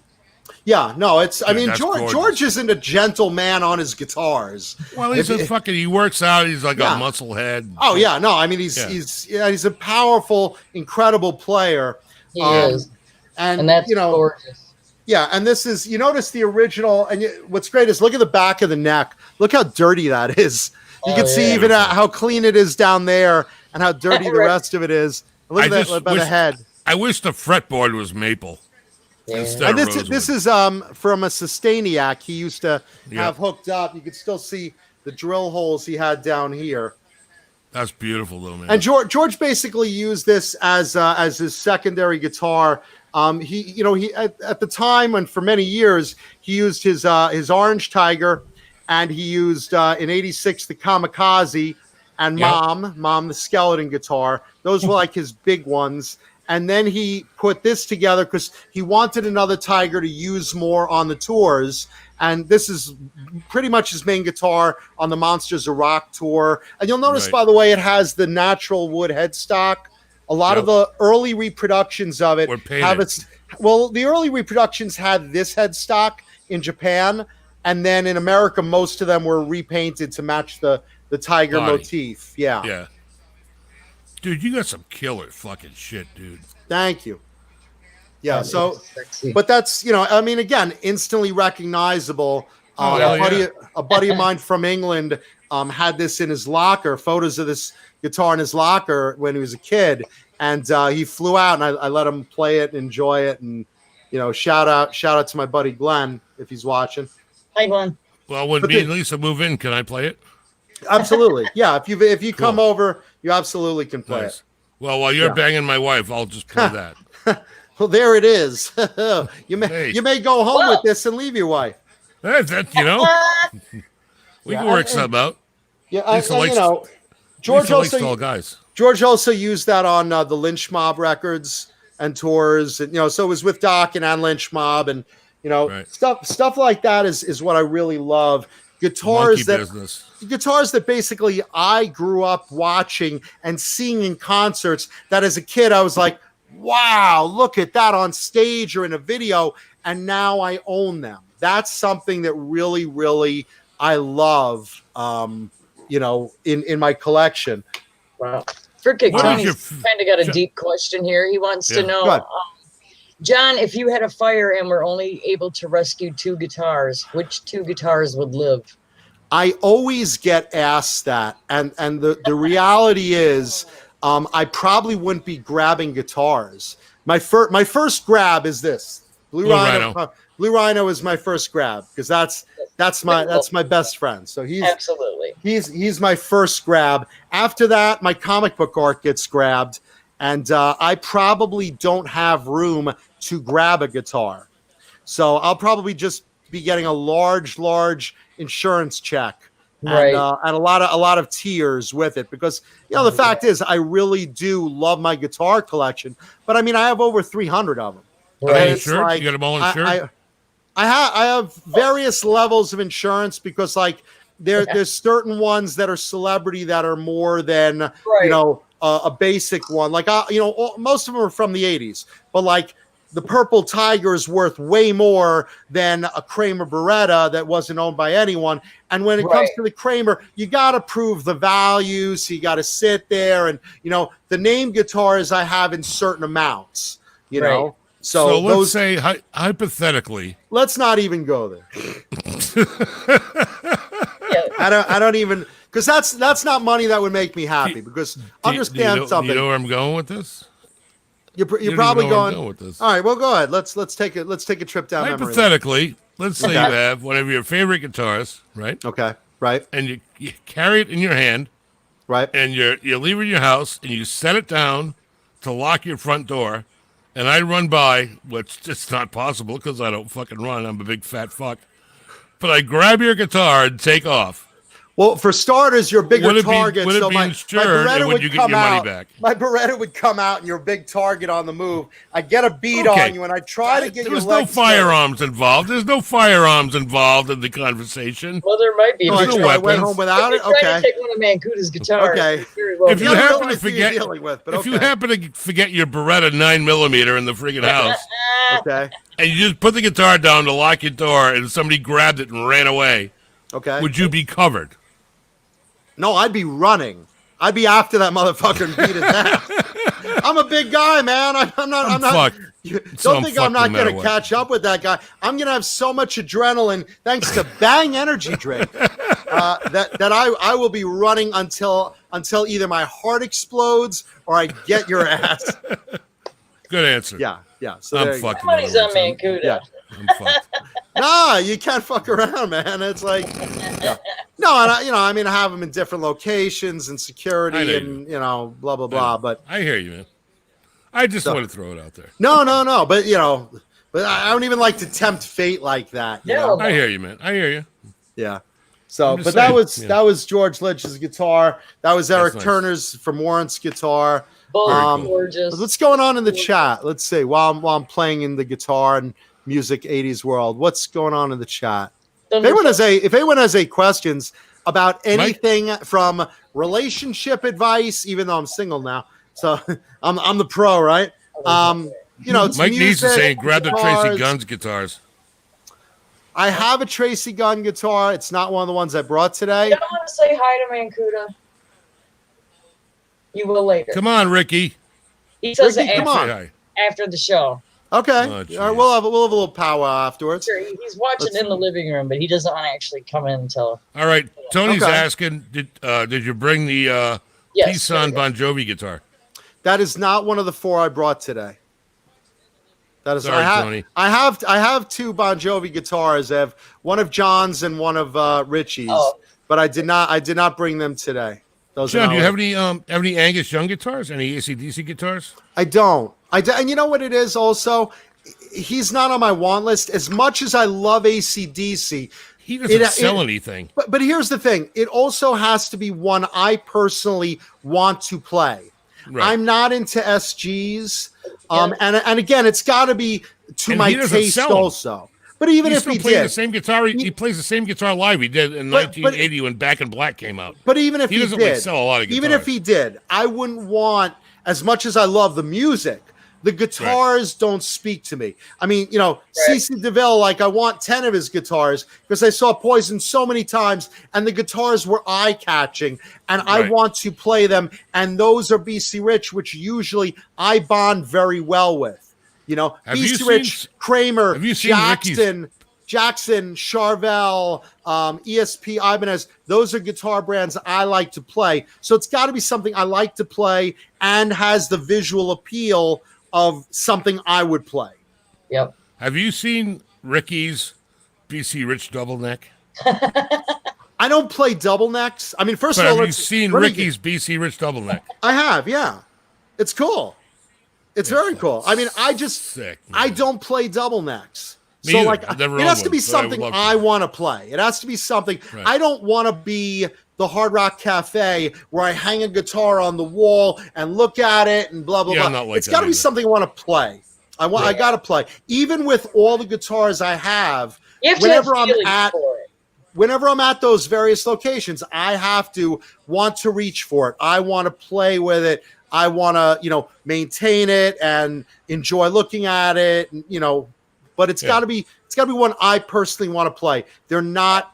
Yeah, no, I mean, George George isn't a gentle man on his guitars. Well, he works out. He's like a muscle head. Oh yeah, no, I mean he's a powerful, incredible player. He is, and that's gorgeous. Yeah, and this is, you notice the original, and what's great is look at the back of the neck. Look how dirty that is. You can see even how clean it is down there and how dirty the rest of it is. Look at that by the head. I wish the fretboard was maple. Instead And of this is from a Sustainiac he used to have hooked up. You can still see the drill holes he had down here. That's beautiful, though, man. And George basically used this as his secondary guitar. He at the time and for many years he used his Orange Tiger, and he used in '86 the Kamikaze, and Mom the skeleton guitar. Those were like his big ones. And then he put this together because he wanted another Tiger to use more on the tours. And this is pretty much his main guitar on the Monsters of Rock tour. And you'll notice, by the way, it has the natural wood headstock. A lot of the early reproductions of it have its. Well, the early reproductions had this headstock in Japan, and then in America, most of them were repainted to match the tiger motif. Yeah. Yeah. Dude, you got some killer fucking shit, dude. Thank you. Yeah, so, but that's, I mean, again, instantly recognizable. A buddy of mine from England had this in his locker, photos of this guitar in his locker when he was a kid, and he flew out, and I let him play it and enjoy it, and, shout out to my buddy Glenn if he's watching. Hi, Glenn. Well, when me and Lisa move in, can I play it? Absolutely. Yeah, if you come over, you absolutely can play it. Well, while you're banging my wife, I'll just play that. Well, there it is. You may go home with this and leave your wife. We can work something out. Yeah, George also tall guys. George also used that on the Lynch Mob records and tours, and so it was with Doc and Lynch Mob, and stuff like that is what I really love. Guitars that basically I grew up watching and seeing in concerts, that as a kid I was like, wow, look at that on stage or in a video, and now I own them. That's something that really, really I love, in my collection. Wow. Fruitcake Tony's kind of got a deep question here. He wants to know, John, if you had a fire and were only able to rescue 2 guitars, which 2 guitars would live? I always get asked that, and the reality is, I probably wouldn't be grabbing guitars. My first grab is this Blue Rhino. Blue Rhino is my first grab because that's my best friend. So he's my first grab. After that, my comic book art gets grabbed, and I probably don't have room to grab a guitar. So I'll probably just be getting a large insurance check. And a lot of tears with it, because the fact is I really do love my guitar collection, but I mean I have over 300 of them. Right. You got them all insured? I have various levels of insurance, because like there's certain ones that are celebrity that are more than a basic one. Like most of them are from the 80s, but like the Purple Tiger is worth way more than a Kramer Beretta that wasn't owned by anyone. And when it comes to the Kramer, you got to prove the value. So you got to sit there and, the name guitars I have in certain amounts, know. So let's say hypothetically. Let's not even go there. I don't even, because that's not money that would make me happy, because understand something. You know where I'm going with this? You're probably going with this. All right, well, go ahead. Let's take a trip down hypothetically. Memory. Let's say you have one of your favorite guitars, right? Okay, right. And you carry it in your hand, right? And you leave it in your house, and you set it down to lock your front door. And I run by, which it's not possible because I don't fucking run. I'm a big fat fuck. But I grab your guitar and take off. Well, for starters, you're a bigger target. Would it be insured, and would you get your money back? My Beretta would come out, and you're a big target on the move. I get a beat on you, and I try to get your legs. There's no firearms involved. There's no firearms involved in the conversation. Well, there might be. No I went home without it. Okay. To take one of Mankuta's guitars. Okay. If you happen to forget, you happen to forget your Beretta 9mm in the friggin' house, okay, and you just put the guitar down to lock your door, and somebody grabbed it and ran away, okay, would you be covered? No, I'd be running. I'd be after that motherfucker and beat it down. I'm a big guy, man. I'm not. fucked. Don't think I'm fucked no not matter going to what. catch up with that guy. I'm going to have so much adrenaline thanks to Bang Energy Drink that I will be running until either my heart explodes or I get your ass. Good answer. Yeah. So I'm there you go. fucked. Money's on Mankuta. Yeah. I'm fucked. Nah, you can't fuck around, man. It's like, yeah. No, and I mean, I have them in different locations and I security know and blah blah blah. But I hear you, man. I just want to throw it out there. no. But but I don't even like to tempt fate like that. You No. know? I hear you, man. I hear you. Yeah. So, I'm but just that saying, was yeah. that was George Lynch's guitar. That was Eric nice. Turner's from Warrant's guitar. Both Um, gorgeous. What's going on in the chat? Let's see. While I'm playing in the guitar and music 80s world, what's going on in the chat? If anyone has any questions about anything from relationship advice, even though I'm single now, so I'm the pro, right? It's Mike needs to music, say, grab the guitars. Tracy Guns guitars. I have a Tracy Gunn guitar. It's not one of the ones I brought today. You don't want to say hi to Mankuta? You will later. Come on, Ricky. He says Ricky, it come after, on. Say after the show. Okay. Oh, All right, geez. we'll have a little power afterwards. Sure, he's watching Let's- in the living room, but he doesn't want to actually come in until. hi. All right. Tony's Okay. asking, did you bring the Yes, P-Son Bon Jovi guitar? That is not one of the four I brought today. That is Sorry, Tony. I have two Bon Jovi guitars. I have one of John's and one of Richie's, Oh. but I did not bring them today. Those are John, do you not- have any Angus Young guitars? Any AC/DC guitars? I don't. And you know what it is also? He's not on my want list. As much as I love AC/DC, He doesn't sell anything. but here's the thing. It also has to be one I personally want to play. Right. I'm not into SGs. And again, it's got to be to And my he doesn't taste sell 'em. also. But even He if still he plays did, the same guitar. He plays the same guitar live he did in But- 1980 when Back in Black came out. but even if He he doesn't, did, like, sell a lot of even guitars. if he did, I wouldn't want, as much as I love the music, the guitars don't speak to me. I mean, CeCe DeVille, like I want 10 of his guitars because I saw Poison so many times and the guitars were eye-catching and I Right. want to play them. And those are BC Rich, which usually I bond very well with. Have you BC seen- Rich, Kramer, have you seen Ricky's- Jackson, Charvel, ESP, Ibanez, those are guitar brands I like to play. So it's got to be something I like to play and has the visual appeal of something I would play. Yep. Have you seen Ricky's BC Rich double neck? I don't play double necks. I mean, first But of all, have you seen let me Ricky's BC Rich double neck? I have, yeah. It's cool. It's very cool. I mean, Sick, man. I don't play double necks. Me So either. like I've never it has owned to be one, but I would something love to. I want to play. It has to be something Right. I don't want to be the Hard Rock Cafe where I hang a guitar on the wall and look at it and blah blah Yeah, I'm blah. not like It's that got to be either. something I want to play. I got to play. Even with all the guitars I have, You have to whenever have I'm feelings at for it. whenever I'm at those various locations, I have to want to reach for it. I want to play with it. I want to, maintain it and enjoy looking at it. And, but it's got to be one I personally want to play. They're not,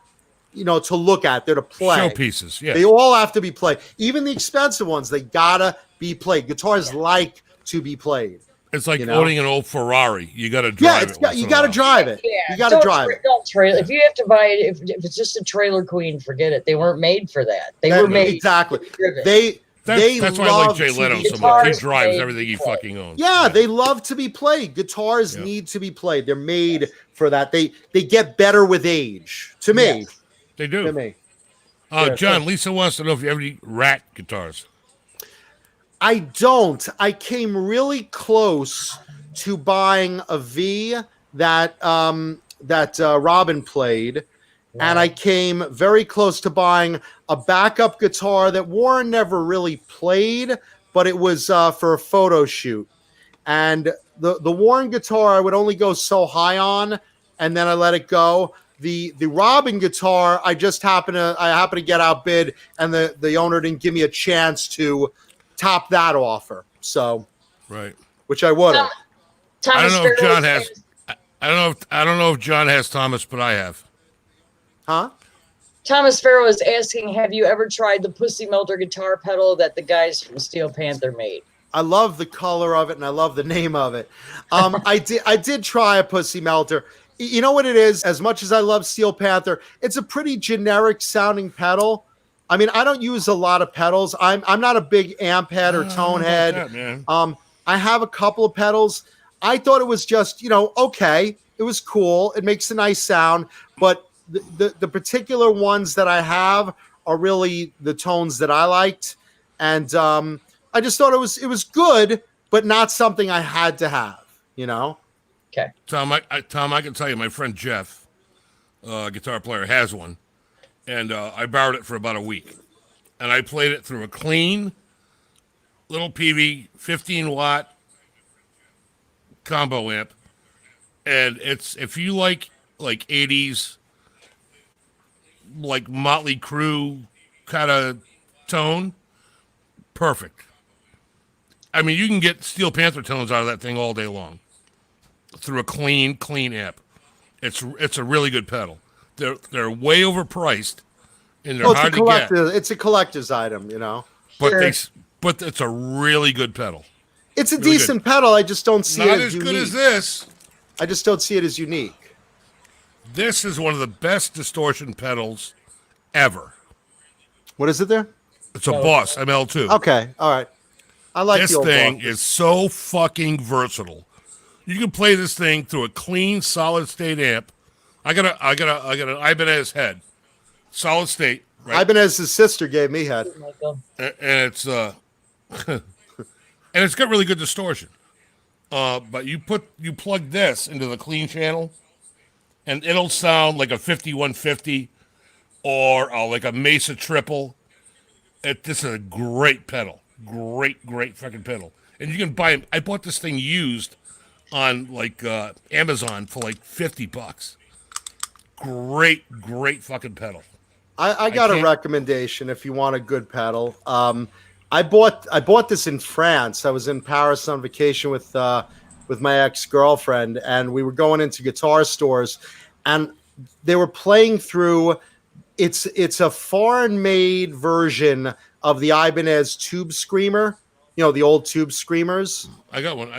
to look at. They're to play. Showpieces, yeah. They all have to be played. Even the expensive ones, they gotta be played. Guitars like to be played. It's like you know? owning an old Ferrari. You got to Yeah, drive it. you got to drive it. Yeah, You got to drive it. Don't trailer. If you have to buy it, if it's just a trailer queen, forget it. They weren't made for that. They were made exactly. to be driven. That's why I like love Jay to Leno be so much. He Guitars drives made everything he to play. fucking owns. Yeah, they love to be played. Guitars need to be played. They're made for that. They get better with age. To me. Yes. They do. To me. John, Lisa wants to know if you have any Rat guitars. I don't. I came really close to buying a V that Robin played, and I came very close to buying a backup guitar that Warren never really played, but it was for a photo shoot. And the Warren guitar I would only go so high on, and then I let it go. The Robin guitar I happened to get outbid, and the owner didn't give me a chance to top that offer. So, Right. which I would have. I don't Thomas know if John Farrell's has. I don't know if John has Thomas, but I have. Huh? Thomas Farrell is asking, have you ever tried the Pussy Melter guitar pedal that the guys from Steel Panther made? I love the color of it, and I love the name of it. I did try a Pussy Melter. You know what it is? As much as I love Steel Panther, it's a pretty generic sounding pedal. I mean, I don't use a lot of pedals. I'm not a big amp head or tone head. That, man. I have a couple of pedals. I thought it was just, okay. It was cool. It makes a nice sound, but the particular ones that I have are really the tones that I liked, and I just thought it was good, but not something I had to have. Okay. Tom, I can tell you, my friend Jeff, guitar player, has one, and I borrowed it for about a week, and I played it through a clean little PV 15-watt combo amp, and it's, if you like 80s, like Motley Crue kind of tone, perfect. I mean, you can get Steel Panther tones out of that thing all day long through a clean amp. It's a really good pedal. They're way overpriced, and they're hard to get. It's a collector's item, But Sure. but it's a really good pedal. It's a Really decent pedal. I just don't see Not it as as good unique. as this. I just don't see it as unique. This is one of the best distortion pedals ever. What is it there? It's a Boss ML2. Okay, all right. I like This the old thing Boss. is so fucking versatile. You can play this thing through a clean solid state amp. I got an Ibanez head, solid state, right? Ibanez's sister gave me head. Michael. And it's and it's got really good distortion. But you plug this into the clean channel, and it'll sound like a 5150 or like a Mesa Triple. This is a great pedal, great fucking pedal, and you can buy them. I bought this thing used on Amazon for like $50. Great fucking pedal. I got a recommendation if you want a good pedal. I bought this in France. I was in Paris on vacation with my ex-girlfriend, and we were going into guitar stores, and they were playing through. It's a foreign-made version of the Ibanez Tube Screamer. The old Tube Screamers. I got one.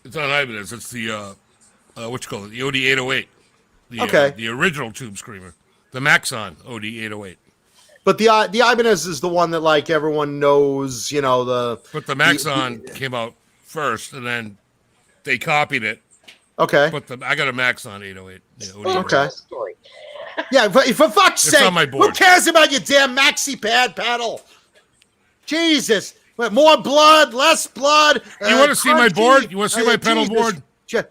It's on Ibanez. It's the what you call it? The OD 808. Okay. The original Tube Screamer, the Maxon OD 808. But the Ibanez is the one that everyone knows. But the Maxon came out first, and then they copied it. Okay. But I got a Maxon 808. The OD Okay. Story. Yeah, but for fuck's It's sake, on my who board. cares about your damn maxi pad pedal? Jesus. More blood, less blood. You want to see my crunchy. board? You want to see my pedal Jesus. board?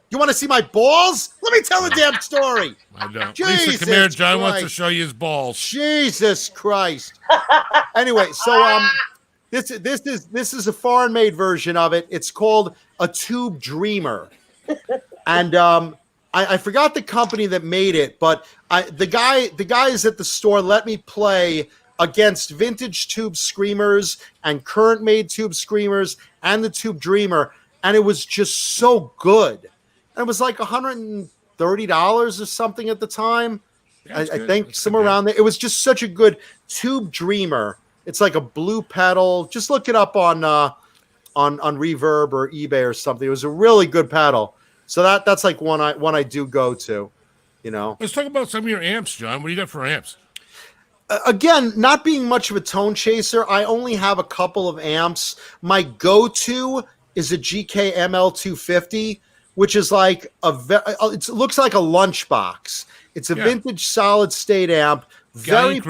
You want to see my balls? Let me tell the damn story. I don't. Jesus Lisa, come here. John wants to Christ. show you his balls. Jesus Christ. Anyway, so this is a foreign made version of it. It's called a Tube Dreamer. And I forgot the company that made it, but the guys at the store let me play against vintage Tube Screamers and current made Tube Screamers and the Tube Dreamer, and it was just so good. And it was like $130 or something at the time. Yeah, I good. think That's somewhere good, yeah. around there. It was just such a good Tube Dreamer. It's like a blue pedal. Just look it up on Reverb or eBay or something. It was a really good pedal. So that's like one I do go to, Let's talk about some of your amps, John. What do you got for amps? Again, not being much of a tone chaser, I only have a couple of amps. My go-to is a GK ML250, which is like it looks like a lunchbox. It's a vintage solid state amp, very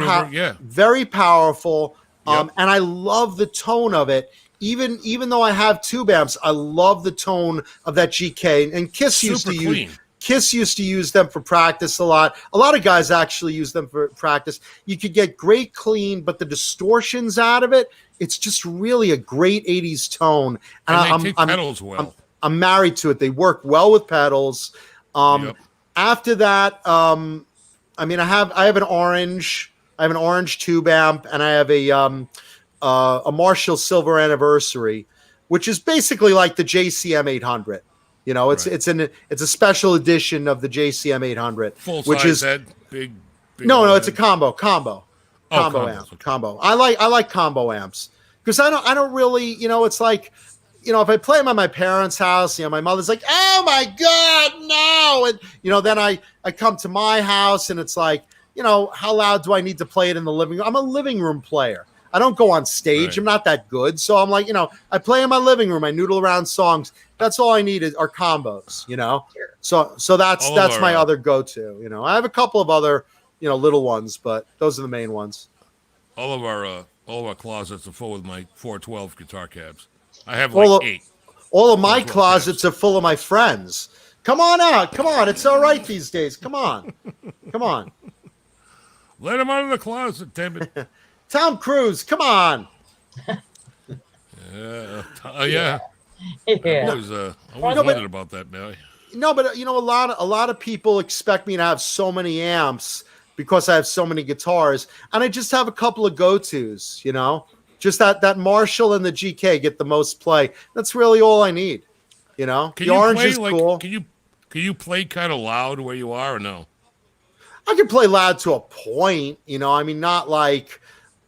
powerful, and I love the tone of it. Even though I have tube amps, I love the tone of that GK. And Kiss used to use them for practice a lot. A lot of guys actually use them for practice. You could get great clean, but the distortions out of it, it's just really a great 80s tone. And they take pedals well. I'm married to it. They work well with pedals. After that, I have an orange. I have an orange tube amp, and I have a Marshall Silver Anniversary, which is basically like the JCM 800. It's a special edition of the JCM 800, Full which size is head, big. no, it's a combo combos, amp. Combo. I like combo amps. because I don't really, it's like, if I play them at my parents' house, my mother's like, oh my God, no. And, then I come to my house and it's like, how loud do I need to play it in the living room? I'm a living room player. I don't go on stage. Right. I'm not that good. So I'm like, I play in my living room. I noodle around songs. That's all I need are combos, So that's my other go-to, I have a couple of other, little ones, but those are the main ones. All of our closets are full with my 412 guitar cabs. I have like 8. All of my 412 closets cabs. are full of my friends. Come on out. Come on. It's all right these days. Come on. Come on. Let them out of the closet, damn it. Tom Cruise, come on. Yeah. Yeah. I always wondered about that, man. No, but a lot of people expect me to have so many amps because I have so many guitars, and I just have a couple of go-tos, Just that Marshall and the GK get the most play. That's really all I need, Can the you orange play, is cool. Can you play kind of loud where you are or no? I can play loud to a point, I mean, not like,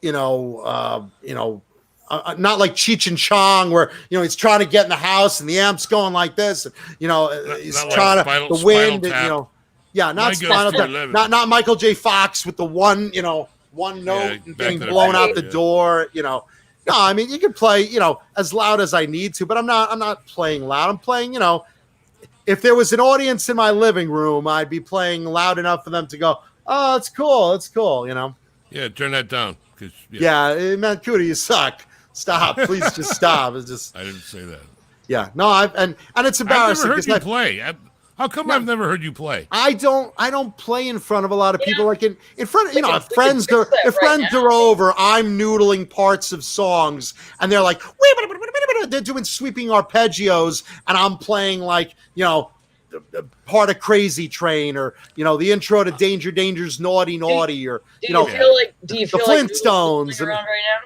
not like Cheech and Chong where, he's trying to get in the house and the amp's going like this. And, he's not trying like to, the wind, Spinal not My Spinal girl's Tap, 211. not Michael J. Fox with the one note and getting blown out the door, No, I mean, you can play, as loud as I need to, but I'm not playing loud. I'm playing, if there was an audience in my living room, I'd be playing loud enough for them to go, oh, it's cool. It's cool. Yeah, turn that down. Yeah, Mankuta, you suck. Stop, please, just stop. It's just. I didn't say that. Yeah, no, and it's embarrassing. I've never heard you play. How come I've never heard you play? I don't play in front of a lot of people. Like in front of, if friends right are over, I'm noodling parts of songs, and they're like, they're doing sweeping arpeggios, and I'm playing like, part of Crazy Train, or the intro to Danger Danger's Naughty Naughty, or do you feel like the Flintstones noodling around right now?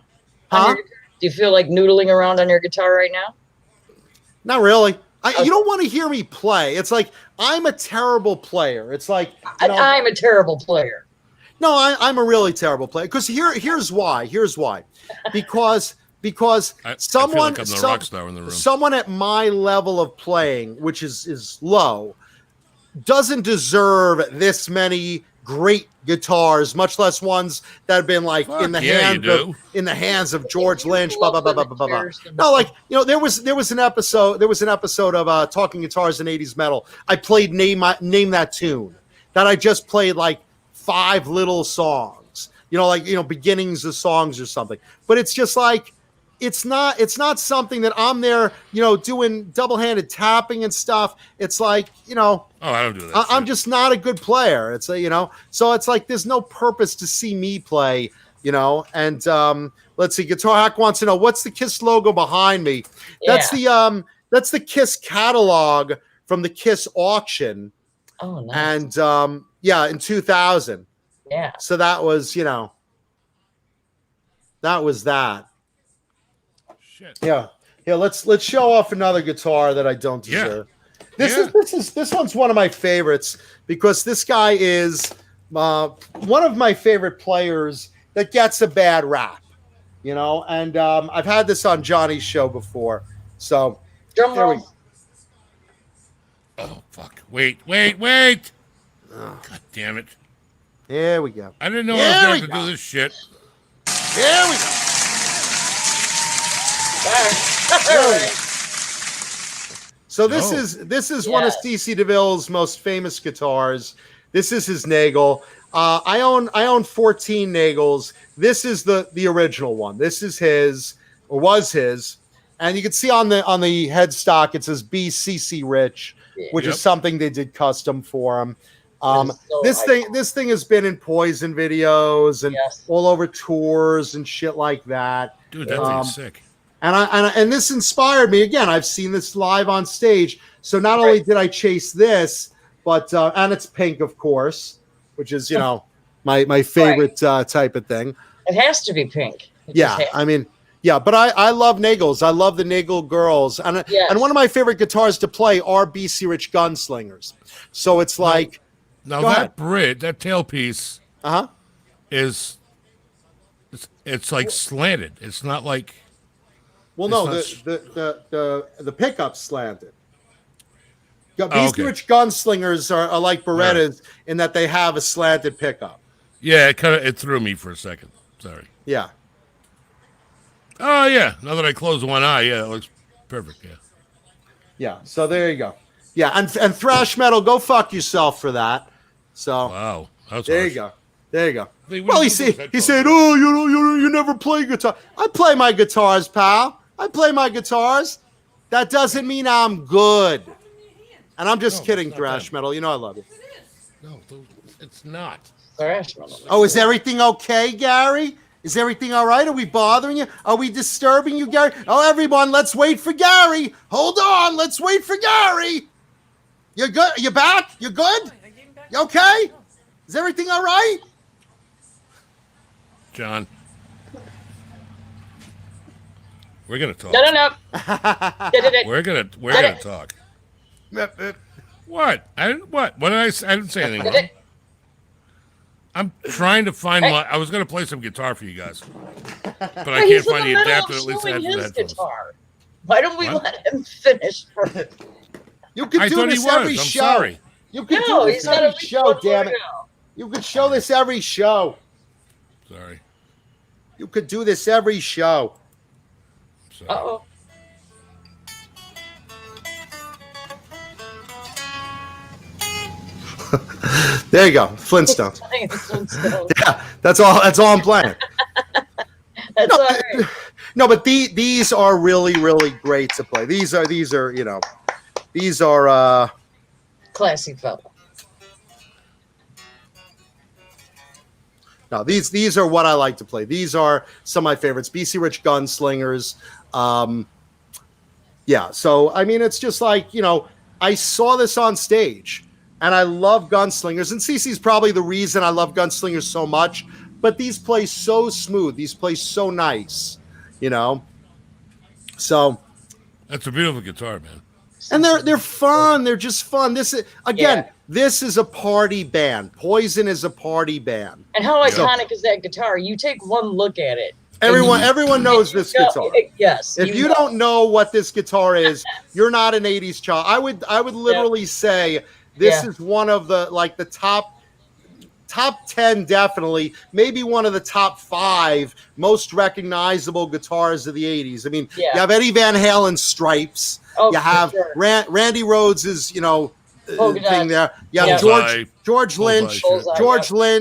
Huh? Do you feel like noodling around on your guitar right now? Not really. You don't want to hear me play. It's like I'm a terrible player. It's like I'm a terrible player. No, I'm a really terrible player. Because here's why. Because someone I feel like I'm the rock star in the room. Someone at my level of playing, which is low, doesn't deserve this many great guitars, much less ones that have been like in the hands of George Lynch. Blah blah blah blah blah blah. No, like there was an episode of Talking Guitars in 80s Metal. I played Name That Tune, that I just played like 5 little songs, beginnings of songs or something. But it's just like it's not something that I'm there, doing double-handed tapping and stuff. It's like, Oh, I don't do that. I'm just not a good player. It's so it's like there's no purpose to see me play, And let's see. Guitar Hack wants to know, what's the KISS logo behind me? That's the KISS catalog from the KISS auction. Oh, nice. And in 2000. Yeah. So that was, that was that. Shit. Yeah. Let's show off another guitar that I don't deserve. This one's one of my favorites because this guy is one of my favorite players that gets a bad rap, and I've had this on Johnny's show before. So Drum roll. Oh fuck! Wait! Oh. God damn it! There we go. I didn't know I was going to do this shit. There we go. So this is one of CC DeVille's most famous guitars. This is his Nagel. I own 14 Nagels. This is the original one. This is his, or was his, and you can see on the headstock it says BCC Rich, which is something they did custom for him. This thing has been in Poison videos and all over tours and shit like that. Dude, that thing's sick. And this inspired me. Again, I've seen this live on stage. So not only did I chase this, but and it's pink, of course, which is my favorite type of thing. It has to be pink. But I love Nagels. I love the Nagel girls, and one of my favorite guitars to play are BC Rich Gunslingers. So it's like that bridge, that tailpiece, it's it's like slanted. It's not like Well, no, It's the pickup's slanted. Oh, These okay. rich gunslingers are like Berettas in that they have a slanted pickup. Yeah, it threw me for a second. Sorry. Yeah. Oh yeah. Now that I close one eye, yeah, it looks perfect. Yeah. Yeah. So there you go. Yeah, and thrash metal, go fuck yourself for that. So Wow. That's there harsh. you go. There you go. Hey, what Well, do he you do said with he headphones? said, "Oh, you never play guitar." I play my guitars, pal. I play my guitars. That doesn't mean I'm good. And I'm just No, kidding, it's not thrash that. metal. You know I love you. No, it's not. Thrash metal. Oh, is everything okay, Gary? Is everything all right? Are we bothering you? Are we disturbing you, Gary? Oh, everyone, let's wait for Gary. Hold on, let's wait for Gary. You good? You back? You good? You okay? Is everything all right? John. We're gonna talk. No. We're gonna talk. What? What? What did I say? I didn't say anything wrong. I'm trying to find my. I was gonna play some guitar for you guys, but I can't He's in find the the middle adapter of that leads to showing his headphones. guitar. Why don't we What? let him finish first? You could I do thought he this was. every I'm show. sorry. You could No, do he's this got every at least show, one damn more it. to go. You could show this every show. Sorry. You could do this every show. Sorry. Uh-oh. There you go, Flintstones. Yeah, that's all I'm playing. That's all right. No, but these are really, really great to play. These are Classy fella. no, these are what I like to play. These are some of my favorites. BC Rich Gunslingers. Yeah, so I mean, it's just like, I saw this on stage, and I love Gunslingers, and CC's probably the reason I love Gunslingers so much. But these play so smooth. These play so nice, So, That's a beautiful guitar, man. and they're fun. They're just fun. This is again. Yeah. This is a party band. Poison is a party band. And how iconic is that guitar? You take one look at it. Everyone knows this guitar. Yes. If you don't know what this guitar is, you're not an 80s child. I would literally say this is one of the top 10, definitely, maybe one of the top 5 most recognizable guitars of the 80s. I mean, you have Eddie Van Halen's Stripes. Oh, you have sure. Randy Rhodes's, thing there. You have George Lynch. Bullseye,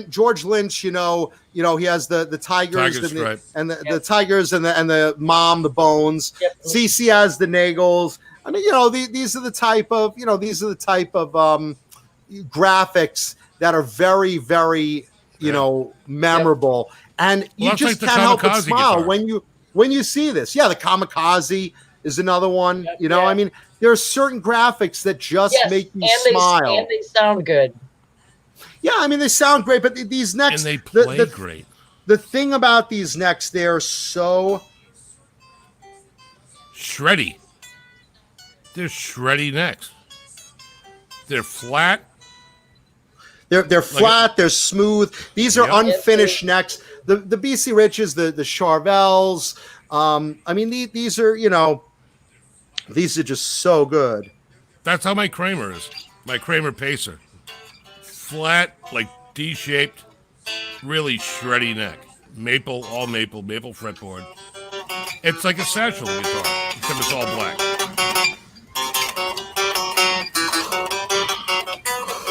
George Lynch, he has the tigers Tiger stripe. and the tigers and the mom, the bones. Yep. CC has the Nagels. I mean, these are the type of graphics that are very, very, memorable. And you that's just like the can't help but Kamikaze smile guitar. when you see this. Yeah, the Kamikaze is another one. Yeah. I mean, there are certain graphics that just make you smile. And they sound good. Yeah, I mean, they sound great, but these necks... And they play great. The thing about these necks, they're so... Shreddy. They're shreddy necks. They're flat. They're flat, they're smooth. These are Yep. unfinished necks. The BC Riches, the Charvels. I mean, these are, these are just so good. That's how my Kramer is. My Kramer Pacer. Flat, like D-shaped, really shreddy neck. All maple fretboard. It's like a satchel guitar, except it's all black.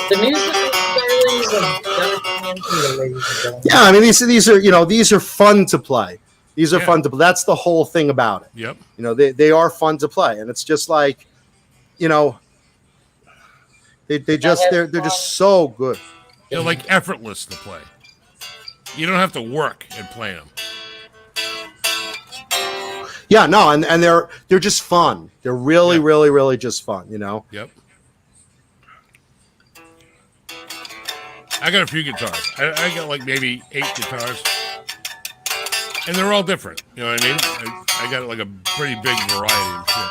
The music is Charlie's and Jonathan Mankuta, ladies and gentlemen. Yeah, I mean, these are fun to play. These are fun to play. That's the whole thing about it. Yep. They are fun to play, and it's just like, they're just so good. They're like effortless to play. You don't have to work at playing them. Yeah, no, and they're just fun. They're really, really, really just fun. Yep. I got a few guitars. I got like maybe 8 guitars. And they're all different. You know what I mean? I got like a pretty big variety of shit.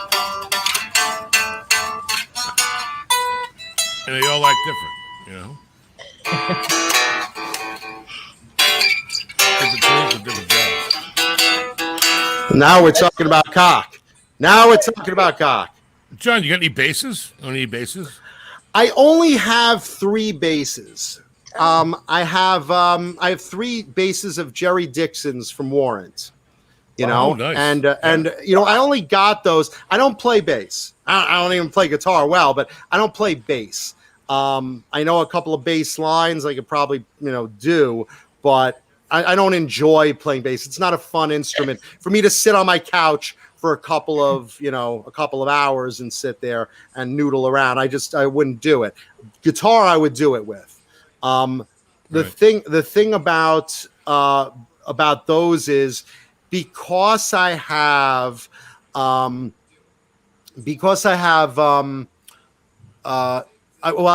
And they all act different, Different tools for different jobs. Now we're talking about cock. Now we're talking about cock. John, you got any bases? Any bases? I only have 3 bases. I have 3 bases of Jerry Dixon's from Warrant. You know, nice. and you know, I only got those. I don't play bass. I don't even play guitar well, but I don't play bass. I know a couple of bass lines I could probably, do, but I don't enjoy playing bass. It's not a fun instrument for me to sit on my couch for a couple of hours and sit there and noodle around. I wouldn't do it. Guitar, I would do it with. The thing about those is because I have I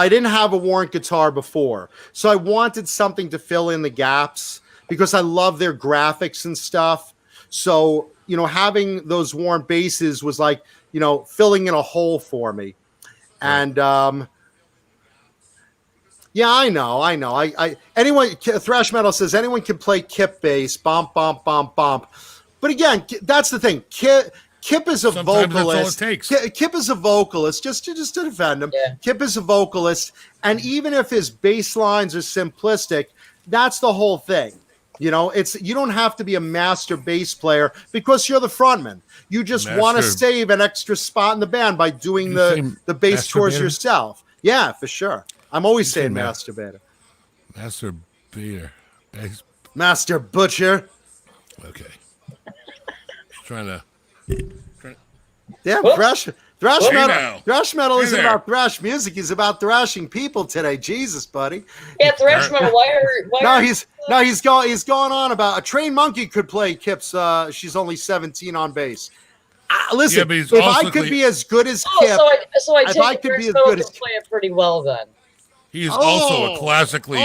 didn't have a Warrant guitar before, so I wanted something to fill in the gaps because I love their graphics and stuff. So, having those Warrant basses was like, filling in a hole for me. And yeah, I know. Anyone, thrash metal says anyone can play kip bass, bump, bump, bump, bump. But again, that's the thing. Kip is a Sometimes vocalist. that's all it takes. Kip is a vocalist, just to defend him. Yeah. Kip is a vocalist, and even if his bass lines are simplistic, that's the whole thing. You don't have to be a master bass player because you're the frontman. You just want to save an extra spot in the band by doing the bass chorus yourself. Yeah, for sure. I'm always saying masturbator. Masturbator. Master butcher. Okay. Just trying to. Yeah, thrash metal isn't about thrash music. He's about thrashing people today. Jesus, buddy. Yeah, thrash metal. He's going on about a trained monkey could play Kip's. She's only 17 on bass. Listen, if I could be as good as Kip, so I take it thrash metal can play it pretty well then. He's also a classically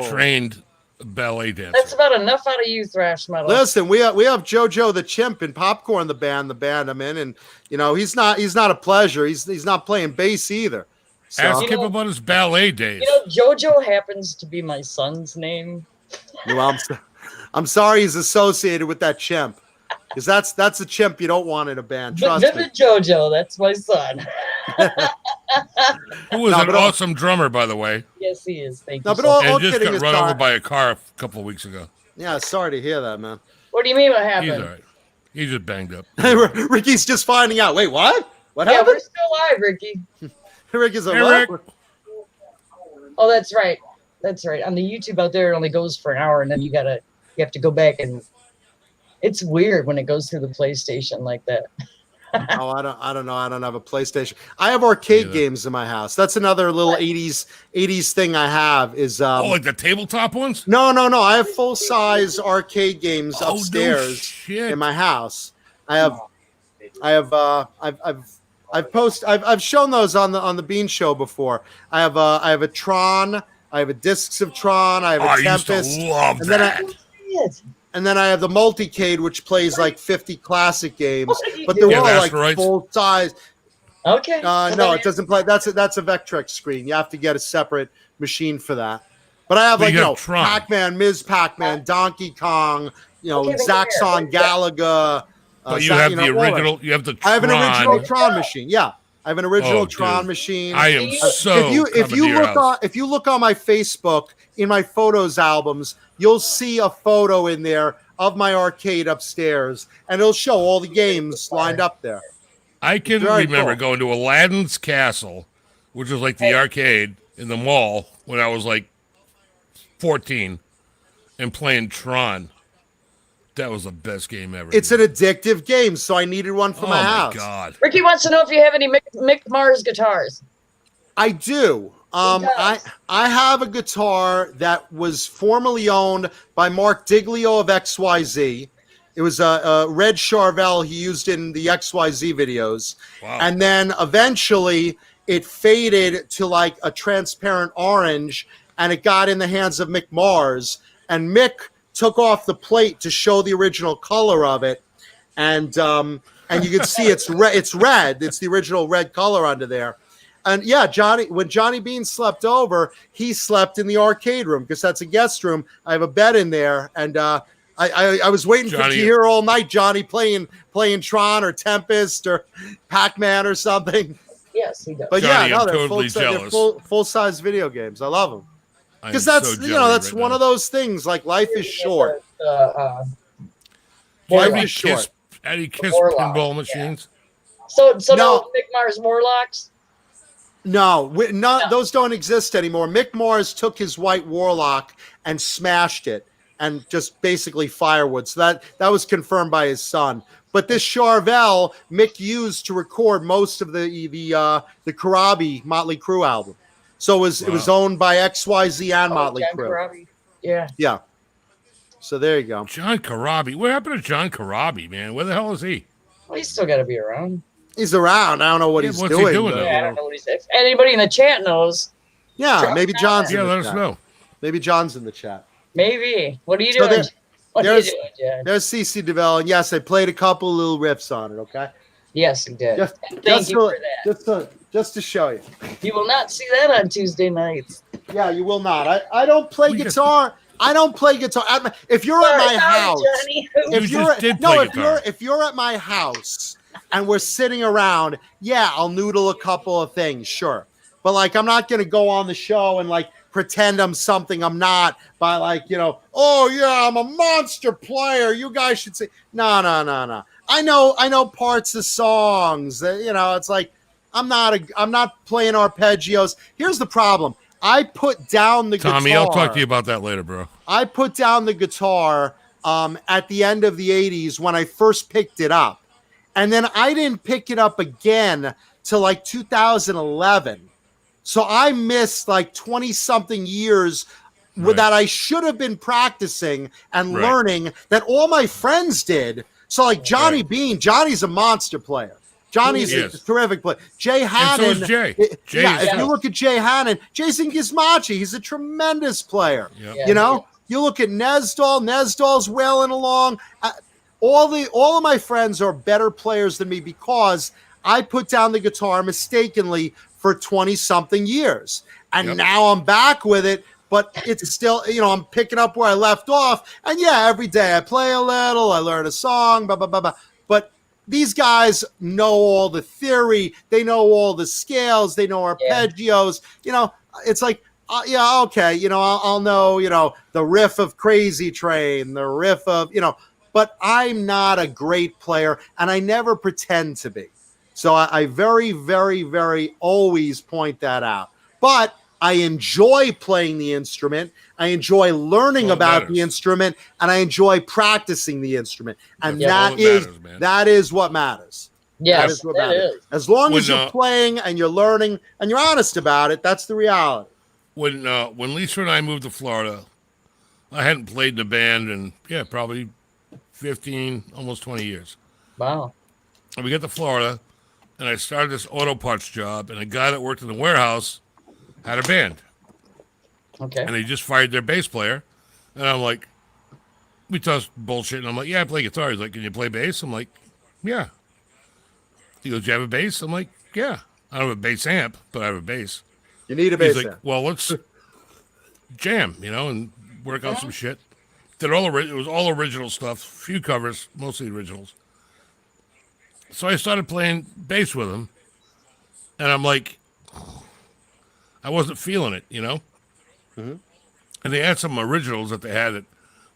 trained ballet dancer. That's about enough out of you, thrash metal. Listen, we have JoJo the Chimp and Popcorn, the band I'm in, and he's not a pleasure. He's not playing bass either. So. Ask him about his ballet days. JoJo happens to be my son's name. Well, I'm sorry he's associated with that chimp, because that's a chimp you don't want in a band. Trust me. JoJo, that's my son. Who was an awesome drummer, by the way. Yes, he is. Thank you. And just got run over by a car a couple of weeks ago. Yeah, sorry to hear that, man. What do you mean what happened? He's all right. He's just banged up. Ricky's just finding out. Wait, what? What happened? Yeah, we're still live, Ricky. Ricky's like, hey, what? Oh, that's right. That's right. On the YouTube out there, it only goes for an hour, and then you have to go back, and it's weird when it goes through the PlayStation like that. Oh, I don't know. I don't have a PlayStation. I have arcade games in my house. That's another little 80s thing I have is like the tabletop ones? No. I have full-size arcade games upstairs in my house. I've shown those on the Bean Show before. I have a Tron, I have a Discs of Tron, I have a Tempest. I used to love that. And then I have the Multicade, which plays like 50 classic games, but they're all like full size. Okay. No, it doesn't play. That's a Vectrex screen. You have to get a separate machine for that. But I have Pac-Man, Ms. Pac-Man, Donkey Kong, Zaxxon, Galaga. But you have the original. You have the Tron. I have an original Tron machine. Yeah, I have an original Tron machine. I am so. If you look on my Facebook in my photos albums, you'll see a photo in there of my arcade upstairs, and it'll show all the games lined up there. I can remember going to Aladdin's Castle, which was like the arcade in the mall when I was like 14, and playing Tron. That was the best game ever. It's an addictive game, so I needed one for my house. Oh, my God. Ricky wants to know if you have any Mick Mars guitars. I do. I have a guitar that was formerly owned by Mark Diglio of XYZ. It was a red Charvel he used in the XYZ videos. Wow. And then eventually it faded to like a transparent orange, and it got in the hands of Mick Mars. And Mick took off the plate to show the original color of it. And you can see it's red. It's red. It's the original red color under there. And yeah, when Johnny Bean slept over, he slept in the arcade room because that's a guest room. I have a bed in there, and I was waiting to Johnny- hear all night Johnny playing Tron or Tempest or Pac-Man or something. Yes, he does. But Johnny, yeah, no, I'm they're totally they're jealous. full-size video games. I love them. I'm Because that's so you know jelly that's right one now. of those things. Like life is short. Have Life you is short. kissed any kiss Warlock, pinball machines? So no No. Mick Mars Morlocks. No, No. those don't exist anymore. Mick Mars took his white Warlock and smashed it, and just basically firewood. So that was confirmed by his son. But this Charvel Mick used to record most of the Karabi Motley Crue album. So it was owned by XYZ and Motley John Crue. Corabi. Yeah. Yeah. So there you go. John Corabi. What happened to John Corabi, man? Where the hell is he? Well, he's still got to be around. He's around. I don't know what Yeah, he's what's he doing. doing but, now? Yeah, I don't know what he's. If anybody in the chat knows, yeah, maybe John's Yeah, in the let us chat. know. Maybe John's in the chat. maybe. What are you So doing? What are you there's- doing, John? There's CC DeVille, and yes, I played a couple little riffs on it. Okay, Yes, he did. just Thank you for that. just to show you. You will not see that on Tuesday nights. Yeah, you will not. I don't play We just- guitar. I don't play guitar. If you're at my house, Johnny. You if you're just did play guitar. if you're at my house and we're sitting around, yeah, I'll noodle a couple of things, sure. But like, I'm not gonna go on the show and like pretend I'm something I'm not by like, oh yeah, I'm a monster player. You guys should say no. I know parts of songs. It's like I'm not playing arpeggios. Here's the problem. I put down the Tommy, guitar. I'll talk to you about that later, bro. I put down the guitar at the end of the 80s when I first picked it up. And then I didn't pick it up again till like 2011. So I missed like 20 something years Right. that I should have been practicing and Right. learning that all my friends did. So like Johnny Right. Bean, Johnny's a monster player. Johnny's He is. a terrific player. Jay Hannon. so is Jay. Jay yeah, is if you too. look at Jay Hannon, Jason Gizmachi, he's a tremendous player. Yep. Yeah. You look at Nesdall's wailing along. All of my friends are better players than me because I put down the guitar mistakenly for 20 something years. And Yep. now I'm back with it, but it's still, I'm picking up where I left off. And yeah, every day I play a little, I learn a song, blah, blah, blah, blah. But these guys know all the theory. They know all the scales. They know arpeggios. It's like, yeah, okay. I'll know, the riff of Crazy Train, the riff of, but I'm not a great player and I never pretend to be. So I very, very, very always point that out. But I enjoy playing the instrument. I enjoy learning Well, it about matters. the instrument, and I enjoy practicing the instrument. And That's all that that is matters, man. that is what matters. Yes, That is what that matters. is. As long as When, you're playing and you're learning and you're honest about it, that's the reality. When Lisa and I moved to Florida, I hadn't played in a band in probably 15, almost 20 years. Wow. And we get to Florida, and I started this auto parts job, and a guy that worked in the warehouse had a band, Okay. and they just fired their bass player. And I'm like, we tossed bullshit, and I'm like, yeah, I play guitar. He's like, can you play bass? I'm like, yeah. He goes, do you have a bass? I'm like, yeah. I don't have a bass amp, but I have a bass. You need a He's bass like, amp. well, let's jam, and work out some shit. It was all original stuff, few covers, mostly originals. So I started playing bass with him, and I'm like, I wasn't feeling it, Mm-hmm. And they had some originals that they had that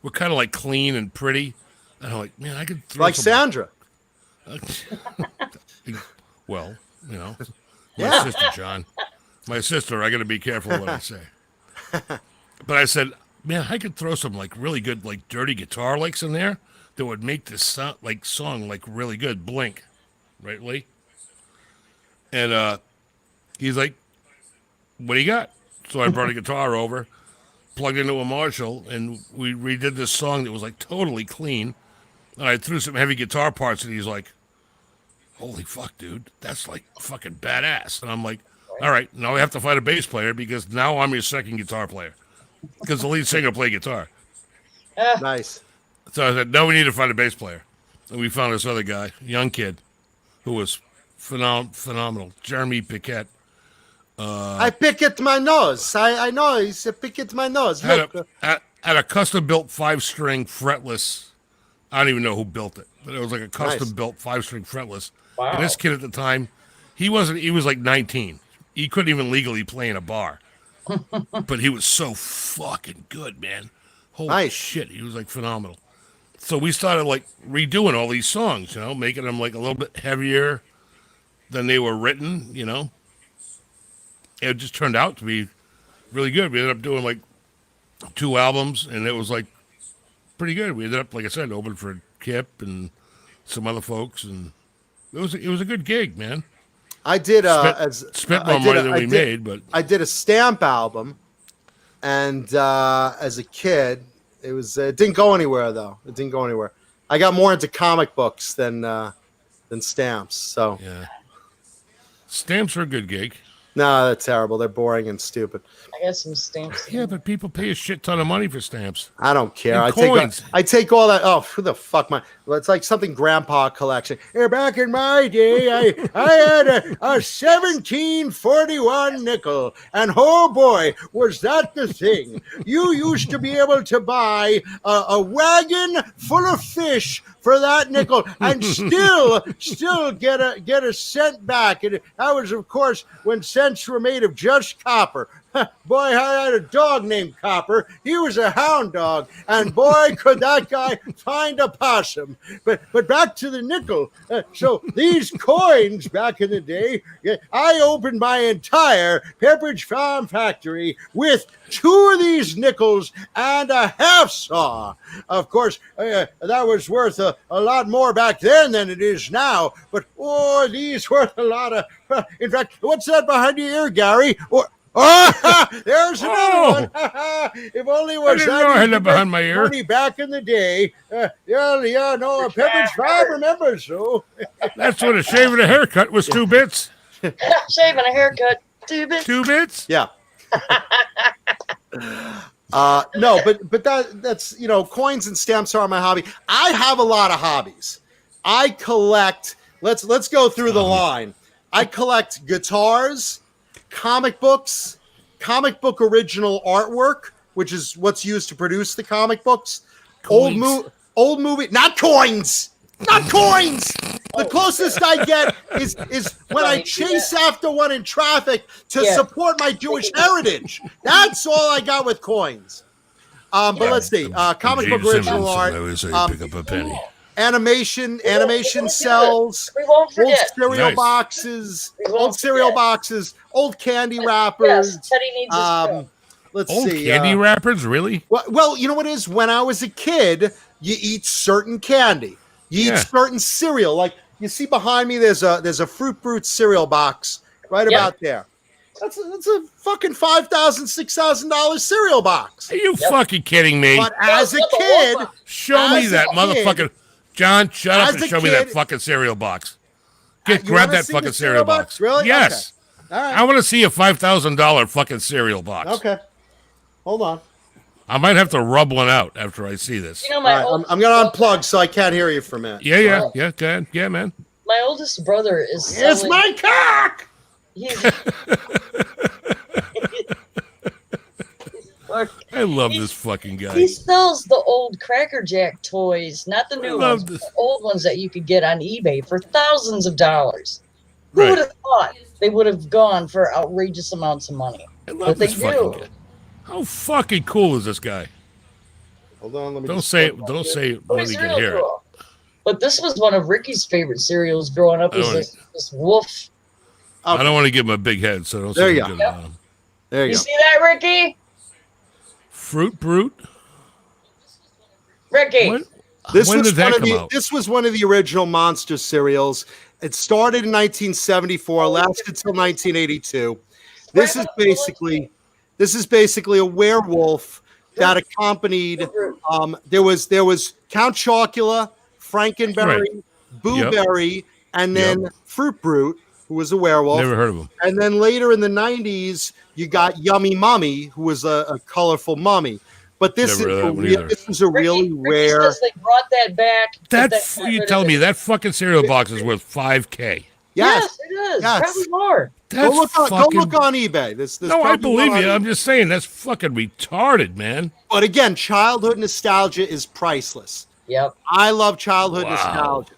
were kind of like clean and pretty, and I'm like, man, I could throw Like some. Sandra. Well, my Yeah. sister, John. My sister, I got to be careful what I say. But I said, man, I could throw some like really good, like dirty guitar licks in there that would make this song like really good. Blink, right, Lee? And he's like, what do you got? So I brought a guitar over, plugged into a Marshall, and we redid this song that was like totally clean. And I threw some heavy guitar parts, and he's like, holy fuck, dude, that's like fucking badass. And I'm like, all right, now we have to find a bass player because now I'm your second guitar player because the lead singer played guitar. Nice. So I said, no, we need to find a bass player. And we found this other guy, young kid, who was phenomenal, Jeremy Piquet. I pick at my nose. I know. He's a pick at my nose. Had Look. a had a custom-built 5-string fretless. I don't even know who built it, but it was like a custom-built 5-string fretless. Wow. And this kid at the time, he was like 19. He couldn't even legally play in a bar. But he was so fucking good, man. Holy shit, he was like phenomenal. So we started like redoing all these songs, making them like a little bit heavier than they were written, It just turned out to be really good. We ended up doing like 2 albums, and it was like pretty good. We ended up, like I said, opening for Kip and some other folks, and it was a good gig, man. I did spent more money than we made, but I did a Stamp album, and as a kid, it didn't go anywhere though. It didn't go anywhere. I got more into comic books than stamps. So yeah, stamps are a good gig. No, they're terrible. They're boring and stupid. I got some stamps. Yeah, but people pay a shit ton of money for stamps. I don't care. And coins. I take all that. Oh, who the fuck well, it's like something grandpa collection. Here, back in my day, I had a 1741 nickel, and oh boy, was that the thing. You used to be able to buy a wagon full of fish for that nickel, and still get a cent back. And that was, of course, when cents were made of just copper. Boy, I had a dog named Copper. He was a hound dog, and boy, could that guy find a possum. But back to the nickel. So these coins back in the day, I opened my entire Pepperidge Farm factory with 2 of these nickels and a half saw. Of course, that was worth a lot more back then than it is now. But these worth a lot of. In fact, what's that behind your ear, Gary? There's another one. If only it was I had that behind my ear. Money back in the day. Pepperidge Farm remembers. So that's when a shave and a haircut was 2 bits. Shaving a haircut, 2 bits. 2 bits? Yeah. No, but that's coins and stamps are my hobby. I have a lot of hobbies. I collect. Let's go through the line. I collect guitars, comic books, comic book original artwork, which is what's used to produce the comic books. Coins. Old movie, not coins. The closest I get is when I chase after one in traffic to support my Jewish heritage. That's all I got with coins. But let's see. Comic book original art. I would say pick up a penny. Animation cells, old cereal boxes, old candy wrappers. Yes, Teddy needs his Let's old see. Candy wrappers, really? Well, you know what it is? When I was a kid, you eat certain candy. You eat certain cereal. Like you see behind me, there's a Fruit Brute cereal box right about there. That's a fucking $5,000, $6,000 cereal box. Are you fucking kidding me? But as a kid, show me that motherfucking. John, shut up and show me that fucking cereal box. Grab that fucking cereal box. Really? Yes. Okay. All right. I want to see a $5,000 fucking cereal box. Okay. Hold on. I might have to rub one out after I see this. You know, I'm going to unplug so I can't hear you for a minute. Yeah, go ahead. Yeah, man. My oldest brother is It's my cock! I love this fucking guy. He sells the old Cracker Jack toys, not the new ones, but the old ones that you could get on eBay for thousands of dollars. Who would have thought they would have gone for outrageous amounts of money? I love this fucking guy. How fucking cool is this guy? Hold on, let me Don't say it when you can hear it. But this was one of Ricky's favorite cereals growing up. Was this wolf? I don't want to give him a big head, so don't there say you good go. about him. There you go. See that, Ricky? Fruit Brute? Ricky. When did that come out? This was one of the original Monster cereals. It started in 1974, lasted till 1982. This is basically a werewolf that accompanied. There was Count Chocula, Frankenberry, Boo Berry, and then Fruit Brute, who was a werewolf. Never heard of him. And then later in the 90s, you got Yummy Mummy, who was a colorful mummy. But this is a really rare. Says they brought that back. You telling me that fucking cereal box is worth $5,000? Yes, it is. Yes. Probably more. That's Go fucking. look on eBay. This No, I probably believe one you. on I'm eBay. just saying that's fucking retarded, man. But again, childhood nostalgia is priceless. Yep. I love childhood Wow. nostalgia.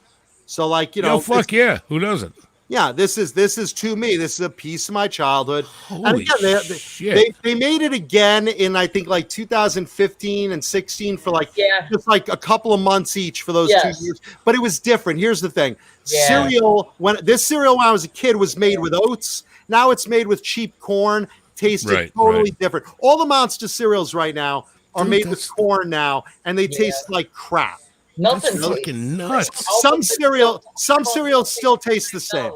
So, like, you Yo, know, fuck yeah. Who doesn't? yeah, this is to me. This is a piece of my childhood. And Holy again, shit. they made it again in I think like 2015 and 16 for like Yeah. just like a couple of months each for those Yes. 2 years. But it was different. Here's the thing: Yeah. cereal when I was a kid was made with oats. Now it's made with cheap corn. Tasted Right, totally right. different. All the monster cereals right now are Dude, made with that's- corn now, and they Yeah. taste like crap. Nothing. That's fucking nuts. Some cereals still taste the same.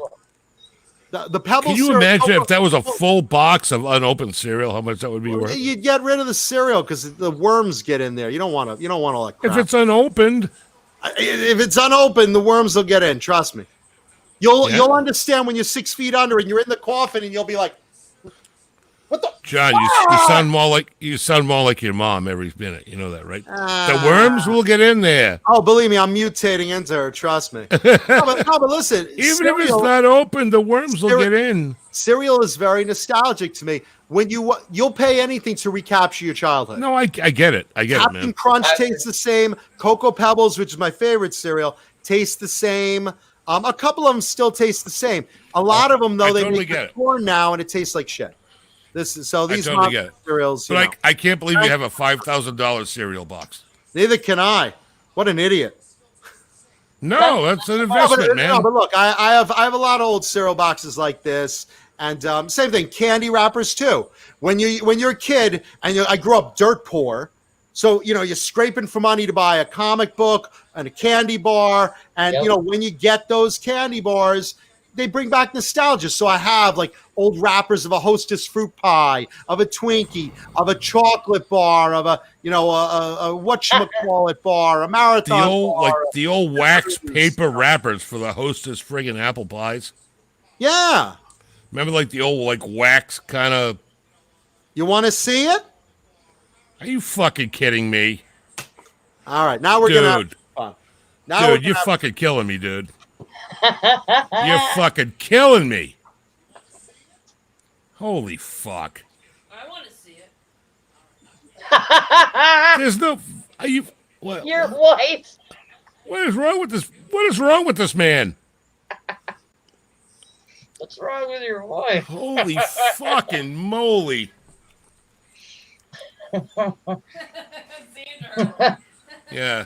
The Pebble Can you cereal- imagine if that was a full box of unopened cereal? How much that would be worth? You get rid of the cereal because the worms get in there. You don't want all that crap. If it's unopened, If it's unopened, the worms will get in. Trust me. You'll understand when you're 6 feet under and you're in the coffin and you'll be like, "What the?" John, you sound more like your mom every minute. You know that, right? The worms will get in there, Oh, believe me, I'm mutating into her. Trust me. no, but listen, even if it's not open. The worms will get in. cereal is very nostalgic to me. When you'll pay anything to recapture your childhood. No, I get it. I get it, Captain man. Crunch tastes the same. Cocoa Pebbles, which is my favorite cereal, tastes the same. A couple of them still taste the same. A lot of them, though, I they totally make get the it. corn now, and it tastes like shit. These totally monster get it. cereals. You know. But I can't believe you have a $5,000 cereal box. Neither can I. What an idiot. No, that's an No, investment, man. but look, I have a lot of old cereal boxes like this, and same thing, candy wrappers too. When you're a kid, and I grew up dirt poor, so you're scraping for money to buy a comic book and a candy bar, and Yep. when you get those candy bars, they bring back nostalgia. So I have like old wrappers of a Hostess fruit pie, of a Twinkie, of a chocolate bar, of a whatchamacallit bar, a The marathon old bar. the old wax paper wrappers for the Hostess friggin' apple pies. Yeah. Remember, like the old wax kind of. You want to see it? Are you fucking kidding me, All right, now we're gonna have dude? fun. Now we're Dude, you're gonna have- fucking killing me, dude. You're fucking killing me. Holy fuck! I want to see it. There's no. Are you? What? You're white. What is wrong with this? What is wrong with this man? What's wrong with your wife? Holy fucking moly! Xander. Yeah.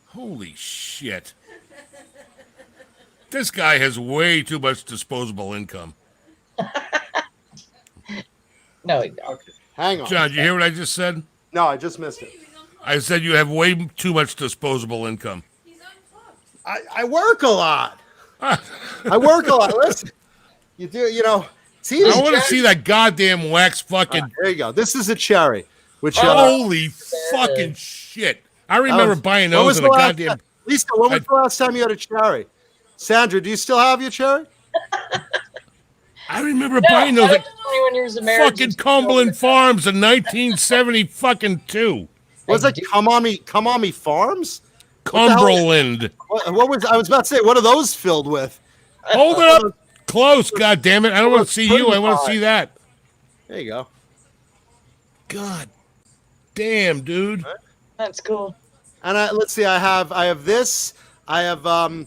Holy shit. This guy has way too much disposable income. No, you don't. Hang on. John, did you hear what I just said? No, I just missed it. I said you have way too much disposable income. He's unplugged. I work a lot. I work a lot. Listen, you do. See, I want to see that goddamn wax fucking. There you go. This is a cherry, which Holy fucking shit. I remember buying when was those in the a last goddamn. time- Lisa, when was the last time you had a cherry? Sandra, do you still have your cherry? I remember buying those at 21 years of marriage. fucking Cumberland Farms in 1970 fucking 2. Was it Come On Me Farms? the hell- Cumberland. What was I was about to say? What are those filled with? Hold it up close, goddammit. I don't want to see you. I want to see that. There you go. God damn, dude. That's cool. And let's see. I have this. I have No,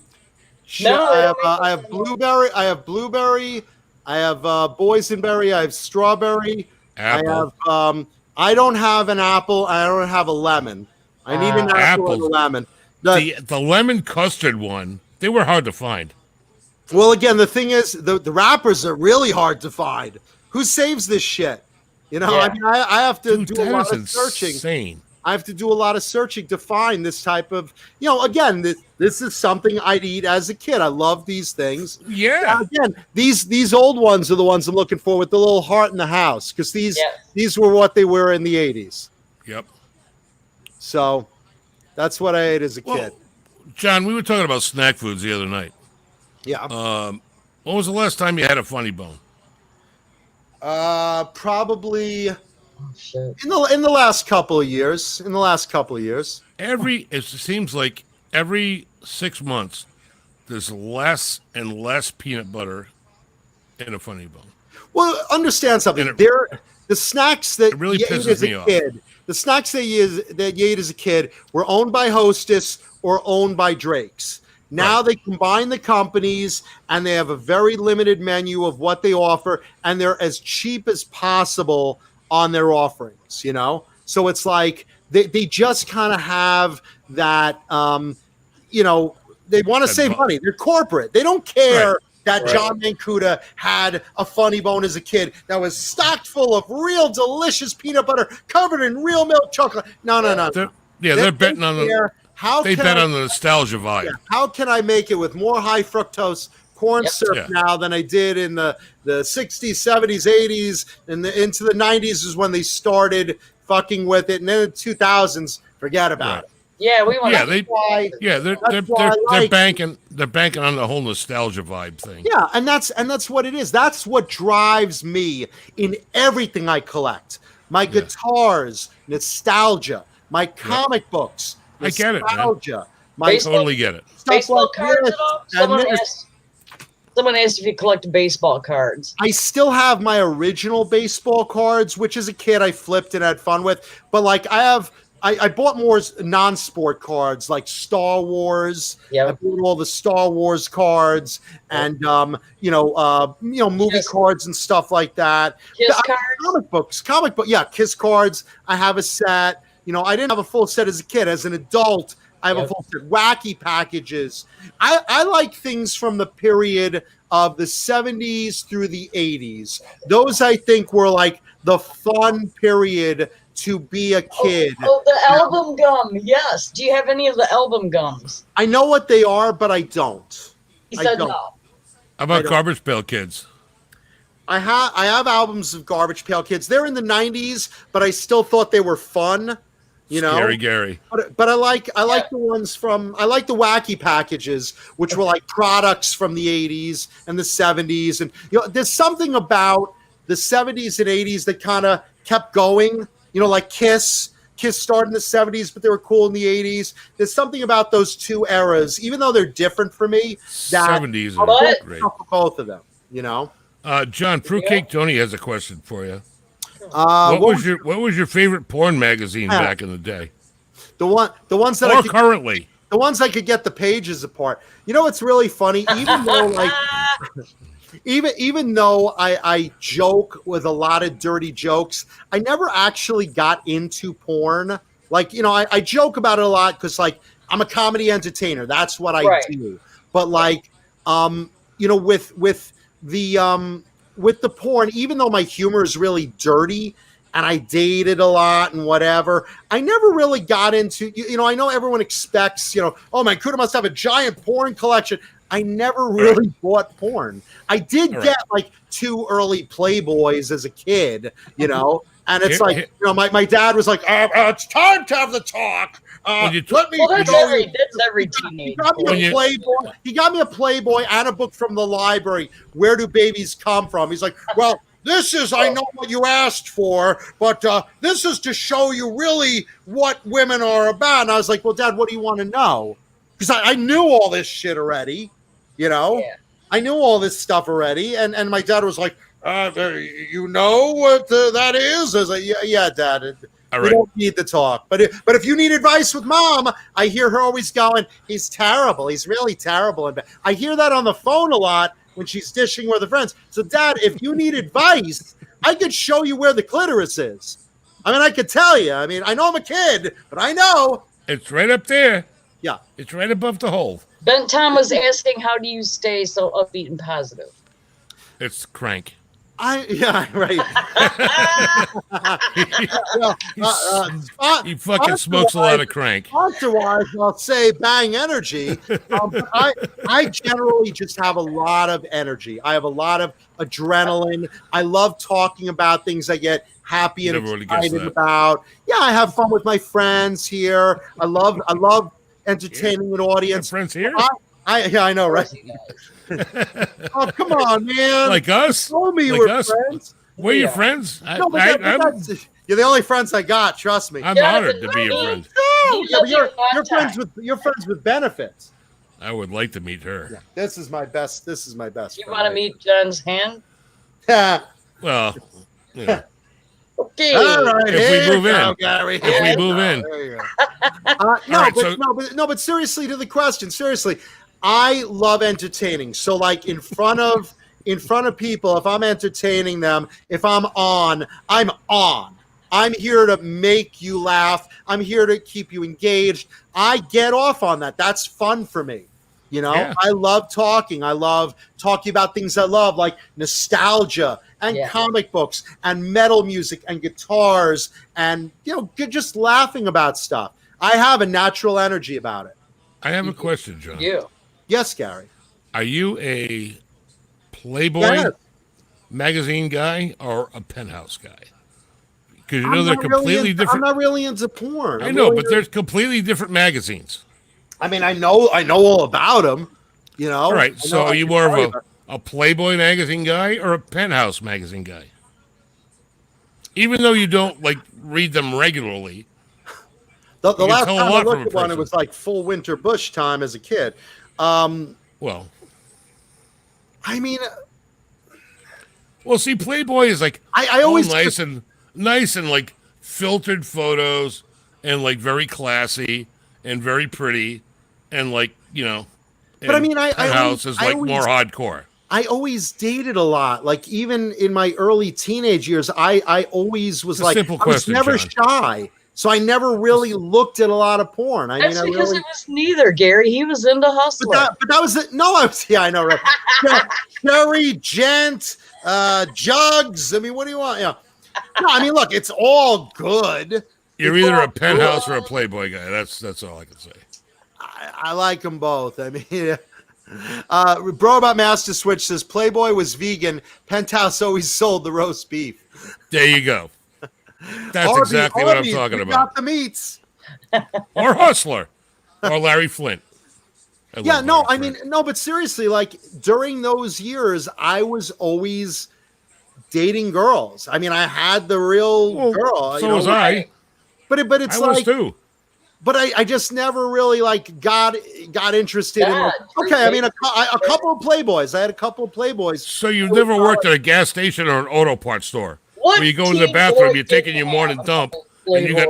I have blueberry. I have blueberry. I have boysenberry. I have strawberry. Apple. I have I don't have an apple. I don't have a lemon. I need an apple and a Apples. lemon. The lemon custard one, they were hard to find. Well, again, the thing is, the wrappers are really hard to find. Who saves this shit? I mean, I have to Dude, do a that lot is of searching. insane. I have to do a lot of searching to find this type of, again, this is something I'd eat as a kid. I love these things. Yeah. Again, these old ones are the ones I'm looking for with the little heart in the house, because these were what they were in the 80s. Yep. So that's what I ate as a Well, kid. John, we were talking about snack foods the other night. Yeah. When was the last time you had a funny bone? Probably Oh, shit. in the last couple of years. It It seems like every 6 months, there's less and less peanut butter in a Funny Bone. Well, understand something. And The snacks that It really you ate pisses as me a off. kid, the snacks that you ate as a kid were owned by Hostess or owned by Drake's. Now Right. they combine the companies and they have a very limited menu of what they offer, and they're as cheap as possible on their offerings, you know? So it's like they just kind of have that, you know, they want to That save bu- money. They're corporate. They don't care Right. that Right. John Mankuta had a Funny Bone as a kid that was stocked full of real delicious peanut butter covered in real milk chocolate. No. They're betting on the. care. How They can bet I, on the nostalgia vibe. yeah, how can I make it with more high fructose corn Yep. syrup Yeah. now than I did in the 60s, 70s, 80s, and into the 90s is when they started fucking with it, and then in the 2000s, forget about Right. it. Yeah, we want Yeah, to. they. Why? Yeah, That's why I they're like- banking. They're banking on the whole nostalgia vibe thing. Yeah, and that's what it is. That's what drives me in everything I collect. My guitars, nostalgia. My comic books, I get it, man. nostalgia. My Baseball- Totally get it. stuff Baseball like cards this. at all? And Someone asked if you collect baseball cards. I still have my original baseball cards, which as a kid I flipped and had fun with. But like I bought more non-sport cards like Star Wars. Yep. I bought all the Star Wars cards and movie Kiss. cards and stuff like that. Kiss The- cards. comic book, yeah, Kiss cards. I have a set. You know, I didn't have a full set as a kid. As an adult, I have a Yep. full set. Wacky packages. I like things from the period of the 70s through the 80s. Those I think were like the fun period to be a kid. Oh, the album gum. Yes. Do you have any of the album gums? I know what they are, but I don't. He I said don't. no. How I about don't- Garbage Pail Kids? I have albums of Garbage Pail Kids. They're in the 90s, but I still thought they were fun. You know, Scary Gary. But I like the ones from I like the wacky packages, which were like products from the 80s and the 70s, and you know, there's something about the 70s and 80s that kind of kept going. You know, like Kiss started in the 70s, but they were cool in the 80s. There's something about those two eras, even though they're different for me. That 70s I'll are What? great. go for both of them. You know, John, Fruitcake Tony has a question for you. what What was your favorite porn magazine Yeah. back in the day, the ones that or currently? the ones I could get the pages apart. You know, it's really funny, even though like. Even though I joke with a lot of dirty jokes, I never actually got into porn. Like, you know, I joke about it a lot because, like, I'm a comedy entertainer. That's what I Right. do. But like, you know, with the porn, even though my humor is really dirty and I dated a lot and whatever, I never really got into, you know, I know everyone expects, you know, oh, Mankuta must have a giant porn collection. I never really bought porn. I did All right. get like 2 early Playboys as a kid, you know, and it's Here- like, here- you know, my dad was like, it's time to have the talk. When you- Let me Well, that's show you. every He teenage. got me When a you- Playboy. He got me a Playboy and a book from the library. Where do babies come from? He's like, well, this is, I know what you asked for, but this is to show you really what women are about. And I was like, well, Dad, what do you want to know? Because I knew all this shit already, you know? Yeah. I knew all this stuff already. And my dad was like, you know what that is? I was like, yeah, Dad. All We right. don't need to talk. But if you need advice with Mom, I hear her always going, he's terrible. He's really terrible. And I hear that on the phone a lot when she's dishing with her friends. So, Dad, if you need advice, I could show you where the clitoris is. I mean, I could tell you. I mean, I know I'm a kid, but I know. It's right up there. Yeah. It's right above the hole. Ben Tom was asking, how do you stay so upbeat and positive? It's crank. Yeah, right. He fucking smokes a lot of crank. Sponsor-wise, I'll say Bang Energy. I generally just have a lot of energy. I have a lot of adrenaline. I love talking about things I get happy and Never would've guessed excited that. about. Yeah, I have fun with my friends here. I love entertaining an Your audience. friends here? I know, right? Oh, come on, man. Like us? Told me you like were us? friends. We're your Yeah. friends? No, but you're the only friends I got. Trust me. I'm Jonathan, honored to be your no, friend. No, You yeah, but live here in you're friends with benefits. I would like to meet her. Yeah, this is my best. This is my best. You friend, want to right? meet John's hand? Yeah. Well, yeah. Okay. All right, If we here you move go, in. Gary. If we Here you move go. in. There you go. No, right, but but seriously, to the question, seriously, I love entertaining. So, like in front of people, if I'm entertaining them, if I'm on, I'm on. I'm here to make you laugh. I'm here to keep you engaged. I get off on that. That's fun for me. You know, Yeah. I love talking. I love talking about things I love, like nostalgia and Yeah. comic books and metal music and guitars and, you know, just laughing about stuff. I have a natural energy about it. I have a question, John. You. Yes, Gary. Are you a Playboy Yes. magazine guy or a Penthouse guy? Because you I'm know they're not really completely into- different. I'm not really into porn. I I'm know, really but into- they're completely different magazines. I mean, I know all about them. You know. All right. I So know- are I you can more tell you of a Playboy magazine guy or a Penthouse magazine guy? Even though you don't like read them regularly. The You can last tell a time I lot looked from a at one, it person. was like full winter bush time as a kid. Well, I mean, see, Playboy is like I all always nice and like filtered photos and like very classy and very pretty and like But I mean, I Penthouse always- is I like always- more hardcore. I always dated a lot. Like even in my early teenage years, I always was It's a like simple I was question, never John. shy. So I never really looked at a lot of porn. I That's mean, I because really, it was neither, Gary. He was into Hustler. but that was it. No, I was I know, right? Cherry, Gent, Jugs. I mean, what do you want? Yeah. No, I mean, look, it's all good. You're It's either all a Penthouse good. or a Playboy guy. That's all I can say. I like them both. I mean, Bro About Master Switch says Playboy was vegan. Penthouse always sold the roast beef. There you go. That's Arby's, exactly what I'm Arby's, talking we about. got the meats. Or Hustler, or Larry Flint. I Yeah, love no, Larry I Flint. mean, no, but seriously, like during those years, I was always dating girls. I mean, I had the real Well, girl. so was I. But it's I was like, too. but I just never really like got interested in. Yeah, Like, okay, I mean, a couple of Playboys. I had a couple of Playboys. So you've never worked at a gas station or an auto parts store? What Where you go in the teen bathroom, boy you're taking your didn't morning have dump, a and you got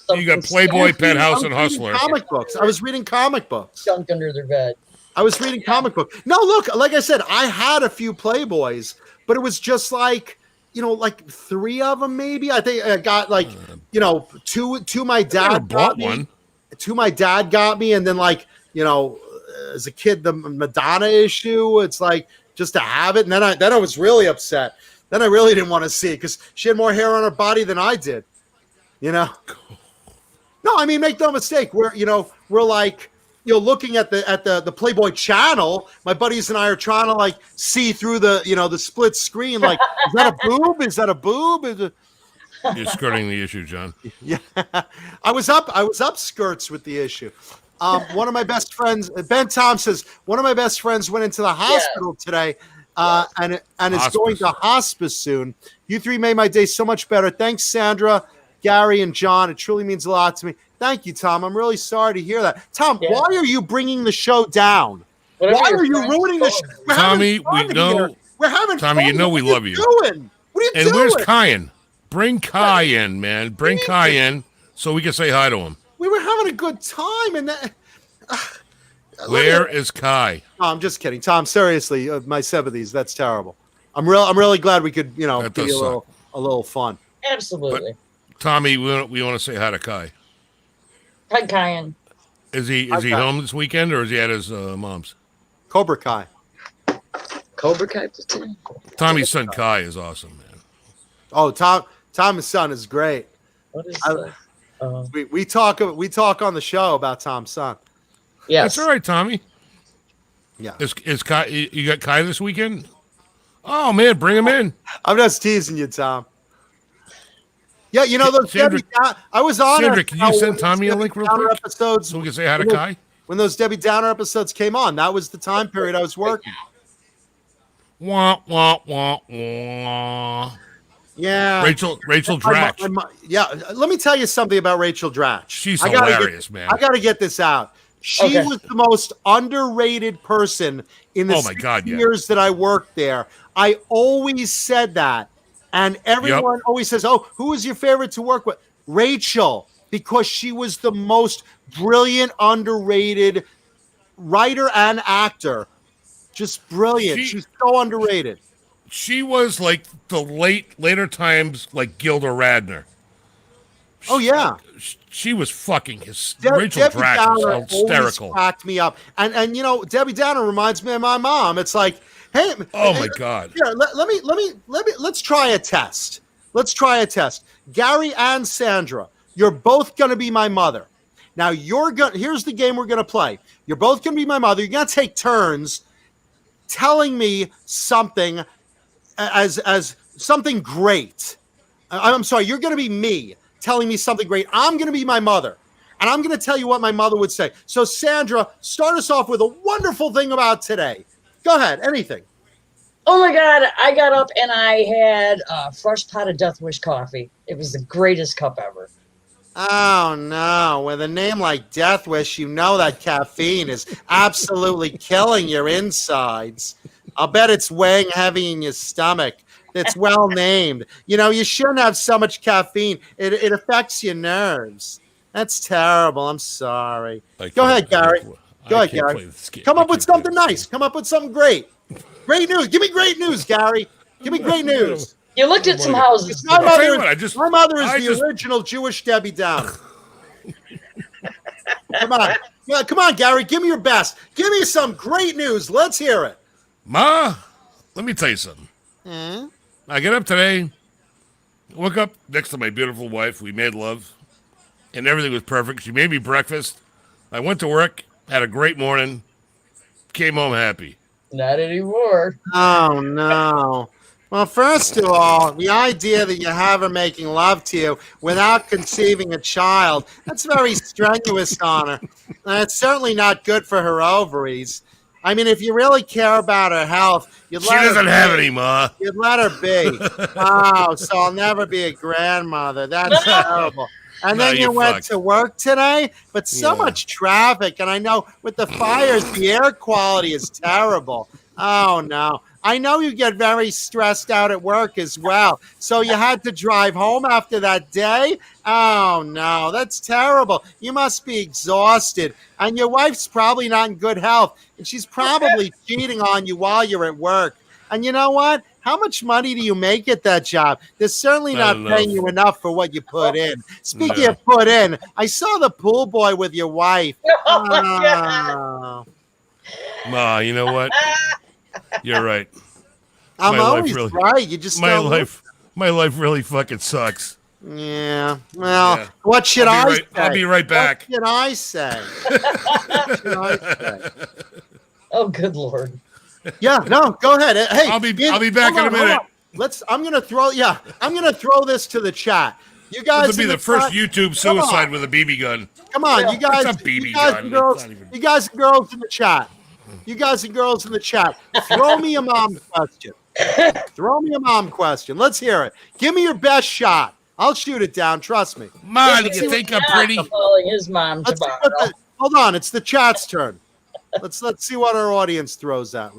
Playboy, Playboy, something Penthouse, I and was reading Hustler. comic books. I was reading comic books. junk under their bed. I was reading comic book. No, look, like I said, I had a few Playboys, but it was just like, like 3 of them maybe. I think I got like, two my I never dad bought got me. one. 2 my dad got me, and then like, as a kid, the Madonna issue. It's like just to have it, and then I was really upset. Then I really didn't want to see it because she had more hair on her body than I did. No, I mean, make no mistake. We're like, looking at the Playboy channel. My buddies and I are trying to like see through the split screen. Like, is that a boob? Is that a boob? Is it... You're skirting the issue, John. Yeah, I was up skirts with the issue. One of my best friends, Ben Tom says, one of my best friends went into the hospital today, and is going to hospice soon. You 3 made my day so much better. Thanks, Sandra, Gary, and John. It truly means a lot to me. Thank you, Tom. I'm really sorry to hear that. Tom, why are you bringing the show down? Whatever Why your are you friends ruining the call show? it. We're Tommy, having fun we know- here. We're having Tommy, fun. you know we What are love you. Doing? What are you And doing? where's Kyan? Bring Kai in, man. Bring Kai in so we can say hi to him. We were having a good time, and that. Where is Kai? No, I'm just kidding, Tom. Seriously, my 70s. That's terrible. I'm really glad we could, That be does suck. a little fun. Absolutely. Tommy, we want to say hi to Kai. Hi, Kyan. Is he Okay. home this weekend or is he at his mom's? Cobra Kai. Cobra Kai platoon. Tommy's son Kai is awesome, man. Oh, Tom's son is great. What is I- that? We talk on the show about Tom's son. Yes. That's all right, Tommy. Yeah, Is Kai? You got Kai this weekend? Oh man, bring him in. I'm just teasing you, Tom. Yeah, those Sandra- Debbie. I was on. Sandra, it, can you send when Tommy a Debbie link real Downer quick? Episodes. So we can say hi to when Kai. When those Debbie Downer episodes came on, that was the time period I was working. Wah wah wah wah. Yeah, Rachel Dratch. Yeah, let me tell you something about Rachel Dratch. She's I gotta hilarious, get, man. I got to get this out. She Okay. was the most underrated person in the Oh my God, yeah. years that I worked there. I always said that. And everyone always says, oh, who was your favorite to work with? Rachel, because she was the most brilliant, underrated writer and actor. Just brilliant. She's so underrated. She was like the later times, like Gilda Radner. Oh, yeah. She was fucking Rachel Debbie Dratch Downer was always hysterical. cracked me up. And you know, Debbie Downer reminds me of my mom. It's like, hey, Oh my God. here, let's try a test. Let's try a test. Gary and Sandra, you're both gonna be my mother. Now here's the game we're gonna play. You're both gonna be my mother. You're gonna take turns telling me something as something great. I'm sorry, you're gonna be me telling me something great. I'm gonna be my mother. And I'm going to tell you what my mother would say. So, Sandra, start us off with a wonderful thing about today. Go ahead. Anything. Oh my God. I got up and I had a fresh pot of Death Wish coffee. It was the greatest cup ever. Oh, no. With a name like Death Wish, you know that caffeine is absolutely killing your insides. I'll bet it's weighing heavy in your stomach. It's well named. You know, you shouldn't have so much caffeine. It affects your nerves. That's terrible. I'm sorry. Go ahead, Gary. Go ahead, Gary. Come up with something nice. Come up with something great. Great news. Give me great news, Gary. Give me great news. You looked at some houses. My mother is the just- original Jewish Debbie Downer. Come on. Yeah, come on, Gary. Give me your best. Give me some great news. Let's hear it. Ma, let me tell you something. I get up today, woke up next to my beautiful wife. We made love, and everything was perfect. She made me breakfast. I went to work, had a great morning, came home happy. Not anymore. Oh, no. Well, first of all, the idea that you have her making love to you without conceiving a child, that's very strenuous on her. And it's certainly not good for her ovaries. I mean, if you really care about her health, She doesn't have any, Ma. You'd let her be. Oh, so I'll never be a grandmother. That's terrible. And No, then you you're went fucked. to work today, but so much traffic. And I know with the fires, the air quality is terrible. Oh, no. I know you get very stressed out at work as well. So you had to drive home after that day? Oh, no. That's terrible. You must be exhausted. And your wife's probably not in good health. And she's probably cheating on you while you're at work. And you know what? How much money do you make at that job? They're certainly not paying you enough for what you put in. Speaking of put in, I saw the pool boy with your wife. Oh my God. Ma, you know what? You're right. I'm My life always really- right. You just My don't life really fucking sucks. Yeah. Well, Yeah. what should I say? I'll be right back. What should I say? What should I say? Oh, good Lord. Yeah, no, go ahead. Hey, I'll be back in a minute. I'm gonna throw this to the chat. You guys This will be in the first chat- YouTube suicide with a BB gun. Come on, you guys, It's a BB you guys gun. and girls, It's not even- you guys and girls in the chat. You guys and girls in the chat. Throw me a mom question. Throw me a mom question. Let's hear it. Give me your best shot. I'll shoot it down. Trust me. Ma, do you think I'm pretty? Calling his mom Let's see tomorrow. what hold on. It's the chat's turn. Let's see what our audience throws at.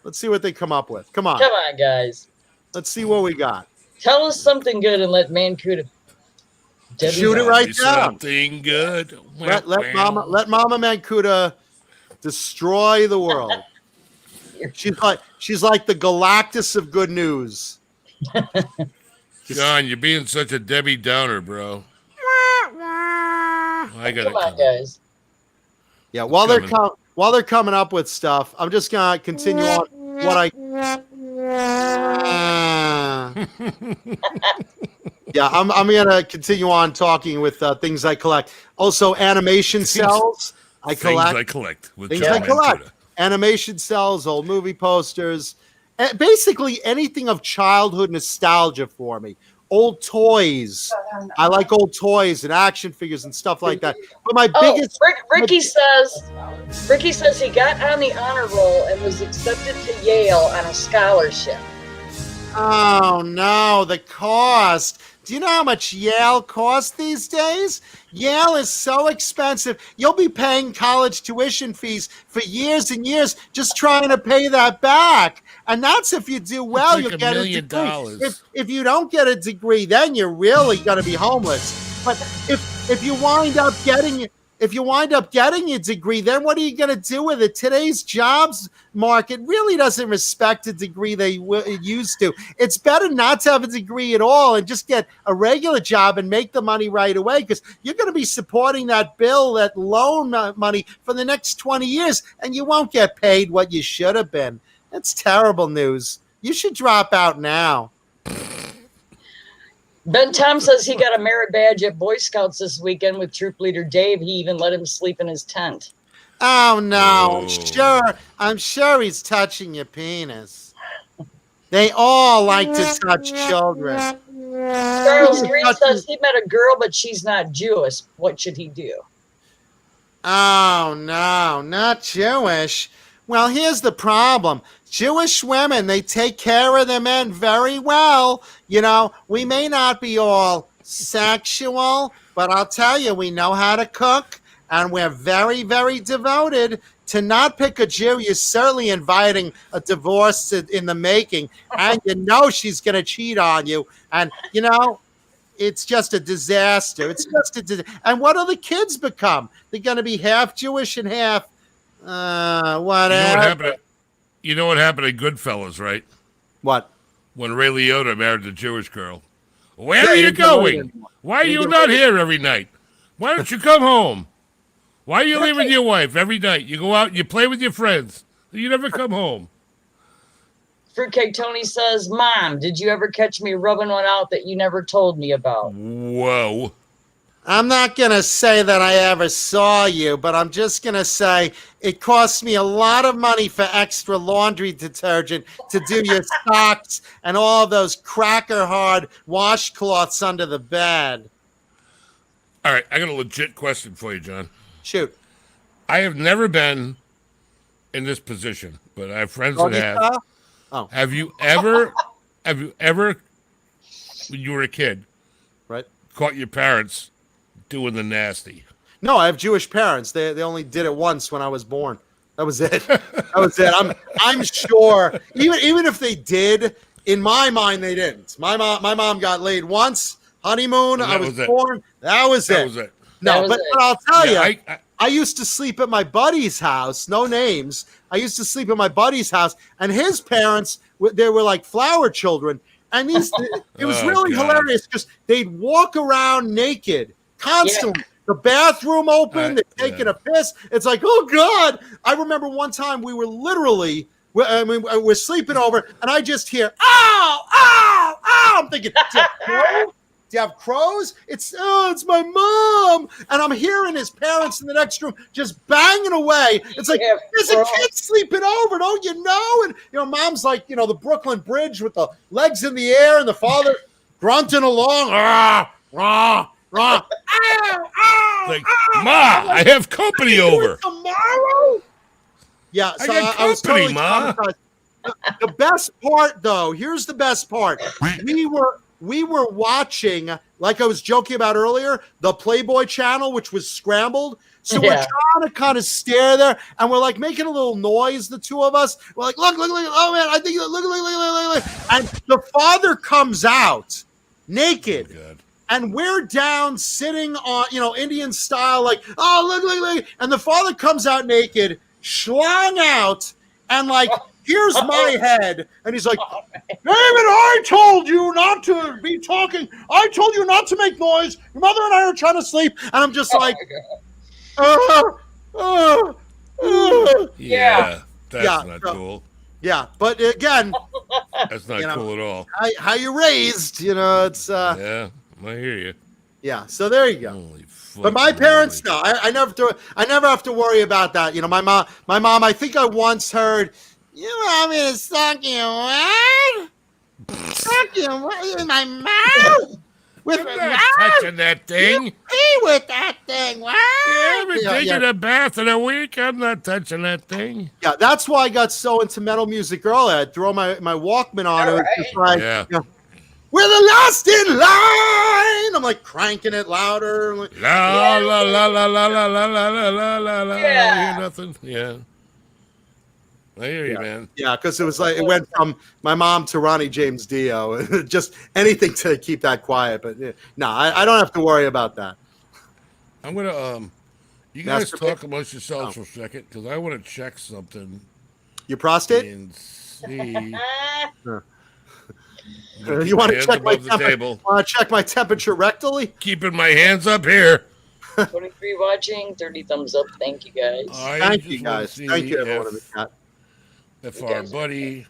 Let's see what they come up with. Come on. Come on, guys. Let's see what we got. Tell us something good and let Mankuta Shoot it right down. Something good. Let Mama Mankuta destroy the world. She's like the Galactus of good news. John, you're being such a Debbie Downer, bro. I gotta Come on, guys. Yeah, while they're coming up with stuff, I'm just gonna continue on what I. Yeah, I'm gonna continue on talking with things I collect. Also, animation cells I collect. Things I collect. With Things John I collect. Mankuta. Animation cells, old movie posters, basically anything of childhood nostalgia for me. Old toys. I like old toys and action figures and stuff like that. But my biggest Ricky says he got on the honor roll and was accepted to Yale on a scholarship. Oh no, the cost. Do you know how much Yale costs these days? Yale is so expensive. You'll be paying college tuition fees for years and years just trying to pay that back. And that's if you do well, like you'll $1 get a million. degree. If you don't get a degree, then you're really going to be homeless. But if you wind up getting a degree, then what are you going to do with it? Today's jobs market really doesn't respect a degree they used to. It's better not to have a degree at all and just get a regular job and make the money right away, because you're going to be supporting that bill, that loan money for the next 20 years, and you won't get paid what you should have been. That's terrible news. You should drop out now. Ben Tom says he got a merit badge at Boy Scouts this weekend with troop leader Dave. He even let him sleep in his tent. Oh no! Oh. I'm sure he's touching your penis. They all like to touch children. Charles Green says he met a girl, but she's not Jewish. What should he do? Oh no, not Jewish. Well, here's the problem. Jewish women, they take care of their men very well. You know, we may not be all sexual, but I'll tell you, we know how to cook, and we're very, very devoted. To not pick a Jew, you're certainly inviting a divorce in the making, and you know she's going to cheat on you. And, you know, it's just a disaster. It's just a disaster. And what do the kids become? They're going to be half Jewish and half whatever. You know what happened at Goodfellas, right? What? When Ray Liotta married the Jewish girl. Where are you going? Why are you not here every night? Why don't you come home? Why are you leaving your wife every night? You go out and you play with your friends. You never come home. Fruitcake Tony says, Mom, did you ever catch me rubbing one out that you never told me about? Whoa. I'm not going to say that I ever saw you, but I'm just going to say it cost me a lot of money for extra laundry detergent to do your socks and all those cracker hard washcloths under the bed. All right, I got a legit question for you, John. Shoot. I have never been in this position, but I have friends that have. Oh. Have you ever, when you were a kid, right, caught your parents doing the nasty? No, I have Jewish parents. They only did it once when I was born. That was it. That was it. I'm sure. Even if they did, in my mind they didn't. My mom got laid once, honeymoon. I was born. That was it. No, but I'll tell you, I used to sleep at my buddy's house. No names. I used to sleep at my buddy's house, and his parents, they were like flower children. And it was really hilarious because they'd walk around naked constantly. Yeah. The bathroom open, they're taking a piss. It's like, oh God. I remember one time we were literally, we're sleeping over, and I just hear, ow, ow, ow. I'm thinking, do you have crows? It's my mom. And I'm hearing his parents in the next room just banging away. It's like, there's a kid sleeping over, don't you know? And, you know, mom's like, you know, the Brooklyn Bridge with the legs in the air and the father grunting along. Rah, rah, rah. Ow, ow, like, ow, Ma, I have company over. Tomorrow? Yeah, so I was totally traumatized. The best part, though, here's the best part. We were watching, like I was joking about earlier, the Playboy channel, which was scrambled. So we're trying to kind of stare there, and we're like making a little noise, the two of us. We're like, look, oh man, I think, look. And the father comes out naked. Oh, and we're down sitting on, you know, Indian style, like, oh, look. And the father comes out naked, schlong out, and like, here's my head. And he's like, David, I told you not to be talking. I told you not to make noise. Your mother and I are trying to sleep. And I'm just like, yeah, that's not cool. Yeah, but again, that's not cool at all. How you raised, you know, it's yeah, I hear you. Yeah, so there you go. But my parents, no, I never have to worry about that. You know, my mom, I think I once heard, you want me to suck you what? Suck you what in my mouth? With I'm not touching that thing. He with that thing. What? I haven't Yeah, taken yeah. a bath in a week. I'm not touching that thing. Yeah, that's why I got so into metal music early. I'd throw my Walkman on. It was just like, Yeah. you know, we're the last in line. I'm like cranking it louder. I'm like, La la la la la la la la la la la la. Yeah. I hear nothing. Yeah. I hear you, man. yeah, because it was like it went from my mom to Ronnie James Dio. Just anything to keep that quiet. But no, I don't have to worry about that. I'm gonna you guys Masturbate? talk amongst yourselves for a second because I want to check something Your prostate? and see. You want to check my above the table? Want to check my temperature rectally? Keeping my hands up here. 23 watching, 30 thumbs up. Thank you guys. I Thank just you, wanna guys. see Thank you, everyone in the chat. If You our guys are buddy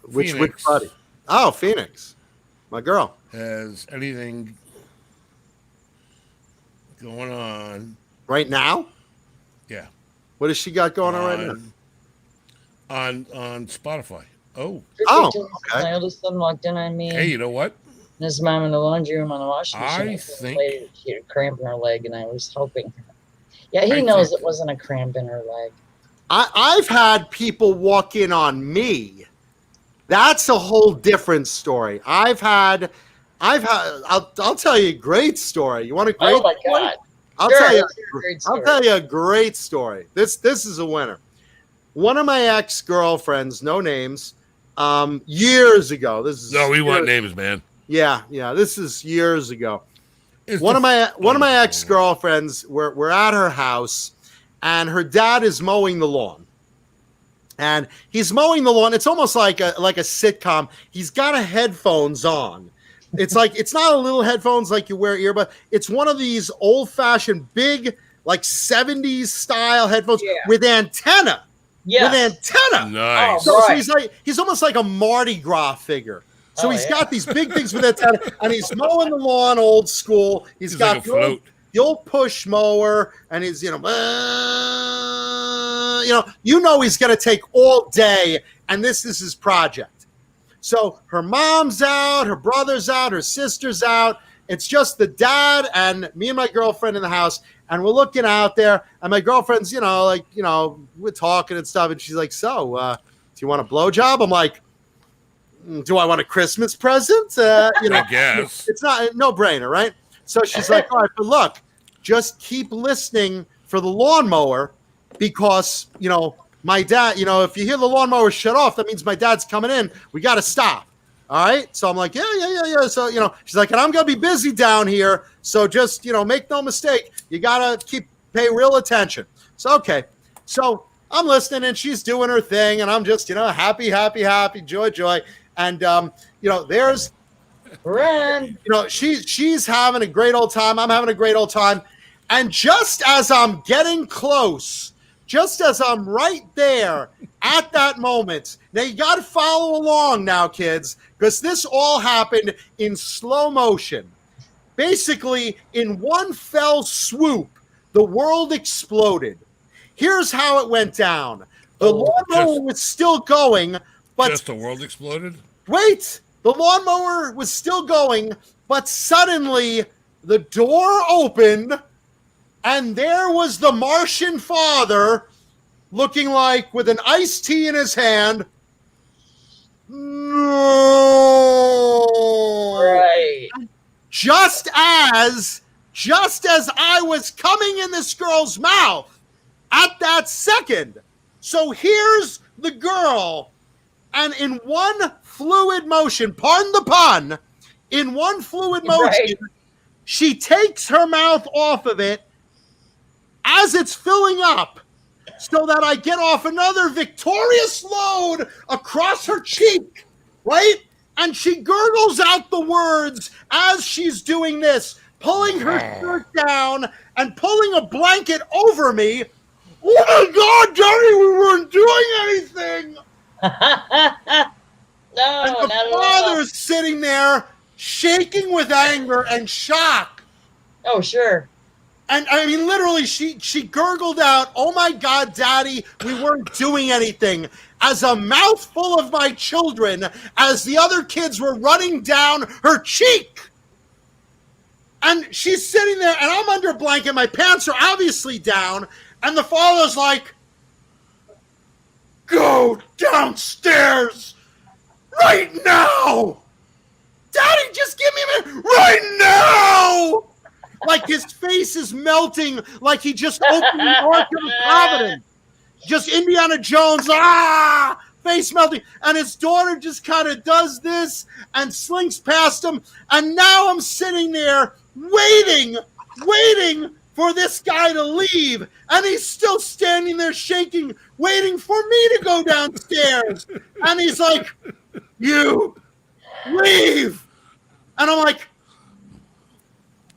Which Phoenix buddy? Oh, Phoenix, my girl. has anything going on. Right now? Yeah. What does she got going on right now? On Spotify. Oh, Oh, Fruitcake Tony, okay. My oldest son walked in on me. hey, you know what? And his mom in the laundry room on the washing machine. I couldn't think- play it. She had a cramp in her leg, and I was helping her. Yeah, he I knows think- it wasn't a cramp in her leg. I've had people walk in on me. That's a whole different story. I'll tell you a great story. You want a great Oh my story? god! I'll Sure, tell you. let's hear a great I'll story. tell you a great story. This is a winner. One of my ex-girlfriends, no names, years ago. This is No, we want years- names, man. Yeah. This is years ago. It's One the of my funniest ex-girlfriends, we're at her house, and her dad is mowing the lawn. And he's mowing the lawn. It's almost like a sitcom. He's got a headphones on. It's like it's not a little headphones like you wear earbud. It's one of these old-fashioned big, like 70s style headphones Yeah. with antenna. Yes. With antenna. Nice. So Right. he's almost like a Mardi Gras figure. So Oh, he's yeah. got these big things with antenna, and he's mowing the lawn old school. He's He's got like a float. the old push mower, and he's you know he's going to take all day, and this is his project. So her mom's out, her brother's out, her sister's out. It's just the dad and me and my girlfriend in the house, and we're looking out there. And my girlfriend's, we're talking and stuff, and she's like, "So, do you want a blowjob?" I'm like, "Do I want a Christmas present?" I guess. It's not a no-brainer, right? So she's like, "All right, but look, just keep listening for the lawnmower because, my dad, if you hear the lawnmower shut off, that means my dad's coming in. We got to stop." All right. So I'm like, yeah. So, she's like, and I'm going to be busy down here. So just, make no mistake. You got to pay real attention. So, okay. So I'm listening and she's doing her thing and I'm just, happy, joy. And, there's, Run. she's having a great old time. I'm having a great old time. And just as I'm getting close, just as I'm right there at that moment, now you got to follow along now, kids, because this all happened in slow motion. Basically, in one fell swoop, the world exploded. Here's how it went down. The lawnmower was still going, but Just the world exploded? wait, the lawnmower was still going, but suddenly the door opened and there was the Martian father looking like with an iced tea in his hand. No. Right. Just as I was coming in this girl's mouth at that second. So here's the girl, and in one fluid motion, pardon the pun, in one fluid motion, Right. she takes her mouth off of it as it's filling up so that I get off another victorious load across her cheek, right? And she gurgles out the words as she's doing this, pulling her shirt down and pulling a blanket over me. Oh my God, Daddy, we weren't doing anything. No, And the not at all. father's sitting there shaking with anger and shock. Oh, sure. And I mean, literally, she gurgled out, "Oh my God, Daddy, we weren't doing anything," as a mouthful of my children, as the other kids were running down her cheek. And she's sitting there, and I'm under a blanket. My pants are obviously down. And the father's like, go downstairs right now. Daddy, just give me a minute. Right now. Like his face is melting like he just opened the Ark of the Providence. Just Indiana Jones, face melting. And his daughter just kind of does this and slinks past him. And now I'm sitting there waiting for this guy to leave. And he's still standing there shaking, waiting for me to go downstairs. And he's like, you leave. And I'm like,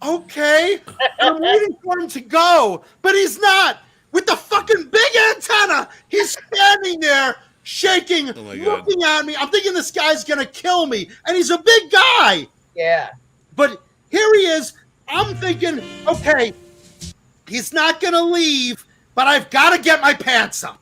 okay. I'm waiting for him to go. But he's not. With the fucking big antenna, he's standing there shaking, looking at me. I'm thinking this guy's going to kill me. And he's a big guy. Yeah. But here he is. I'm thinking, okay, he's not going to leave, but I've got to get my pants up.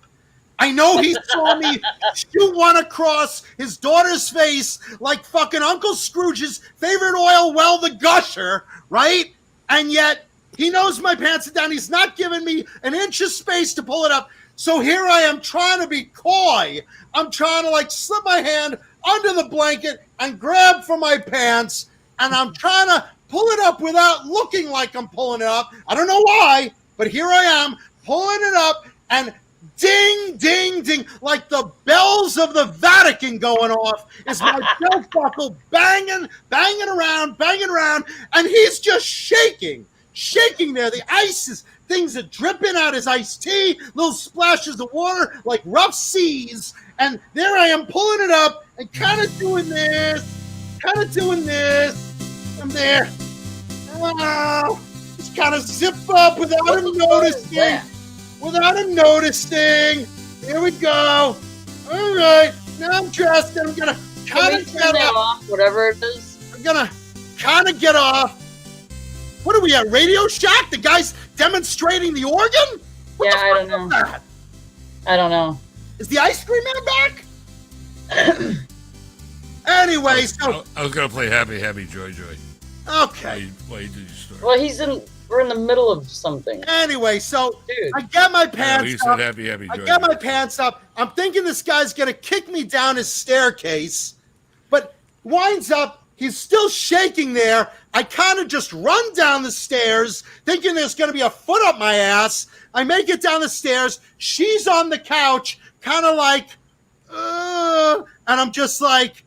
I know he saw me shoot one across his daughter's face like fucking Uncle Scrooge's favorite oil well, the gusher, right? And yet he knows my pants are down. He's not giving me an inch of space to pull it up. So here I am trying to be coy. I'm trying to like slip my hand under the blanket and grab for my pants. And I'm trying to pull it up without looking like I'm pulling it up. I don't know why, but here I am pulling it up and ding, ding, ding, like the bells of the Vatican going off is my belt buckle banging around, and he's just shaking there. The ice is, things are dripping out his iced tea, little splashes of water like rough seas, and there I am pulling it up and kind of doing this, I'm there. Oh, just kind of zip up without him noticing. Here we go. All right. Now I'm dressed and I'm going to kind of get off. Whatever it is. I'm going to kind of get off. What are we at? Radio Shack? The guy's demonstrating the organ? What I don't know. That? I don't know. Is the ice cream man back? Anyway, so I was gonna play Happy Happy Joy Joy. Okay. Why you did you start? Well, we're in the middle of something. Anyway, so Dude. I get my pants He up. said Happy Happy Joy I get Joy. my pants up. I'm thinking this guy's going to kick me down his staircase, but winds up, he's still shaking there. I kind of just run down the stairs, thinking there's going to be a foot up my ass. I make it down the stairs. She's on the couch, kind of like, and I'm just like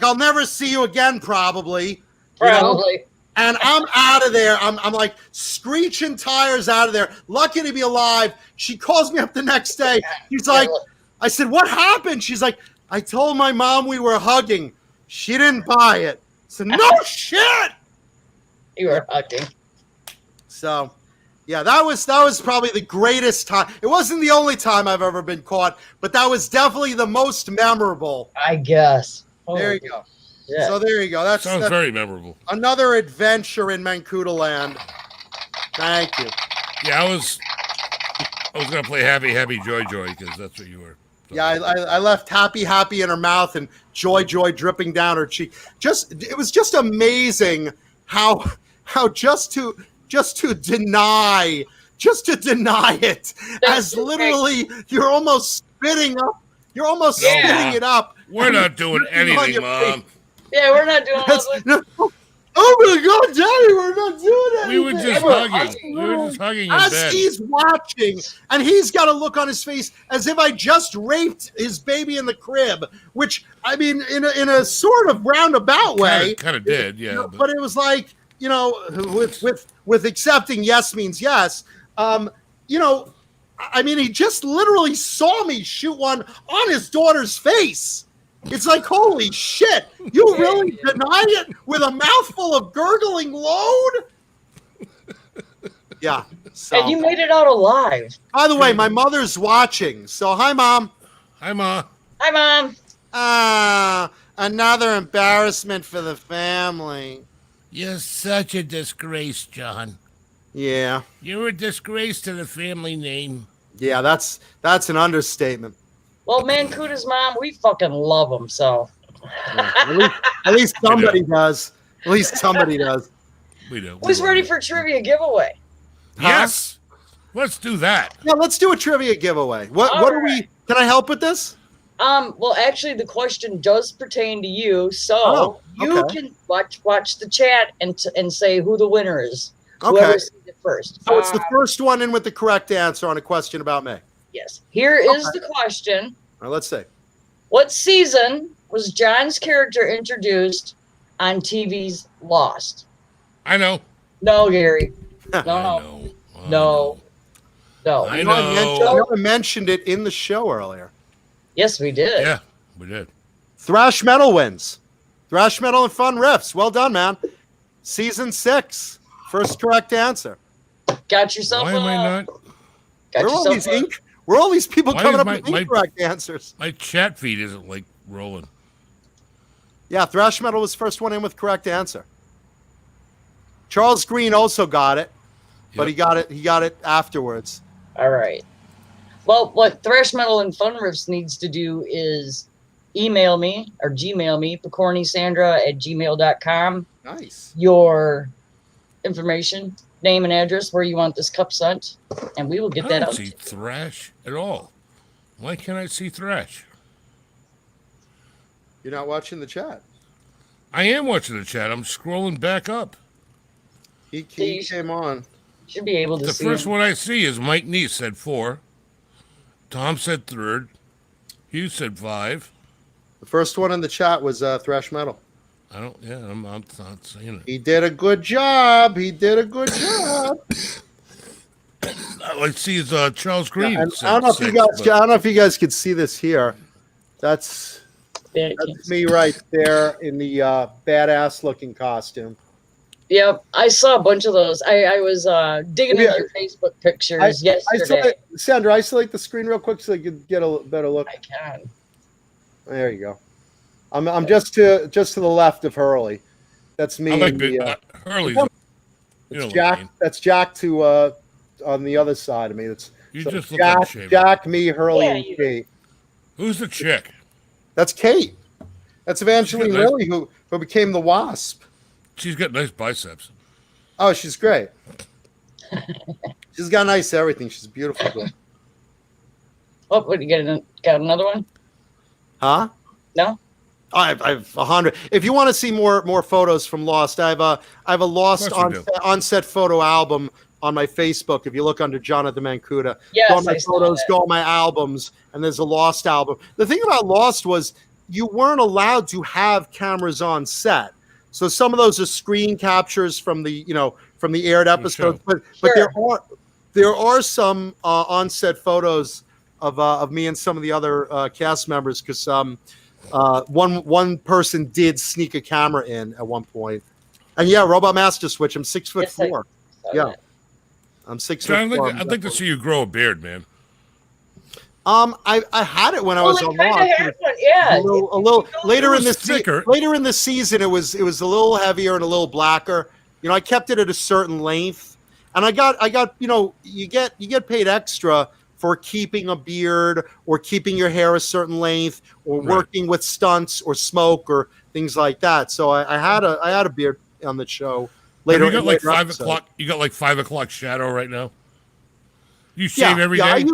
I'll never see you again, probably. Probably. You know? And I'm out of there. I'm like screeching tires out of there. Lucky to be alive. She calls me up the next day. She's like, I said, what happened? She's like, I told my mom we were hugging. She didn't buy it. I said, no shit. You were hugging. So, yeah, that was probably the greatest time. It wasn't the only time I've ever been caught, but that was definitely the most memorable. I guess. There you go. Yeah. So there you go. That's very memorable. Another adventure in Mankuta land. Thank you. Yeah, I was gonna play Happy Happy Joy Joy because that's what you were. Yeah, I left happy in her mouth and joy dripping down her cheek. It was just amazing how just to deny it as literally you're almost spitting up. You're almost spitting it up. We're not doing anything, Mom. Yeah, we're not doing anything. Oh my God, Daddy, we're not doing anything. We were just hugging. We were just hugging in As bed. he's watching, and he's got a look on his face as if I just raped his baby in the crib, which, I mean, in a sort of roundabout way. Kind of did, yeah. But it was like, with accepting yes means yes. I mean, he just literally saw me shoot one on his daughter's face. It's like, holy shit, you really deny it with a mouthful of gurgling load? Yeah. So. And you made it out alive. By the way, my mother's watching. So, hi, Mom. Hi, Ma. Hi, Mom. Another embarrassment for the family. You're such a disgrace, John. Yeah. You're a disgrace to the family name. Yeah, that's an understatement. Well, Mankuta's mom, we fucking love him, so. Yeah, at least somebody does. At least somebody does. We do. Who's ready for trivia giveaway? Yes. Let's do that. Yeah, let's do a trivia giveaway. What are we? right. Can I help with this? Well, actually, the question does pertain to you, so Oh, you okay. can watch the chat and say who the winner is. Okay. Whoever sees it first. So it's the first one in with the correct answer on a question about me. Yes. Here is Okay. the question. All right, let's see. What season was John's character introduced on TV's Lost? I know. No, Gary. I No. know. I No. No. I You know, know. I mentioned it in the show earlier. Yes, we did. Yeah, we did. Thrash Metal wins. Thrash Metal and Fun Riffs. Well done, man. Season 6. First correct answer. Got yourself Why am I not? Got Where yourself are all these people Why coming is up my- with my- incorrect answers? My chat feed isn't like rolling. Yeah, Thrash Metal was first one in with correct answer. Charles Green also got it, but Yep. he got it afterwards. All right. Well, what Thrash Metal and Fun Riffs needs to do is email me or Gmail me, pecornysandra@gmail.com, Nice. your information, name and address where you want this cup sent, and we will get I that don't out. see Thrash at all. Why can't I see Thrash? You're not watching the chat. I am watching the chat. I'm scrolling back up. He you came on. Should be able to The see first him. one I see is Mike Neese said 4. Tom said 3rd. Hugh said 5. The first one in the chat was Thrash Metal. I'm not saying it. He did a good job. He did a good job. All I see is Charles Green. And said I don't know if you 6, guys. but- I don't know if you guys could see this here. That's Yeah, me right there in the badass looking costume. Yep, I saw a bunch of those. I was digging Yeah. into your Facebook pictures yesterday. Sandra, isolate the screen real quick so you can get a better look. I can. There you go. I'm just to the left of Hurley. That's me. I like in big, the, Hurley's. It's You know what I Jack. mean. That's Jack to on the other side of me. That's You so just look like Jack, Shaver. Jack, me, Hurley, Yeah, and you- Kate. Who's the chick? That's Kate. That's Evangeline She's got nice- Lilly, who became the Wasp. She's got nice biceps. Oh, she's great. She's got nice everything. She's a beautiful girl. Oh, what, you got another one? Huh? No? I've 100. If you want to see more photos from Lost, I have a Lost Of course you do. on set photo album on my Facebook. If you look under Jonathan Mankuta, Yes, go on my I saw photos, that. go on my albums, and there's a Lost album. The thing about Lost was you weren't allowed to have cameras on set, so some of those are screen captures from the aired episodes. But Sure. there are some on set photos of me and some of the other cast members because one person did sneak a camera in at one point. And yeah, Robot Master Switch. I'm 6'4". Yes, I saw Yeah. that. I'm 6'4". John, I'd like to see you grow a beard, man. I had it when I was Well, on I kinda Lost. had one, yeah. A little later It in was the thicker. later in the season, it was a little heavier and a little blacker. You know, I kept it at a certain length, and I got you get paid extra for keeping a beard or keeping your hair a certain length or Right. working with stunts or smoke or things like that. So I had a beard on the show later. You got like later 5 episodes. o'clock. You got like 5 o'clock shadow right now. You shave every day.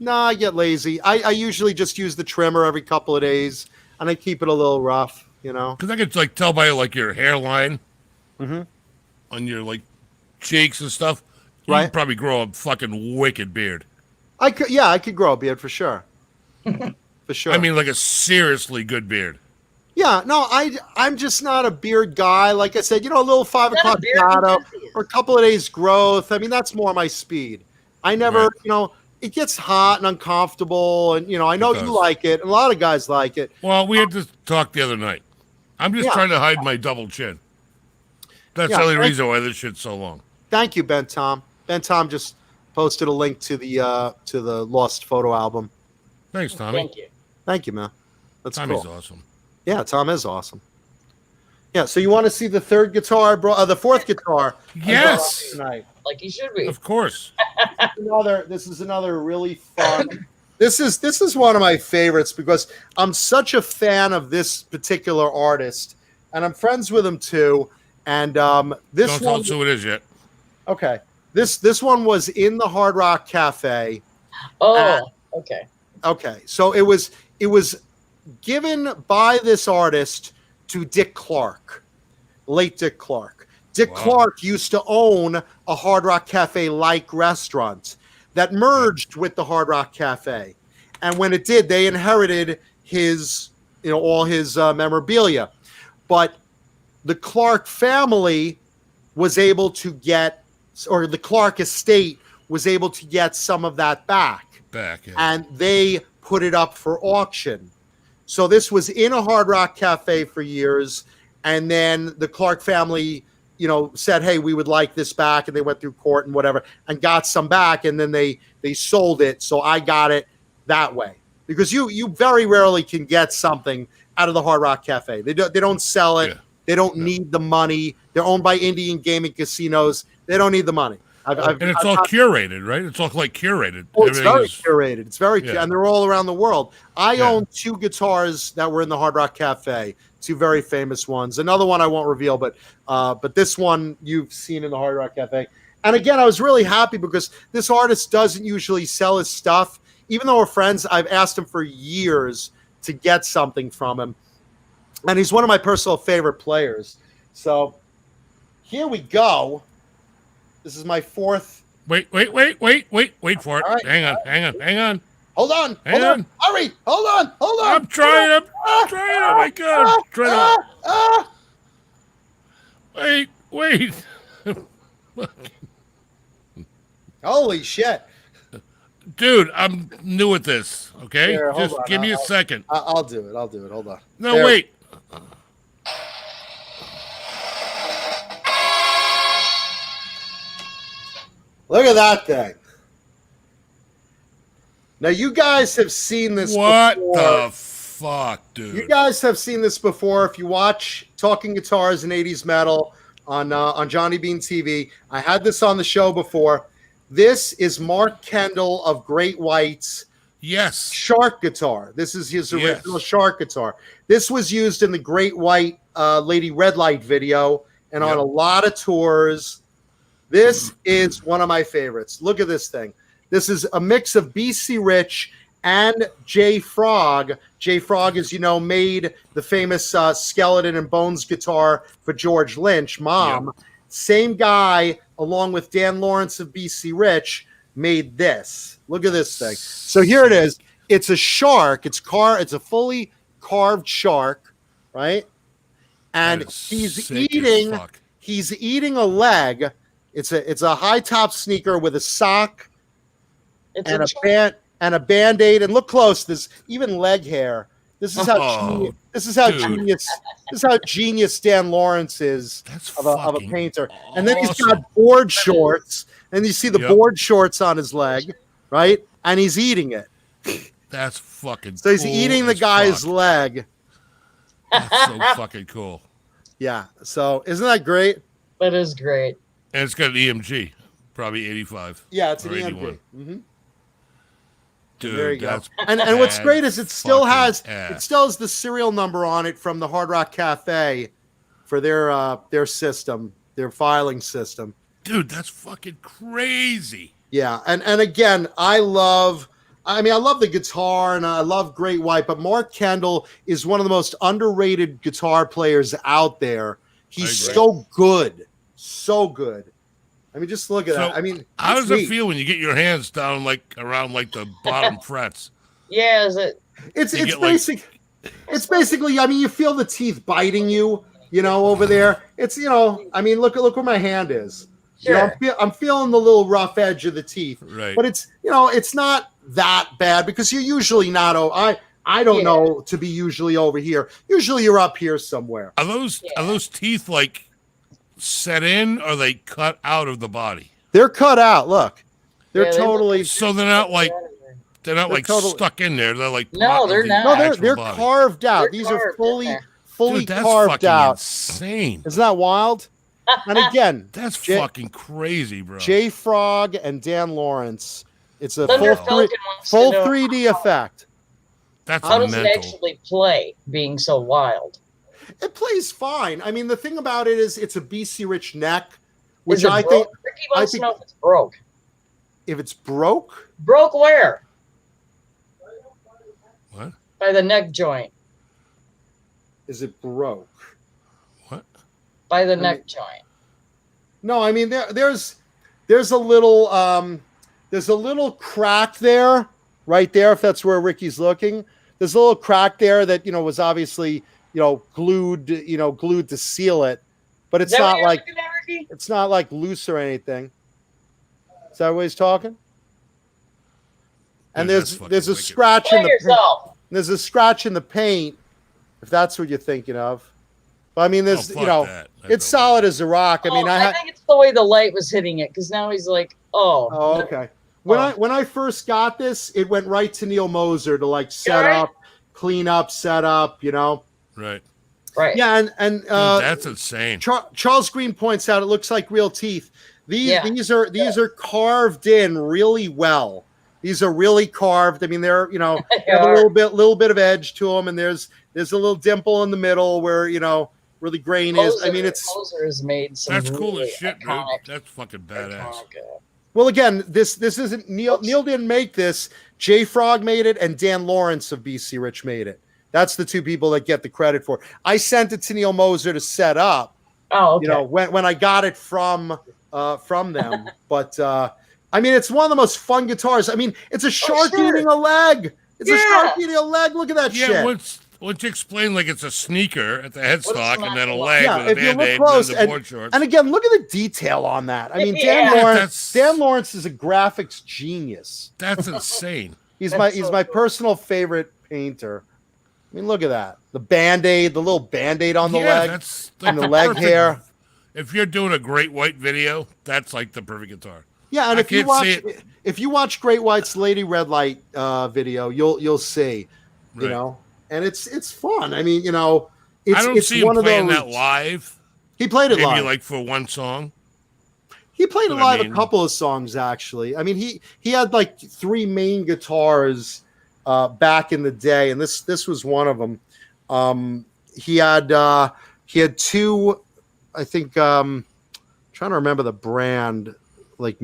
I get lazy. I usually just use the trimmer every couple of days, and I keep it a little rough, you know. Because I could like tell by like your hairline Mhm. on your like cheeks and stuff. You Right. could probably grow a fucking wicked beard. I could grow a beard for sure. For sure. I mean, like a seriously good beard. yeah, no, I'm just not a beard guy. Like I said, a little 5 Not a o'clock beard shadow enthusiast. or a couple of days growth. I mean, that's more my speed. I never, Right. It gets hot and uncomfortable, and I know It you does. like it, and a lot of guys like it. Well, we had this talk the other night. I'm just Yeah. trying to hide my double chin. That's Yeah, the only thank- reason why this shit's so long. Thank you, Ben Tom. Ben Tom just posted a link to the Lost photo album. Thanks, Tommy. Thank you. Thank you, man. That's Tommy's cool. awesome. Yeah, Tom is awesome. Yeah, so you want to see the third guitar, the fourth guitar? Yes, Tonight. Like you should be. of course. This is another really fun. This is one of my favorites because I'm such a fan of this particular artist, and I'm friends with him too. And this Don't tell one, us who it is yet. okay, this one was in the Hard Rock Cafe. Oh, okay. Okay, so it was given by this artist to Dick Clark, late Dick Clark. Dick Wow. Clark used to own a Hard Rock Cafe-like restaurant that merged with the Hard Rock Cafe, and when it did, they inherited his, all his memorabilia. But the Clark family was able to get, or the Clark estate was able to get some of that back. Yeah. And they put it up for auction. So this was in a Hard Rock Cafe for years, and then the Clark family, said, "Hey, we would like this back," and they went through court and whatever, and got some back, and then they sold it. So I got it that way, because you very rarely can get something out of the Hard Rock Cafe. They don't sell it. Yeah. They don't need the money. They're owned by Indian gaming casinos. They don't need the money. And it's all curated, right? It's all like curated. Oh, it's very Everything is- curated. It's very, and they're all around the world. I Yeah. own 2 guitars that were in the Hard Rock Cafe, 2 very famous ones. Another one I won't reveal, but this one you've seen in the Hard Rock Cafe. And again, I was really happy because this artist doesn't usually sell his stuff. Even though we're friends, I've asked him for years to get something from him. And he's one of my personal favorite players. So here we go. This is my 4th. Wait for it. All right. Hang on. Hold on. Hang Hold on. on. Hurry. Hold on. I'm trying. I'm trying. Oh my god. Trying to. Wait. Holy shit. Dude, I'm new at this. Okay, Here, hold just on. give me a second. I'll do it. Hold on. No, There. wait. Look at that thing. Now, you guys have seen this What before. the fuck, dude? You guys have seen this before. If you watch Talking Guitars and 80s Metal on Johnny Bean TV, I had this on the show before. This is Mark Kendall of Great White's Yes. Shark guitar. This is his original Yes. Shark guitar. This was used in the Great White Lady Red Light video and on Yep. a lot of tours. This is one of my favorites. Look at this thing. This is a mix of BC Rich and Jay Frog. Jay Frog, as you know, made the famous Skeleton and Bones guitar for George Lynch, Mom. Yep. Same guy, along with Dan Lawrence of BC Rich, made this. Look at this thing. So here it is. It's a shark. It's a fully carved shark, right? And That is he's sick as eating fuck. a leg. It's a high top sneaker with a sock It's and a a band-aid. And look close. There's even leg hair. This is how Oh, genius. This is how genius Dan Lawrence is That's of a fucking painter. And then he's awesome. got board shorts, and you see the Yep. board shorts on his leg, right? And he's eating it. That's fucking. So he's cool eating the as guy's fuck. leg. That's so fucking cool. Yeah. So isn't that great? That is great. And it's got an EMG, probably 85. Yeah, it's an or EMP. 81. Mhm. Dude, There you go. that's And what's great is it still has ass. the serial number on it from the Hard Rock Cafe for their system, their filing system. Dude, that's fucking crazy. Yeah, and again, I love the guitar and I love Great White, but Mark Kendall is one of the most underrated guitar players out there. He's I agree. so good. So good. I mean, just look at that. I mean, how it's does it neat. feel when you get your hands down around the bottom frets? Yeah, is it? It's You get, it's basically, I mean, you feel the teeth biting you, over there. It's, I mean, look where my hand is. Sure. I'm feeling the little rough edge of the teeth. Right. But it's, it's not that bad because you're usually not. I don't know to be usually over here. Usually you're up here somewhere. Are those teeth set in, or are they cut out of the body? They're cut out. Look, they're Yeah, they look totally. So they're not They're totally- stuck in there. They're No, part of they're the not. No, actual they're body. carved out. They're These are carved in fully Dude, that's carved fucking out. insane. Isn't that wild? And again, That's Jay- fucking crazy, bro. Jay Frog and Dan Lawrence. It's a Thunder full Falcon wants to full know 3D effect. That's how does mental. it actually play, being so wild? It plays fine. I mean, the thing about it is it's a BC Rich neck, Is which it I broke? think Ricky wants to think- know if it's broke. if it's broke, Broke where? What? By the neck joint. is it broke? What? By the mean- neck joint. No, I mean there's a little crack there, right there. If that's where Ricky's looking, there's a little crack there that was obviously glued to seal it, but Is it's that what not you're like looking at, Ricky? it's not like loose or anything. Is that what he's talking? And Dude, that's there's a fucking wicked. scratch in Play the yourself. there's a scratch in the paint, if that's what you're thinking of. But I mean, there's fuck that. That's it's over. solid as a rock. I mean, I think it's the way the light was hitting it, because now he's like, Oh, okay. When I first got this, it went right to Neil Moser to like set Right. up, clean up, set up. Right. right. Yeah, and Dude, that's insane. Charles Green points out it looks like real teeth. Yeah. These are carved in really well. These are really carved. I mean, they're they have a little bit of edge to them, and there's a little dimple in the middle where where the grain is. I mean, it's Moser has made some That's cool really as shit, dude. iconic, That's fucking badass. iconic, well. Again, this isn't Neil. Neil didn't make this. J Frog made it, and Dan Lawrence of BC Rich made it. That's the two people that get the credit for it. I sent it to Neil Moser to set up. Oh, okay. When I got it from them. But I mean, it's one of the most fun guitars. I mean, it's a shark sure. eating a leg. It's a Yeah. shark eating a leg. Look at that Yeah, shit. once you explain like it's a sneaker at the headstock What and then a is leg Yeah, with a if you look band-aid close, and then the board shorts. And again, look at the detail on that. I mean, Yeah. Dan Lawrence is a graphics genius. That's insane. He's That's my so cool. personal favorite painter. I mean, look at that. The Band-Aid, the little Band-Aid on the Yeah, leg. that's and the the leg perfect- hair. If you're doing a Great White video, that's like the perfect guitar. Yeah, and I if you can't see watch if you watch Great White's Lady Red Light video, you'll see, Right. and it's fun. I mean, it's I don't it's see him one of playing those. that live. He played it Maybe live. like for one song. He played it But I live mean- a couple of songs actually. I mean, he had like three main guitars back in the day, and this was one of them. He had two, I think. Trying to remember the brand, like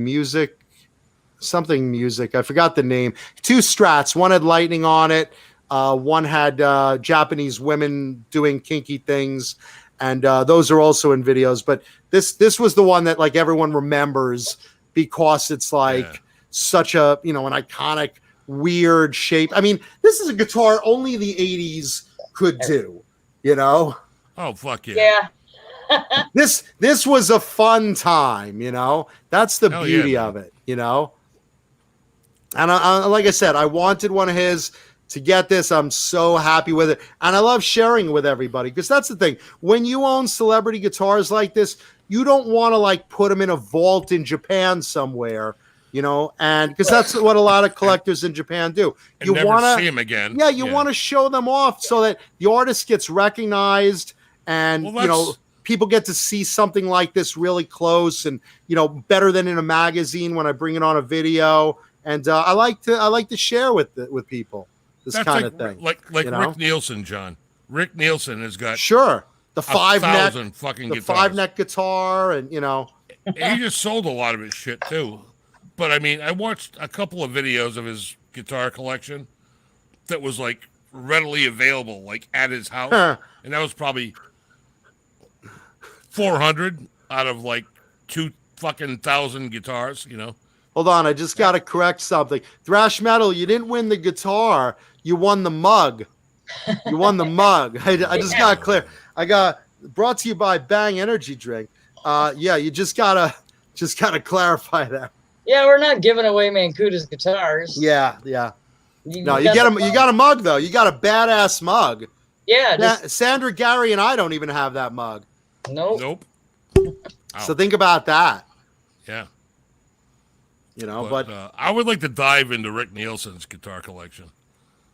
something music. I forgot the name. Two Strats. One had lightning on it. One had Japanese women doing kinky things, and those are also in videos. But this was the one that like everyone remembers because it's like Yeah. such a an iconic weird shape. I mean, this is a guitar only the 80s could do. Oh fuck yeah. Yeah. This was a fun time. That's the Hell beauty yeah, of it. And I, like I said, I wanted one of his to get this. I'm so happy with it, and I love sharing it with everybody because that's the thing. When you own celebrity guitars like this, you don't want to like put them in a vault in Japan somewhere, and because that's what a lot of collectors in Japan do. And You never want see to, him again. yeah, you want to show them off so that the artist gets recognized, and Well, that's- people get to see something like this really close, and better than in a magazine when I bring it on a video. And I like to share with people this That's kind like, of thing. Like you know? Rick Nielsen, John. Rick Nielsen has got Sure, the 1,000 fucking the guitars. 5-neck guitar, and And he just sold a lot of his shit too. But I mean, I watched a couple of videos of his guitar collection that was like readily available, like at his house, Huh. and that was probably 400 out of like 2,000 guitars. Hold on, I just got to correct something. Thrash Metal, you didn't win the guitar, you won the mug. You won the mug. I just got clear. I got brought to you by Bang Energy Drink. Yeah, you just gotta clarify that. Yeah, we're not giving away Mankuta's guitars. Yeah. No, you got got a mug though. You got a badass mug. Yeah. Just, Sandra, Gary, and I don't even have that mug. nope. Nope. So think about that. Yeah. But I would like to dive into Rick Nielsen's guitar collection,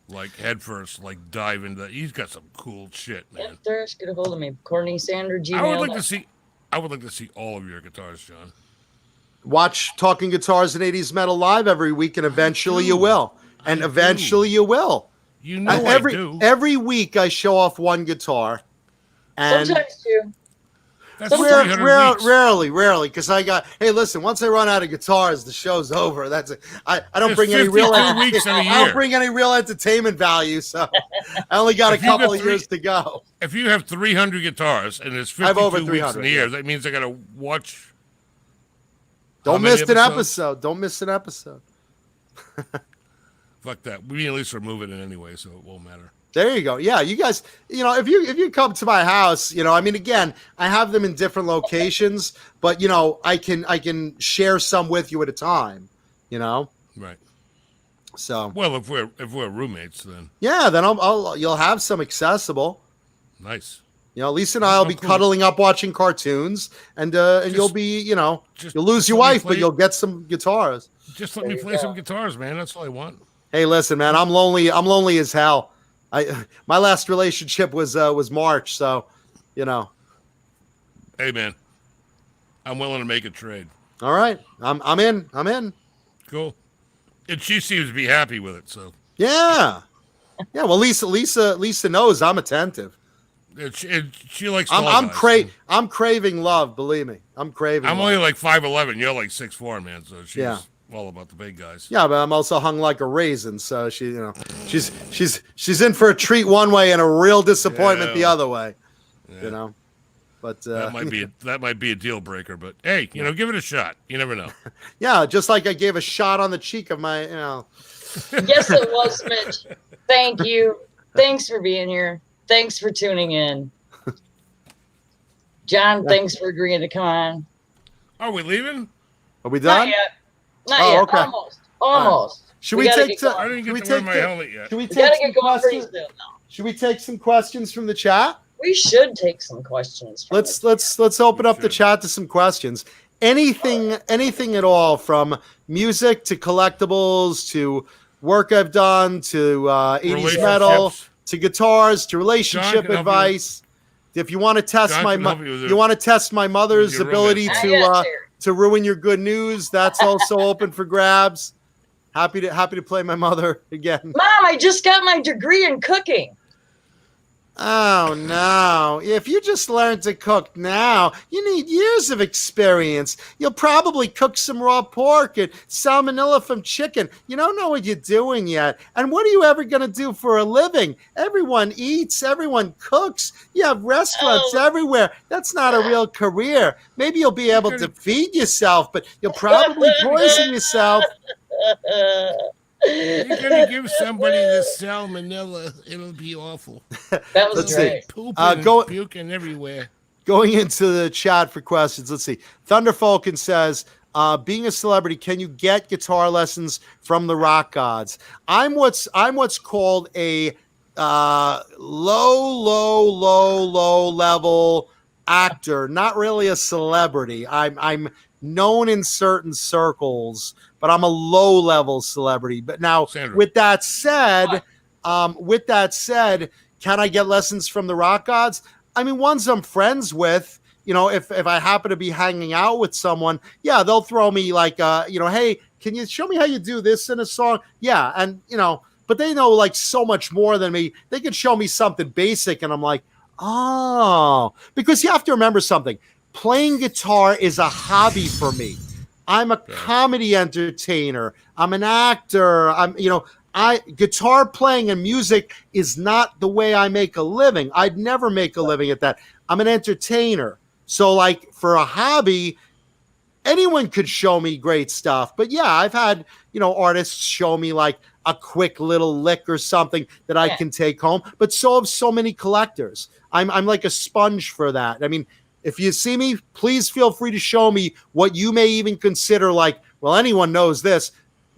like head first. Like dive into. He's got some cool shit, Yeah, man. Thrash, get a hold of me. Courtney Sandra Gmail. I would like to see all of your guitars, John. watch Talking Guitars and 80s Metal live every week, and eventually you will. And eventually you will. You know every I do. every week I show off one guitar. And Sometimes too. That's Sometimes- 300 weeks. rarely, because hey, listen, once I run out of guitars, the show's over. That's it. I don't There's bring any real 52 weeks in a I year. don't bring any real entertainment value, so I only got a If you got couple of three- years to go. If you have 300 guitars and there's I have 52 over weeks in 300, the year, yeah. that means I got to watch. Don't how many miss an episodes? episode. Don't miss an episode. Fuck that. We can at least remove it in anyway, so it won't matter. There you go. Yeah, you guys, if you come to my house, I mean, again, I have them in different locations, but I can share some with you at a time, Right. So Well, if we're roommates, then yeah, then you'll have some accessible. nice. Lisa and I will be cool. cuddling up watching cartoons, and you'll be, you'll lose your let me wife, but play- you'll get some guitars. Just let me play some guitars, man. That's all I want. Hey, listen, man, I'm lonely. I'm lonely as hell. My last relationship was March, so Hey, man, I'm willing to make a trade. All right, I'm in. Cool. And she seems to be happy with it, so Yeah. Well, Lisa knows I'm attentive. she likes. I'm tall guys. I'm craving love. Believe me, I'm craving. I'm love. only like 5'11". You're like 6'4", man. So she's Yeah. all about the big guys. Yeah, but I'm also hung like a raisin, so she's in for a treat one way and a real disappointment the Yeah. other way. Yeah. But That might be a deal breaker, but hey, give it a shot. You never know. yeah, just like I gave a shot on the cheek of my, Yes, it was, Mitch. Thank you. Thanks for being here. Thanks for tuning in. John, thanks for agreeing to come on. Are we leaving? Are we done? Not yet. Not Oh, yet. okay. Almost. Should We we gotta take get going. I some? didn't Should we get to wear take my the- helmet yet. Should we We take gotta some get going pretty questions? soon now. Should we take some questions from the chat? We should take some questions. From Let's the- let's open We up the should. chat to some questions. Anything at all, from music to collectibles to work I've done to 80s metal Relationships. to guitars to relationship can help you. advice. If you want to test John my can help you with you want to test my mother's with your ability romance. I got to you. to ruin your good news, that's also open for grabs. Happy to play my mother again. Mom, I just got my degree in cooking. Oh no. If you just learned to cook now, you need years of experience. You'll probably cook some raw pork and salmonella from chicken. You don't know what you're doing yet. And what are you ever going to do for a living? Everyone eats, everyone cooks. You have restaurants everywhere. That's not a real career. Maybe you'll be able to feed yourself, but you'll probably poison yourself. You're gonna give somebody the salmonella. It'll be awful. That was Let's see. great. Pooping, go- puking everywhere. Going into the chat for questions, let's see. Thunder Falcon says, being a celebrity, can you get guitar lessons from the rock gods? I'm what's called a low level actor, not really a celebrity. I'm known in certain circles, but I'm a low level celebrity. But now, Sandra. with that said, can I get lessons from the rock gods? I mean, ones I'm friends with, if I happen to be hanging out with someone, yeah, they'll throw me like, hey, can you show me how you do this in a song? Yeah. And, but they know like so much more than me. They can show me something basic. And I'm like, oh, because you have to remember something. Playing guitar is a hobby for me. I'm a comedy entertainer. I'm an actor. Guitar playing and music is not the way I make a living. I'd never make a living at that. I'm an entertainer. So like for a hobby, anyone could show me great stuff. But yeah, I've had, artists show me like a quick little lick or something that I can take home. But so have so many collectors. I'm like a sponge for that. I mean, if you see me, please feel free to show me what you may even consider like, well, anyone knows this.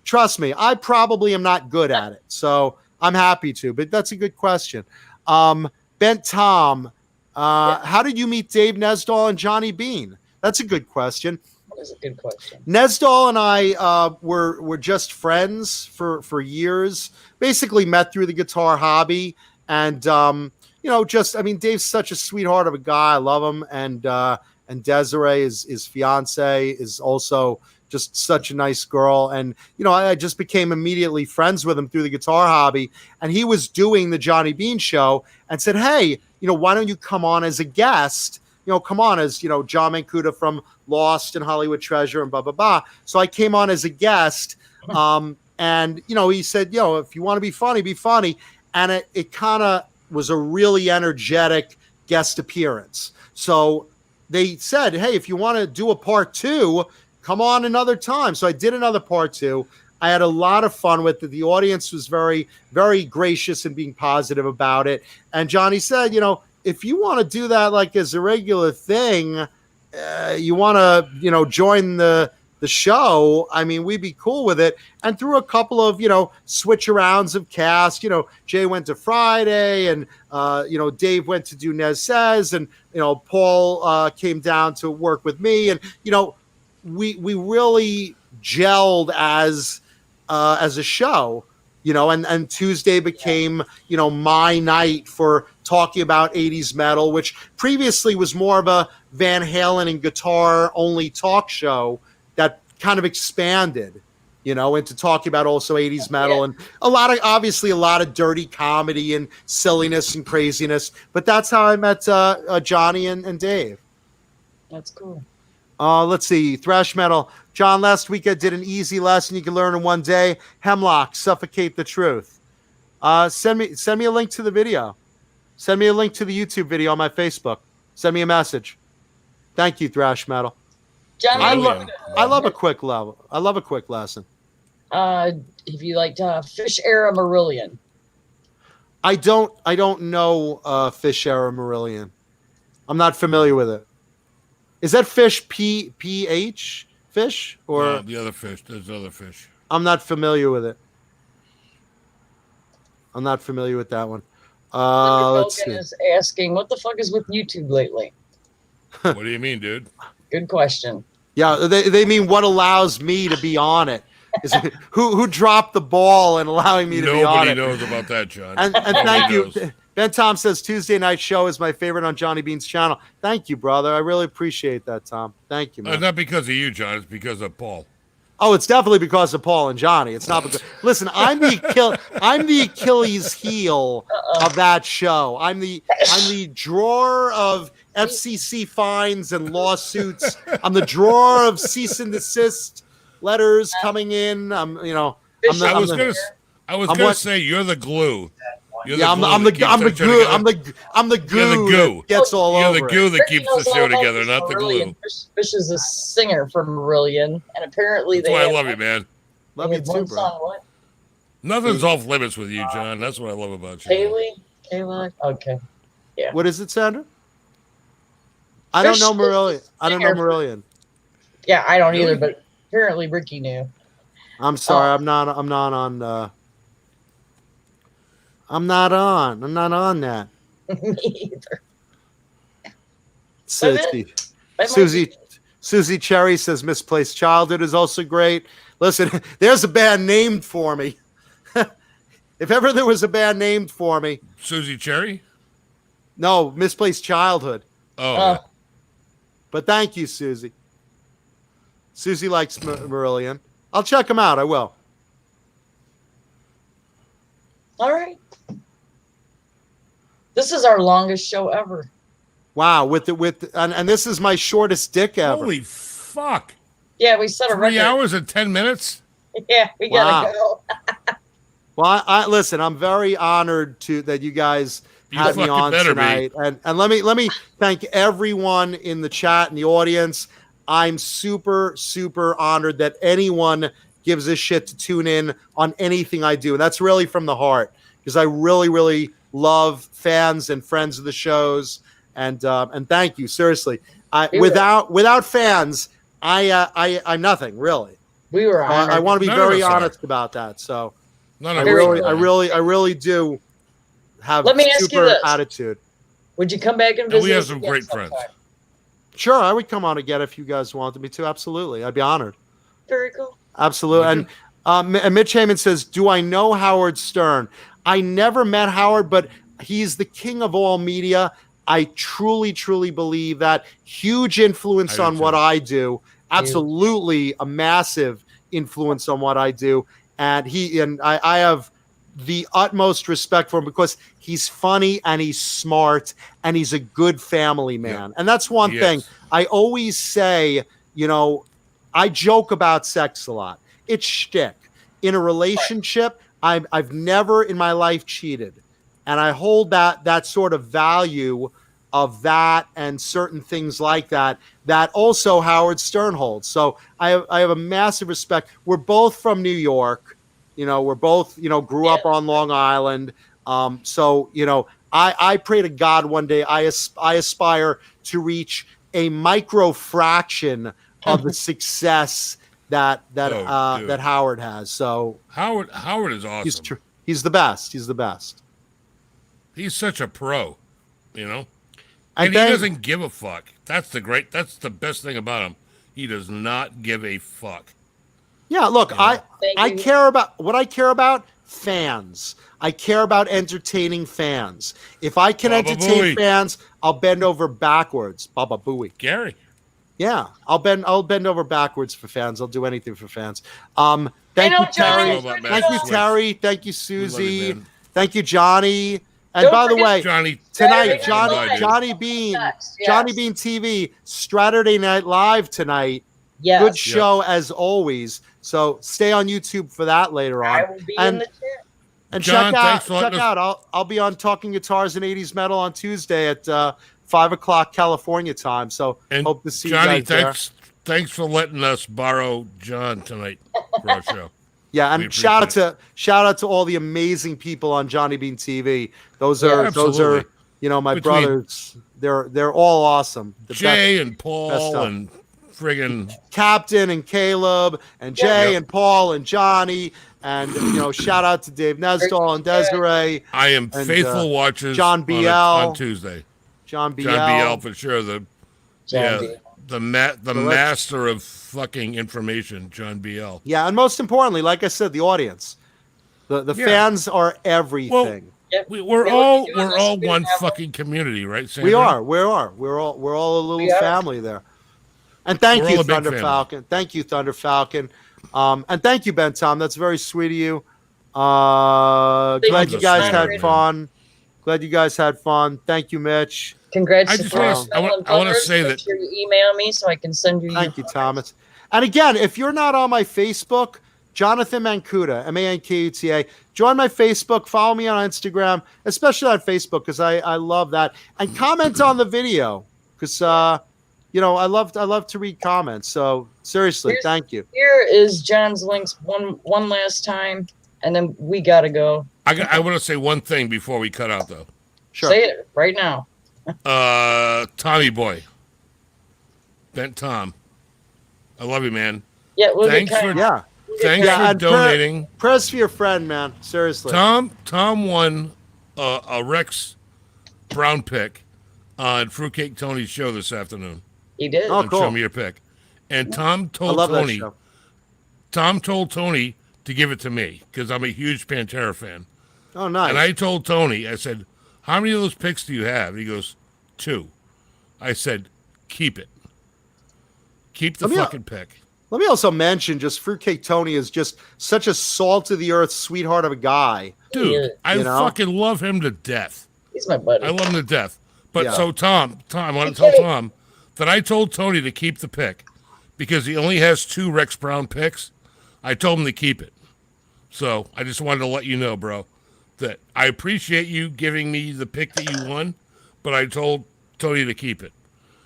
Trust me, I probably am not good at it. So I'm happy to, but that's a good question. Bent Tom, how did you meet Dave Nesdahl and Johnny Bean? That's a good question. That was a good question. Nesdahl and I were just friends for years, basically met through the guitar hobby. And, Dave's such a sweetheart of a guy. I love him. And Desiree, his fiance, is also, just such a nice girl. And, you know, I just became immediately friends with him through the guitar hobby. And he was doing the Johnny Bean show and said, hey, you know, why don't you come on as a guest? You know, come on as, you know, John Mankuta from Lost and Hollywood Treasure and blah, blah, blah. So I came on as a guest. And, you know, he said, you know, if you want to be funny, be funny. And it kind of was a really energetic guest appearance. So they said, hey, if you want to do a part 2, come on another time. So I did another part 2. I had a lot of fun with it. The audience was very, very gracious and being positive about it. And Johnny said, you know, if you want to do that like as a regular thing, you want to, you know, join the show, I mean, we'd be cool with it. And through a couple of, you know, switch arounds of cast, you know, Jay went to Friday and, you know, Dave went to do Nez Says, and, you know, Paul came down to work with me. And, you know, we really gelled as a show, you know, and Tuesday became, you know, my night for talking about 80s metal, which previously was more of a Van Halen and guitar only talk show that kind of expanded, you know, into talking about also 80s metal and obviously a lot of dirty comedy and silliness and craziness. But that's how I met Johnny and Dave. That's cool. Let's see. Thrash metal. John, last week I did an easy lesson you can learn in one day. Hemlock, Suffocate the Truth. Send me a link to the video. Send me a link to the YouTube video on my Facebook. Send me a message. Thank you, Thrash metal. John, I love a quick level. I love a quick lesson. if you like Fish Era Marillion. I don't know Fish Era Marillion. I'm not familiar with it. Is that fish PH fish or no, the other fish? There's other fish. I'm not familiar with it. I'm not familiar with that one. Let's see. Is asking, what the fuck is with YouTube lately? What do you mean, dude? Good question. Yeah, they mean what allows me to be on it. Is it, who dropped the ball and allowing me to be on it? Nobody knows about that, John. And Nobody thank knows. you. Ben Tom says Tuesday night show is my favorite on Johnny Bean's channel. Thank you, brother. I really appreciate that, Tom. Thank you, man. It's not because of you, John. It's because of Paul. Oh, it's definitely because of Paul and Johnny. It's not because. Listen, I'm the Achilles heel of that show. I'm the drawer of FCC fines and lawsuits. I'm the drawer of cease and desist letters coming in. I was gonna say you're the glue. I'm the goo that gets all over. You're the goo that keeps the show together, not the glue. Fish is a singer from Marillion, and apparently That's why I love you, man. Love you too, bro. What? Nothing's off limits with you, John. That's what I love about you. Kayla? Okay. Yeah. What is it, Sandra? I don't know Marillion. I don't know Marillion. Yeah, I don't either, but apparently Ricky knew. I'm sorry. I'm not on that. Me either. Susie Cherry says Misplaced Childhood is also great. Listen, there's a band named for me. If ever there was a band named for me. Susie Cherry? No, Misplaced Childhood. Oh. But thank you, Susie. Susie likes Marillion. I'll check them out. I will. All right. This is our longest show ever. Wow, and this is my shortest dick ever. Holy fuck. Yeah, we set a record. 3 hours and 10 minutes? Yeah, we gotta go. Well, I listen, I'm very honored that you guys had me on tonight. And let me thank everyone in the chat and the audience. I'm super, super honored that anyone gives a shit to tune in on anything I do. And that's really from the heart, because I really, really love fans and friends of the shows. And thank you, seriously. Without fans, I'm nothing, really. We were honored. I want to be very honest about that. So I really do have super attitude. Would you come back and visit? We have some great friends. Sure, I would come on again if you guys wanted me to. Absolutely. I'd be honored. Very cool. Absolutely. And Mitch Heyman says, do I know Howard Stern? I never met Howard, but he's the king of all media. I truly, truly believe that. Huge influence on what I do. absolutely a massive influence on what I do. And I have the utmost respect for him because he's funny and he's smart and he's a good family man. And that's one thing I always say, I joke about sex a lot. It's shtick. In a relationship, I've never in my life cheated. And I hold that sort of value of that and certain things like that also Howard Stern holds. So I have a massive respect. We're both from New York. We're both, grew up on Long Island. So, I pray to God one day I aspire to reach a micro fraction of the success that Howard has. So Howard is awesome. He's the best. He's the best. He's such a pro, And he doesn't give a fuck. That's the best thing about him. He does not give a fuck. Yeah, look, I care about fans. I care about entertaining fans. If I can entertain fans, I'll bend over backwards. Baba Booey. Gary. Yeah, I'll bend over backwards for fans. I'll do anything for fans. Thank you, Terry. Thank you, Terry. Thank you, Susie. Thank you, Johnny. And by the way, tonight, Johnny Bean TV, Saturday Night Live tonight. Yes. Good show as always. So stay on YouTube for that later on. I will be in the chat. And John, check out. I'll be on Talking Guitars and 80s Metal on Tuesday at 5:00 California time. So hope to see Johnny, you guys there. Thanks for letting us borrow John tonight for our show. Yeah, and shout out to all the amazing people on Johnny Bean TV. Those are my brothers. They're all awesome. Jay and Paul and friggin' Captain and Caleb and Jay and Paul and Johnny and shout out to Dave Nesdall and Desiree. I am faithful watchers. John BL on Tuesday. John BL for sure. The master of fucking information, John BL. Yeah, and most importantly, like I said, the audience, the fans are everything. Well, we're all one fucking community, right, Sandra? We're all a little family there. And thank you, Thunder Falcon. Thank you, Thunder Falcon. And thank you, Ben Tom. That's very sweet of you. Glad you guys had fun. Thank you, Mitch. Congratulations. I want to say that you email me so I can send you. Thank you, Thomas. And again, if you're not on my Facebook, Jonathan Mankuta, Mankuta, join my Facebook. Follow me on Instagram, especially on Facebook because I love that. And comment on the video because I love to read comments. So seriously, thank you. Here is John's links one last time, and then we gotta go. I want to say one thing before we cut out, though. Sure. Say it right now. Tommy boy, Bent Tom, I love you, man. Yeah, thanks for donating. Press for your friend, man. Seriously. Tom won a Rex Brown pick on Fruitcake Tony's show this afternoon. He did. Oh, cool. Show me your pick. And Tom told Tony. Tom told Tony to give it to me because I'm a huge Pantera fan. Oh, nice. And I told Tony, I said, "How many of those picks do you have?" He goes, 2. I said, "Keep it. Keep the fucking pick." Let me also mention, just Fruitcake Tony is just such a salt of the earth sweetheart of a guy. Dude, I fucking love him to death. He's my buddy. I love him to death. But so Tom, I want to tell Tom that I told Tony to keep the pick because he only has 2 Rex Brown picks. I told him to keep it. So I just wanted to let you know, bro, that I appreciate you giving me the pick that you won, but I told Tony to keep it.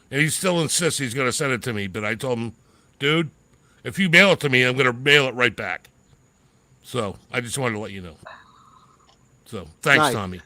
And he still insists he's going to send it to me, but I told him, dude, if you mail it to me, I'm going to mail it right back. So I just wanted to let you know. So thanks, Tommy.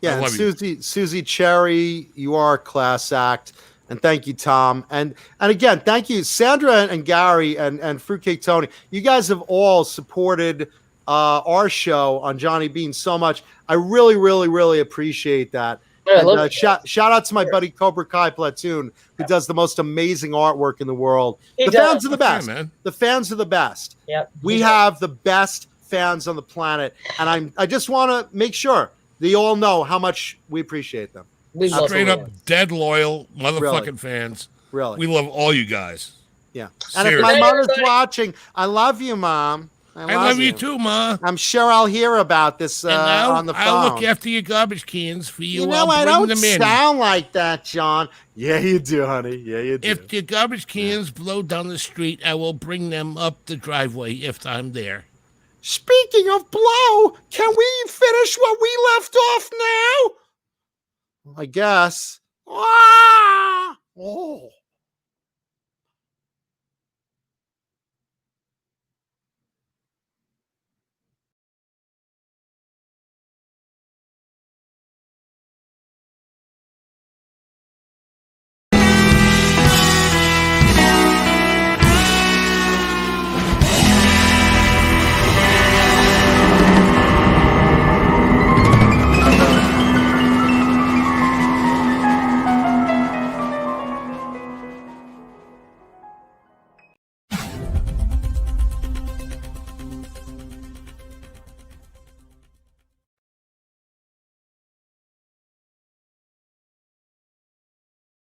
Yeah, and Susie Cherry, you are a class act. And thank you, Tom. And again, thank you, Sandra and Gary and Fruitcake Tony. You guys have all supported our show on Johnny Bean so much. I really, really, really appreciate that. And, shout out to my buddy Cobra Kai Platoon, who does the most amazing artwork in the world. Fans are the best. Man. The fans are the best. Yep. We have the best fans on the planet, and I just want to make sure that you all know how much we appreciate them. We straight up dead loyal motherfucking fans. Really. We love all you guys. Yeah. And if my Seriously. mother's Everybody. watching, I love you, Mom. I love you too, Ma. I'm sure I'll hear about this And on the phone. I'll look after your garbage cans for you. You know, I'll I bring don't them in. sound like that, John. Yeah, you do, honey. Yeah, you do. If your garbage cans blow down the street, I will bring them up the driveway if I'm there. Speaking of blow, can we finish what we left off now? I guess. Ah!